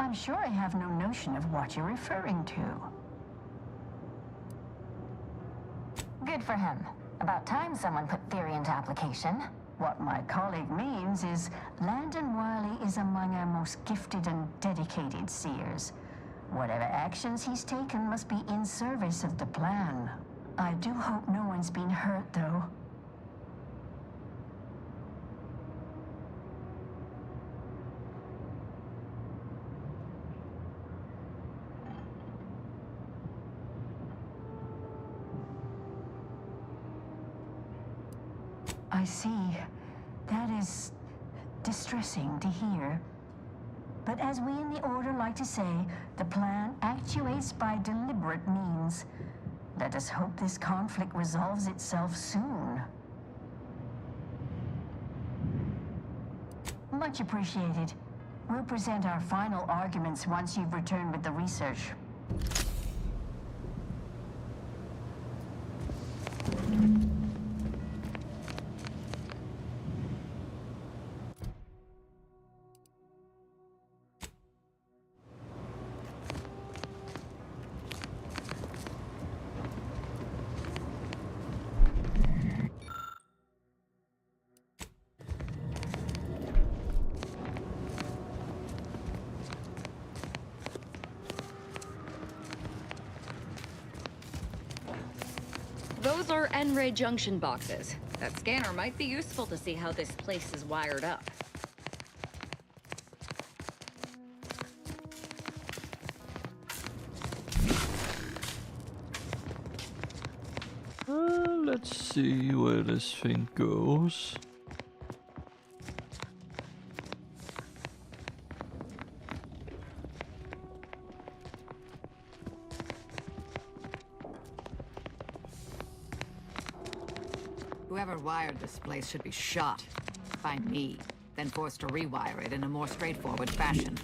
I'm sure I have no notion of what you're referring to. Good for him. About time someone put theory into application. What my colleague means is Landon Wiley is among our most gifted and dedicated seers. Whatever actions he's taken must be in service of the plan. I do hope no one's been hurt, though. I see. That is distressing to hear. But as we in the Order like to say, the plan actuates by deliberate means. Let us hope this conflict resolves itself soon. Much appreciated. We'll present our final arguments once you've returned with the research. Those are N-ray junction boxes. That scanner might be useful to see how this place is wired up. Let's see where this thing goes. Whoever wired this place should be shot. By me, then forced to rewire it in a more straightforward fashion.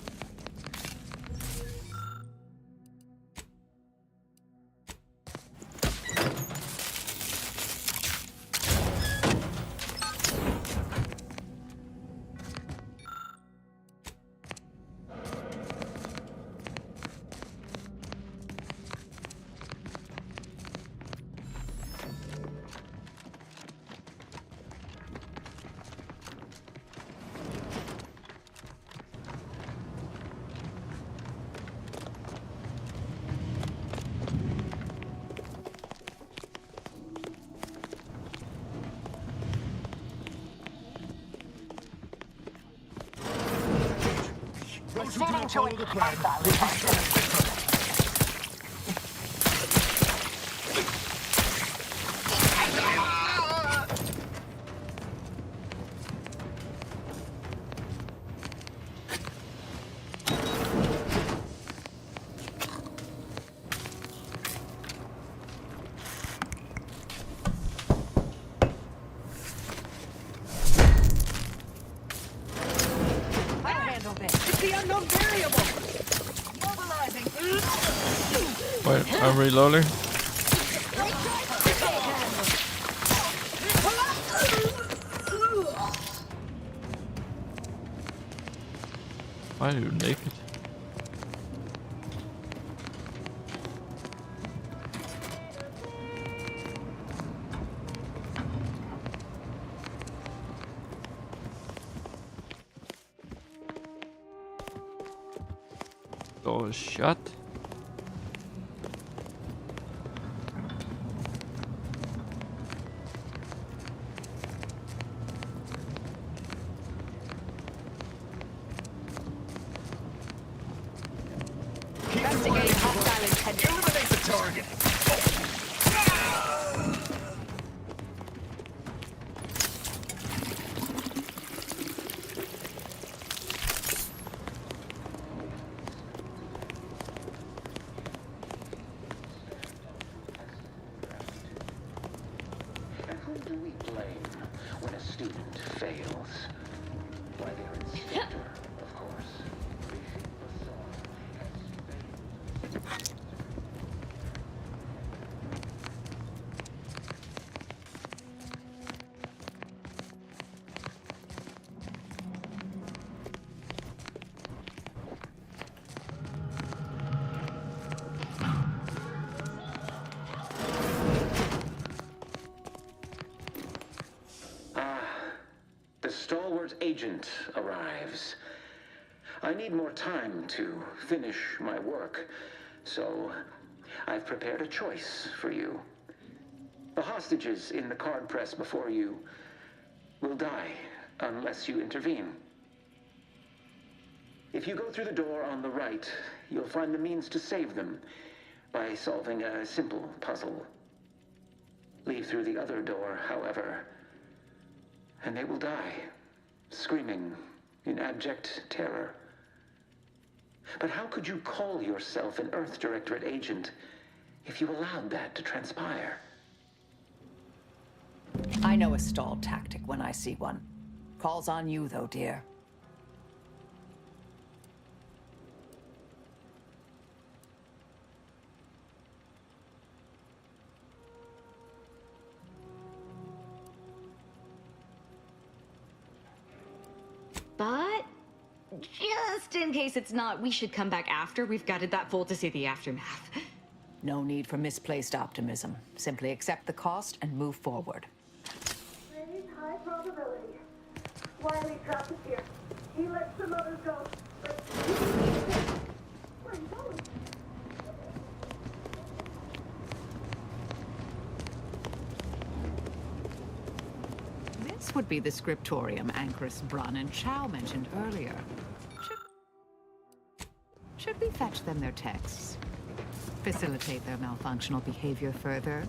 Proceeding to the plan. Wait, I'm reloading. Why are you naked? Door is shut. Eliminate the target. And whom do we blame when a student fails? Why, their instructor, of course. agent arrives. I need more time to finish my work, so I've prepared a choice for you. The hostages in the card press before you will die unless you intervene. If you go through the door on the right, you'll find the means to save them by solving a simple puzzle. Leave through the other door, however, and they will die, screaming in abject terror. But how could you call yourself an Earth Directorate agent if you allowed that to transpire? I know a stall tactic when I see one. Calls on you, though, dear. But just in case it's not, we should come back after we've gutted that fool to see the aftermath. No need for misplaced optimism. Simply accept the cost and move forward. Raise high probability. Wiley trapped us here. He lets some others go, but where are you going? This would be the scriptorium Anchoress, Brun, and Chow mentioned earlier. Should we fetch them their texts? Facilitate their malfunctional behavior further?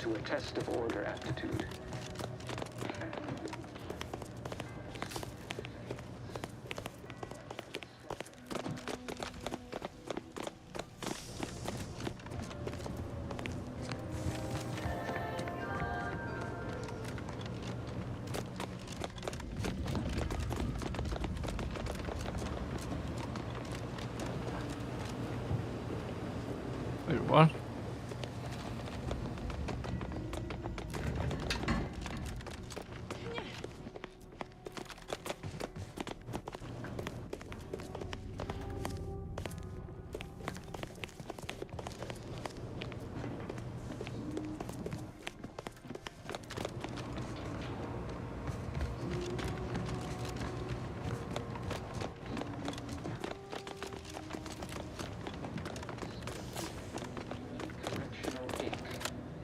onto a test of order aptitude. Wait, what?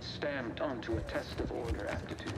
Stamped onto a test of order aptitude.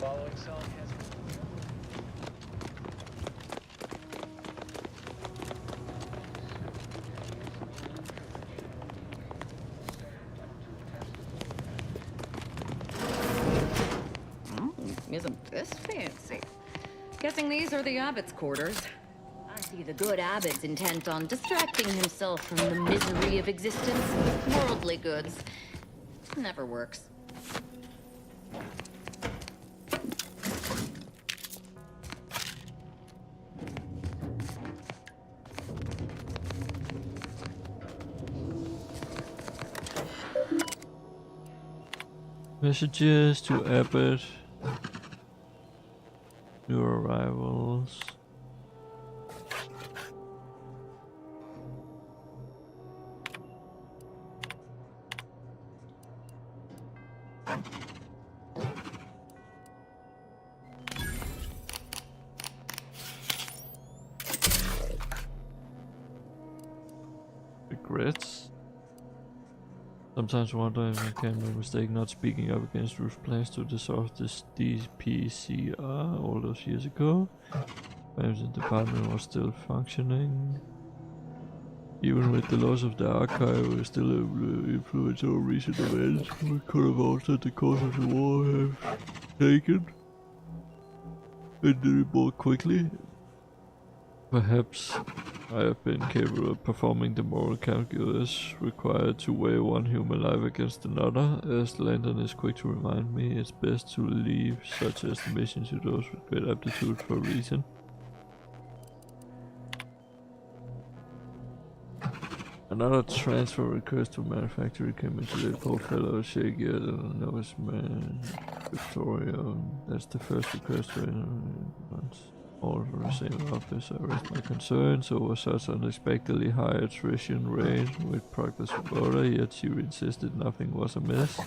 Following song has Isn't this fancy? Guessing these are the abbot's quarters. I see the good abbot's intent on distracting himself from the misery of existence. Worldly goods. Never works. Messages to Abbott. New arrivals. Regrets. Sometimes wonder if I can make a mistake not speaking up against Ruth's plans to dissolve this DPCR all those years ago. Perhaps the department was still functioning. Even with the loss of the archive, we still able to influence our recent events. We could have altered the course of the war have taken. And did it more quickly. Perhaps I have been capable of performing the moral calculus required to weigh one human life against another. As Landon is quick to remind me, it's best to leave such estimation to those with great aptitude for reason. Another transfer request to manufacturing came into the poor fellow shakier than a novice man. Victoria, that's the first request for once. All for the same office, I raised my concerns over such unexpectedly high attrition rate with Progress Voter, yet she insisted nothing was amiss.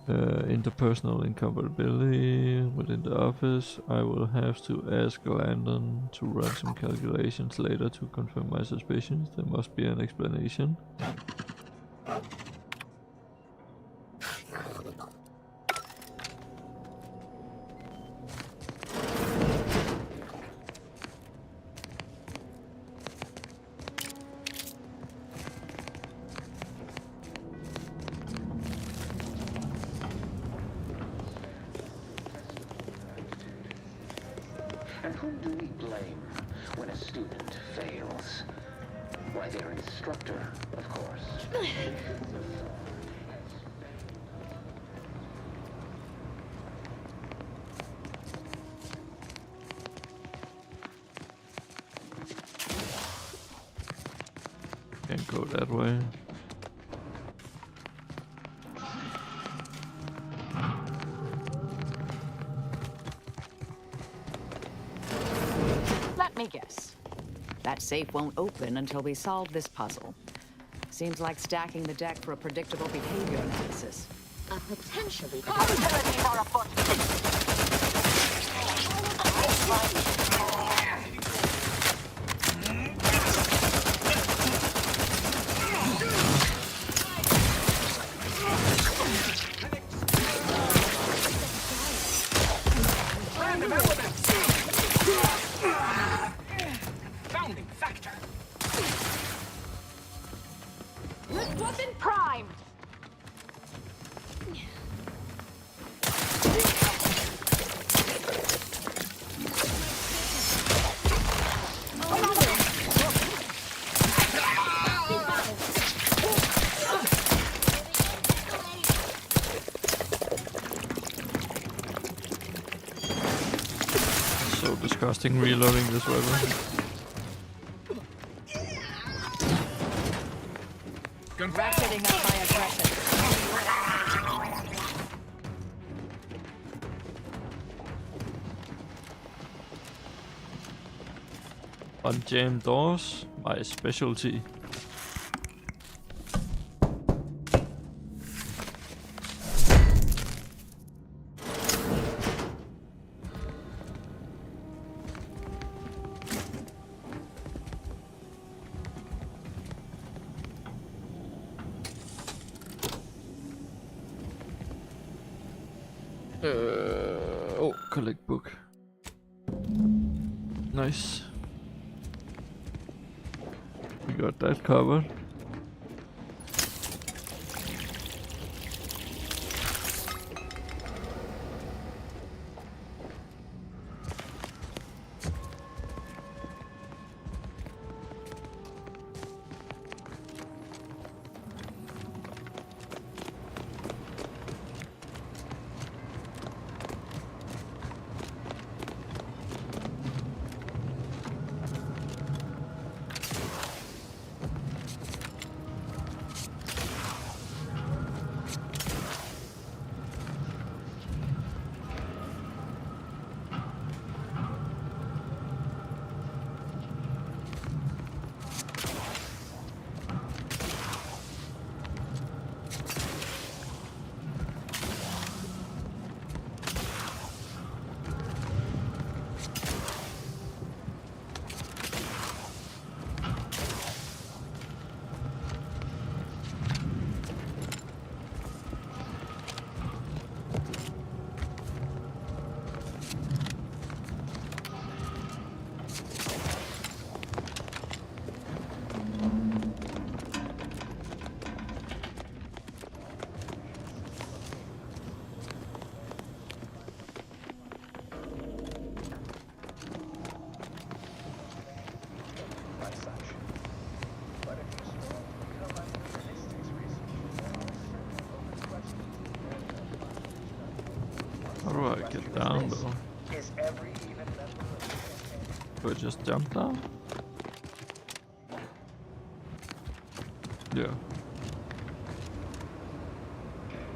Interpersonal incompatibility within the office. I will have to ask Landon to run some calculations later to confirm my suspicions. There must be an explanation. And whom do we blame when a student fails? Why, their instructor, of course. Can't go that way. Let me guess. That safe won't open until we solve this puzzle. Seems like stacking the deck for a predictable behavior analysis. A potentially... Hostilities are afoot. Founding factor. Weapon primed. So disgusting reloading this weapon. Ratcheting up my aggression. Unjam doors, my specialty. Oh, collect book. Nice. We got that covered. How do I get down though? Do I just jump down? Yeah.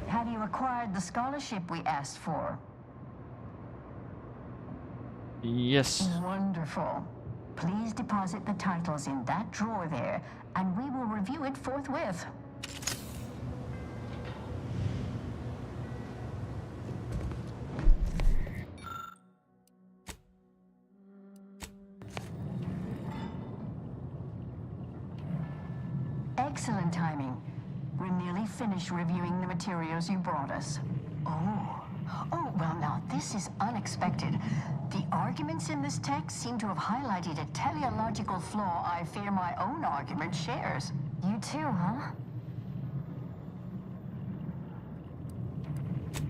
Have you acquired the scholarship we asked for? Yes. Wonderful. Please deposit the titles in that drawer there, and we will review it forthwith. Excellent timing. We're nearly finished reviewing the materials you brought us. Oh, well now, this is unexpected. The arguments in this text seem to have highlighted a teleological flaw I fear my own argument shares. You too, huh?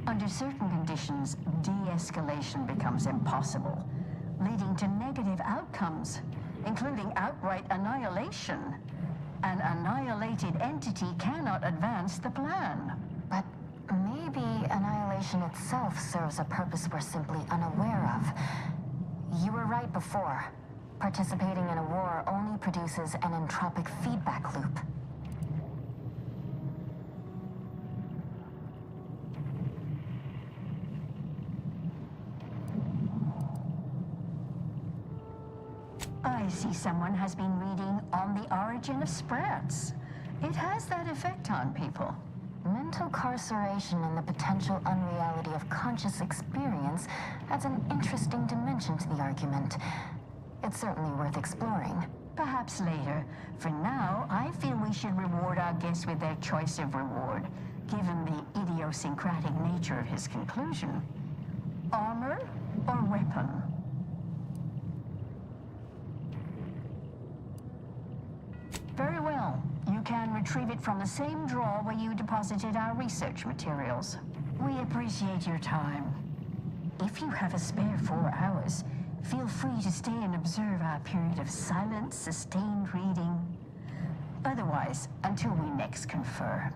Under certain conditions, de-escalation becomes impossible, leading to negative outcomes, including outright annihilation. An annihilated entity cannot advance the plan. But maybe annihilation itself serves a purpose we're simply unaware of. You were right before. Participating in a war only produces an entropic feedback loop. I see someone has been reading On the Origin of Sprats. It has that effect on people. Mental carceration and the potential unreality of conscious experience adds an interesting dimension to the argument. It's certainly worth exploring. Perhaps later. For now, I feel we should reward our guest with their choice of reward, given the idiosyncratic nature of his conclusion. Armor or weapon? Very well. You can retrieve it from the same drawer where you deposited our research materials. We appreciate your time. If you have a spare 4 hours, feel free to stay and observe our period of silent, sustained reading. Otherwise, until we next confer.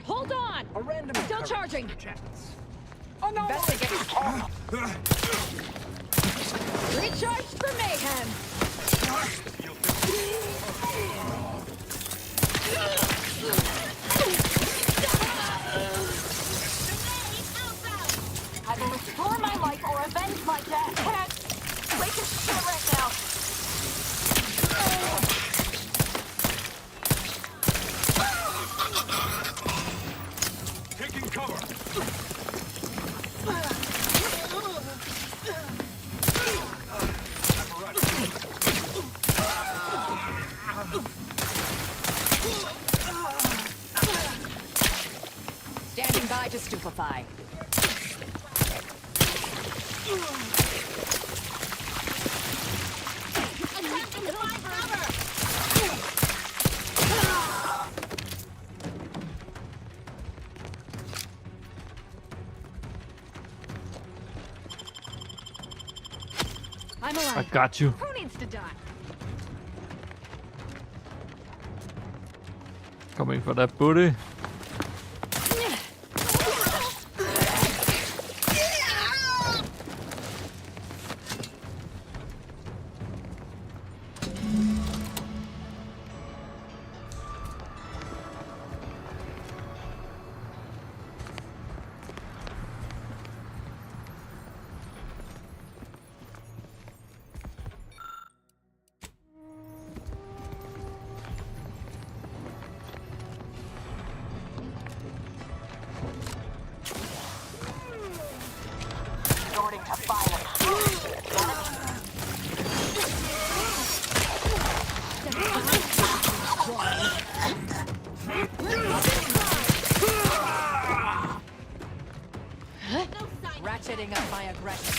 Hold on! A random Still charging! Oh no! Recharge for mayhem! I will restore my life or avenge my death. Can't wait to shit right now. Taking cover. Standing by to stupefy. Attempting to find cover. I'm alive. I got you. Who needs to die? Coming for that booty. Resorting to violence. Ratcheting up my aggression.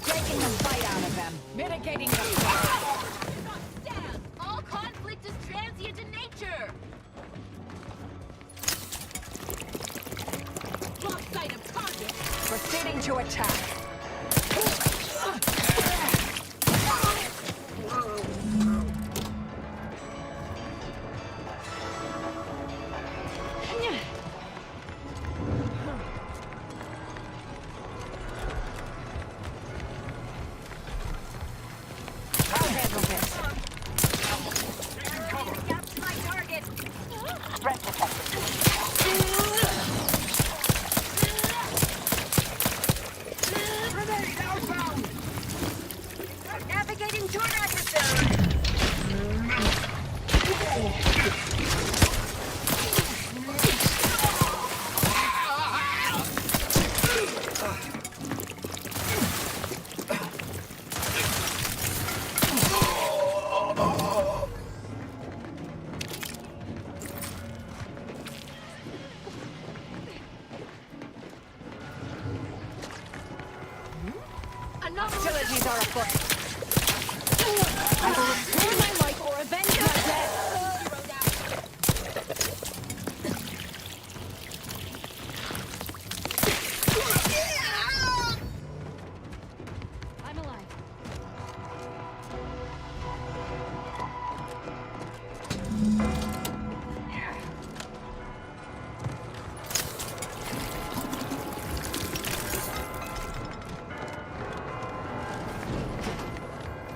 Taking the fight out of them. Mitigating the fight. All conflict is transient in nature. Lost sight of target. Proceeding to attack. I'll handle this. Capture my target. Threat detected. Hostilities are afoot. I will restore my life or avenge my death. I'm alive.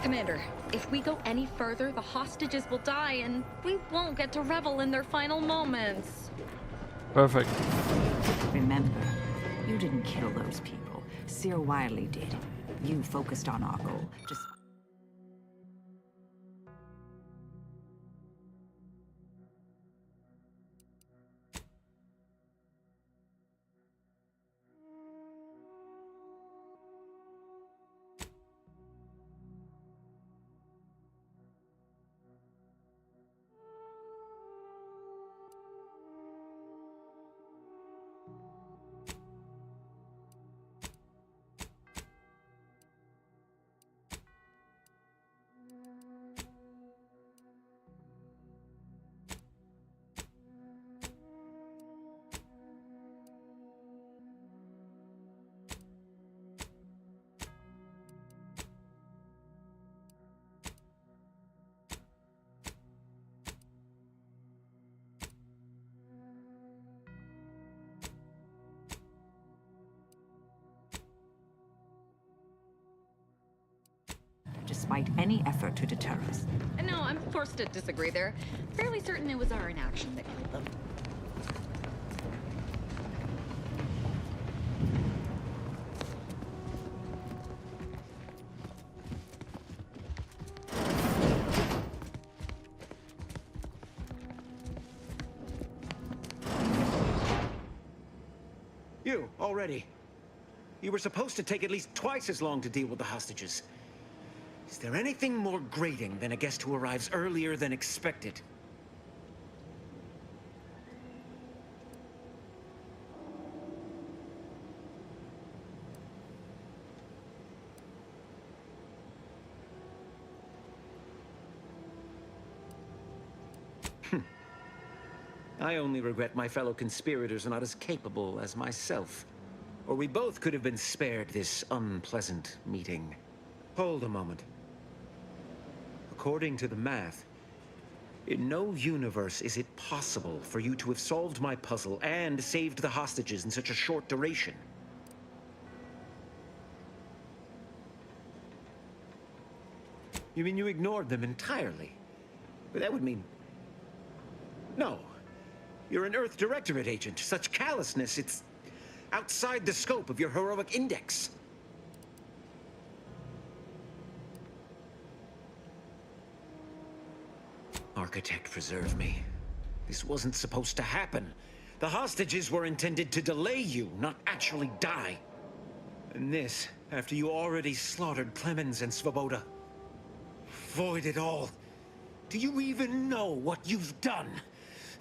Commander, if we go any further, the hostages will die and we won't get to revel in their final moments. Perfect. Remember, you didn't kill those people. Sir Wiley did. You focused on our goal. Just... Despite any effort to deter us. No, I'm forced to disagree there. Fairly certain it was our inaction that killed them. You, already. You were supposed to take at least twice as long to deal with the hostages. Is there anything more grating than a guest who arrives earlier than expected? I only regret my fellow conspirators are not as capable as myself. Or we both could have been spared this unpleasant meeting. Hold a moment. According to the math, in no universe is it possible for you to have solved my puzzle and saved the hostages in such a short duration. You mean you ignored them entirely? But that would mean... No. You're an Earth Directorate agent. Such callousness, it's outside the scope of your heroic index. Architect, preserve me. This wasn't supposed to happen. The hostages were intended to delay you, not actually die. And this, after you already slaughtered Clemens and Svoboda. Void it all. Do you even know what you've done?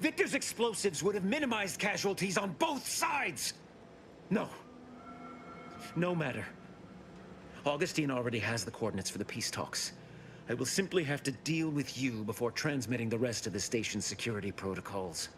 Victor's explosives would have minimized casualties on both sides! No. No matter. Augustine already has the coordinates for the peace talks. I will simply have to deal with you before transmitting the rest of the station's security protocols.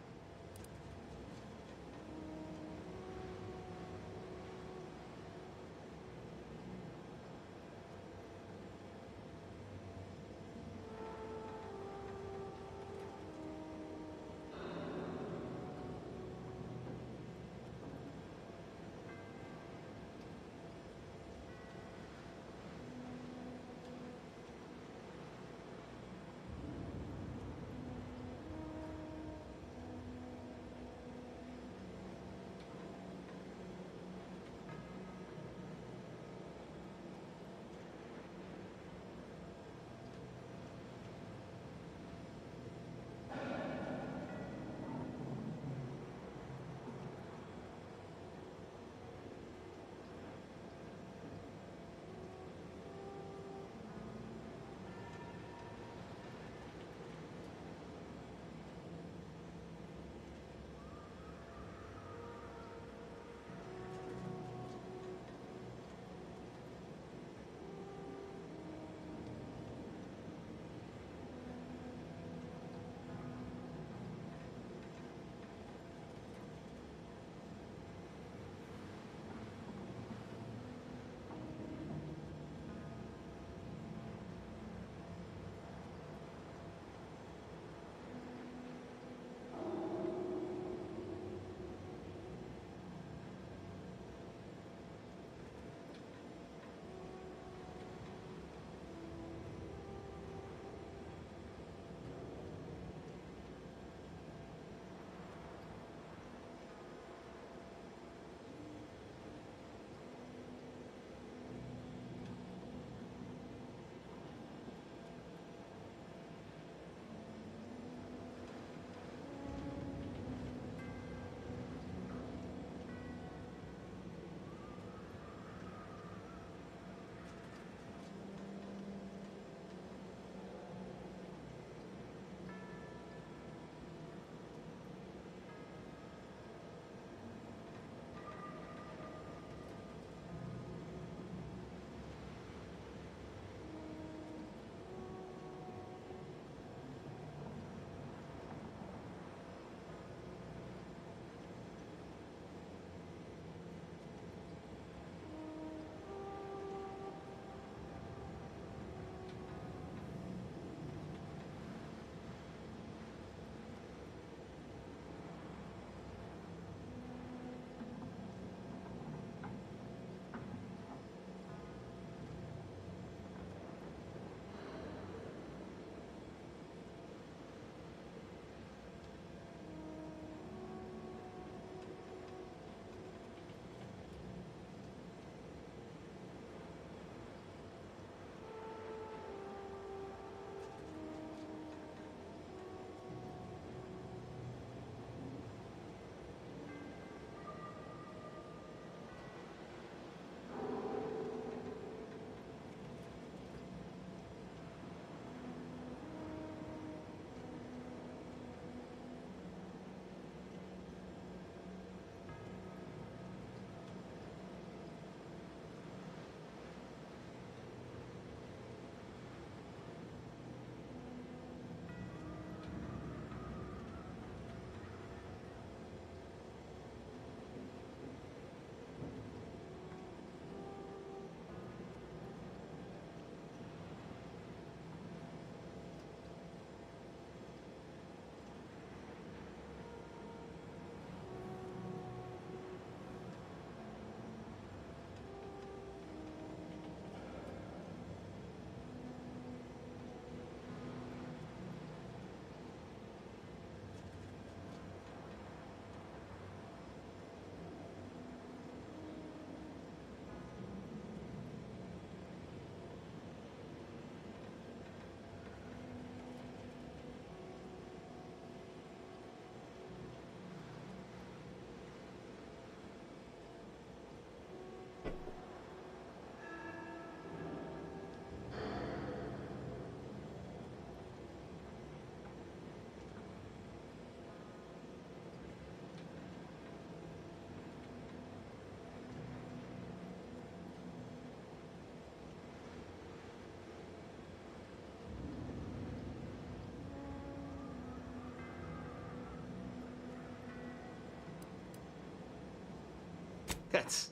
That's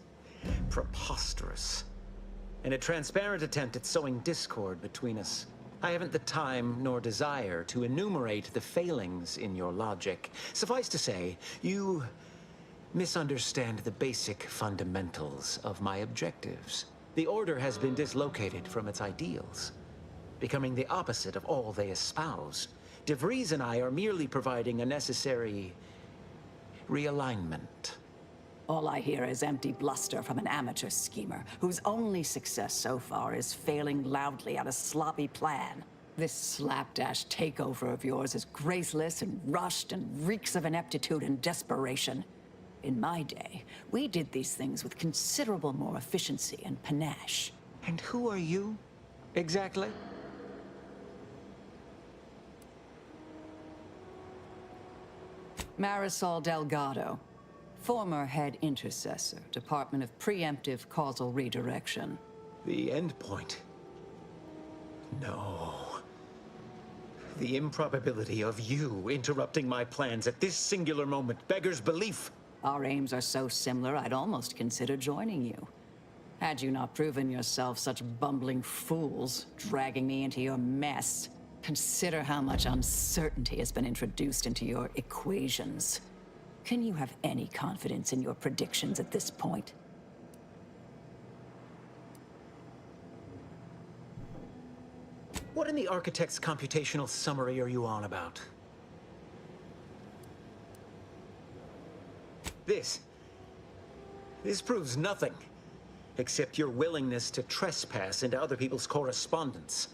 preposterous. And a transparent attempt at sowing discord between us. I haven't the time nor desire to enumerate the failings in your logic. Suffice to say, you misunderstand the basic fundamentals of my objectives. The Order has been dislocated from its ideals, becoming the opposite of all they espouse. DeVries and I are merely providing a necessary realignment. All I hear is empty bluster from an amateur schemer whose only success so far is failing loudly at a sloppy plan. This slapdash takeover of yours is graceless and rushed and reeks of ineptitude and desperation. In my day, we did these things with considerable more efficiency and panache. And who are you, exactly? Marisol Delgado, former head intercessor, Department of Preemptive Causal Redirection. The endpoint? No. The improbability of you interrupting my plans at this singular moment beggars belief. Our aims are so similar, I'd almost consider joining you. Had you not proven yourself such bumbling fools, dragging me into your mess. Consider how much uncertainty has been introduced into your equations. Can you have any confidence in your predictions at this point? What in the Architect's computational summary are you on about? This proves nothing, except your willingness to trespass into other people's correspondence,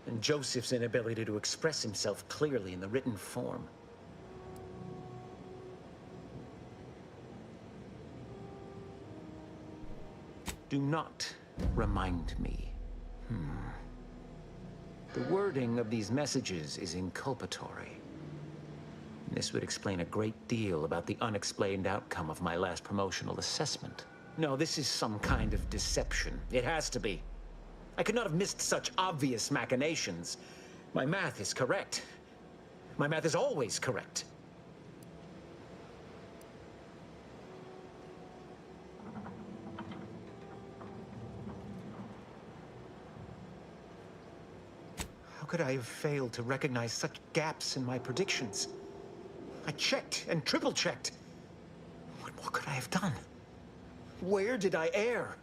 and Joseph's inability to express himself clearly in the written form. Do not remind me. The wording of these messages is inculpatory. This would explain a great deal about the unexplained outcome of my last promotional assessment. No, this is some kind of deception. It has to be. I could not have missed such obvious machinations. My math is correct. My math is always correct. How could I have failed to recognize such gaps in my predictions? I checked and triple-checked. What could I have done? Where did I err?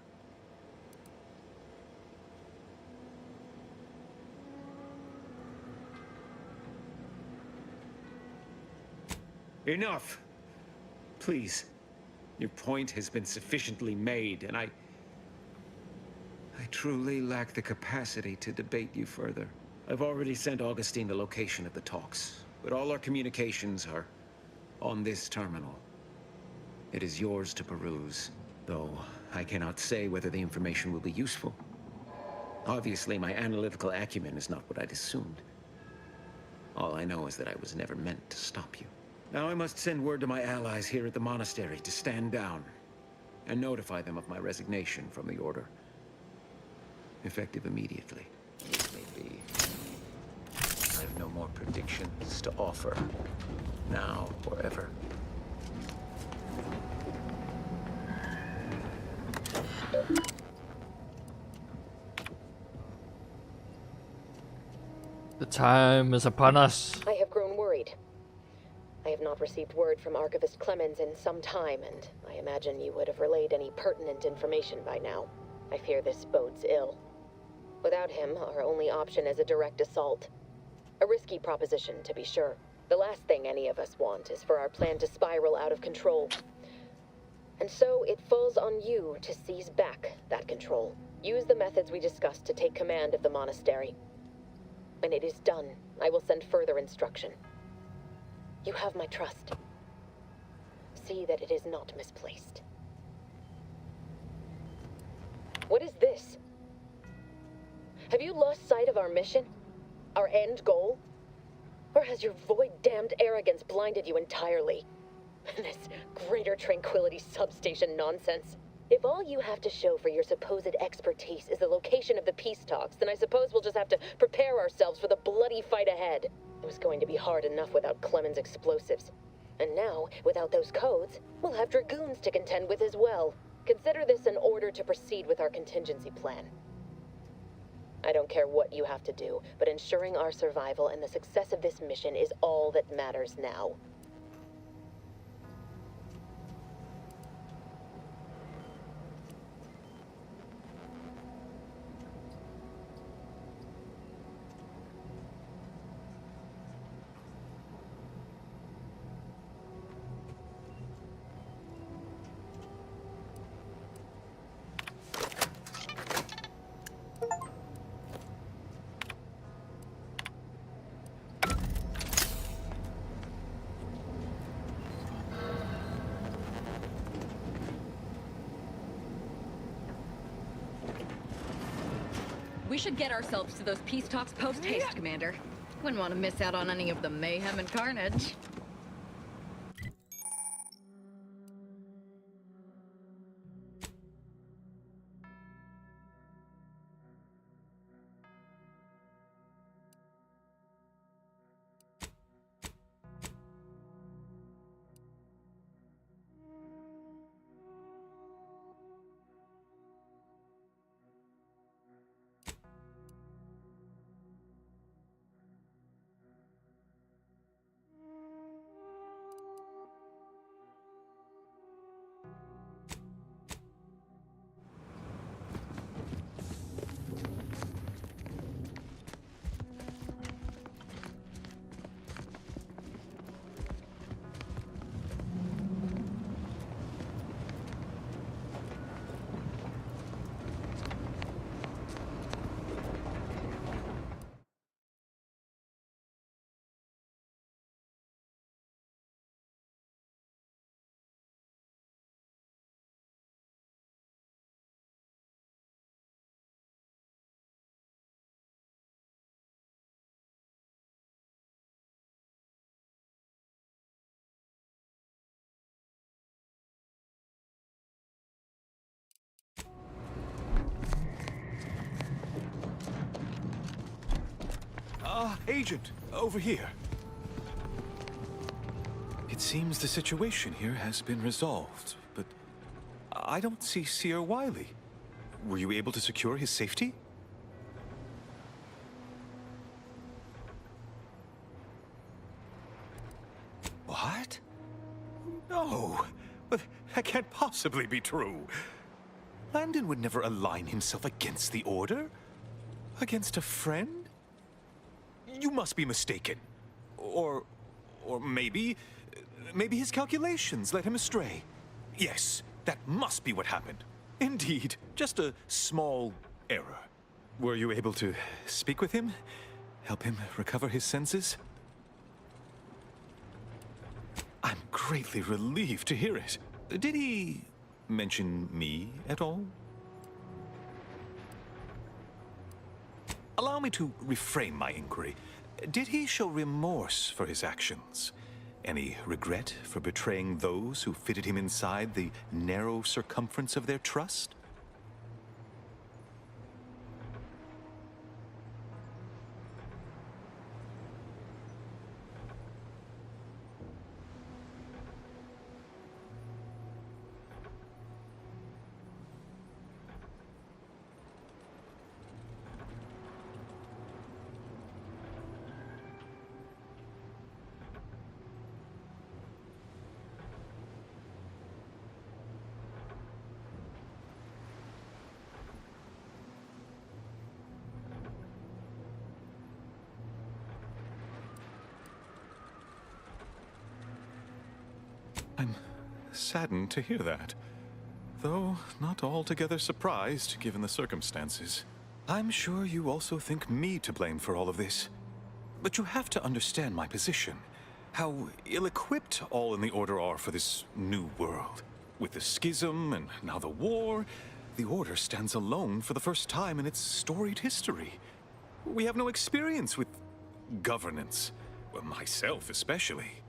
Enough! Please. Your point has been sufficiently made, and I truly lack the capacity to debate you further. I've already sent Augustine the location of the talks, but all our communications are on this terminal. It is yours to peruse, though I cannot say whether the information will be useful. Obviously, my analytical acumen is not what I'd assumed. All I know is that I was never meant to stop you. Now I must send word to my allies here at the monastery to stand down and notify them of my resignation from the Order. Effective immediately. This may be. I have no more predictions to offer, now or ever. The time is upon us. I have grown worried. I have not received word from Archivist Clemens in some time, and I imagine you would have relayed any pertinent information by now. I fear this bodes ill. Without him, our only option is a direct assault. A risky proposition, to be sure. The last thing any of us want is for our plan to spiral out of control. And so it falls on you to seize back that control. Use the methods we discussed to take command of the monastery. When it is done, I will send further instruction. You have my trust. See that it is not misplaced. What is this? Have you lost sight of our mission? Our end goal? Or has your void-damned arrogance blinded you entirely? This greater tranquility substation nonsense. If all you have to show for your supposed expertise is the location of the peace talks, then I suppose we'll just have to prepare ourselves for the bloody fight ahead. It was going to be hard enough without Clemens' explosives. And now, without those codes, we'll have dragoons to contend with as well. Consider this an order to proceed with our contingency plan. I don't care what you have to do, but ensuring our survival and the success of this mission is all that matters now. We should get ourselves to those peace talks post-haste, Commander. Wouldn't want to miss out on any of the mayhem and carnage. Agent, over here. It seems the situation here has been resolved, but I don't see Sir Wiley. Were you able to secure his safety? What? No, but that can't possibly be true. Landon would never align himself against the Order? Against a friend? You must be mistaken. Or maybe his calculations led him astray. Yes, that must be what happened. Indeed, just a small error. Were you able to speak with him? Help him recover his senses? I'm greatly relieved to hear it. Did he mention me at all? Allow me to reframe my inquiry. Did he show remorse for his actions? Any regret for betraying those who fitted him inside the narrow circumference of their trust? I'm saddened to hear that, though not altogether surprised given the circumstances. I'm sure you also think me to blame for all of this. But you have to understand my position, how ill-equipped all in the Order are for this new world. With the schism and now the war, the Order stands alone for the first time in its storied history. We have no experience with governance, well, myself especially.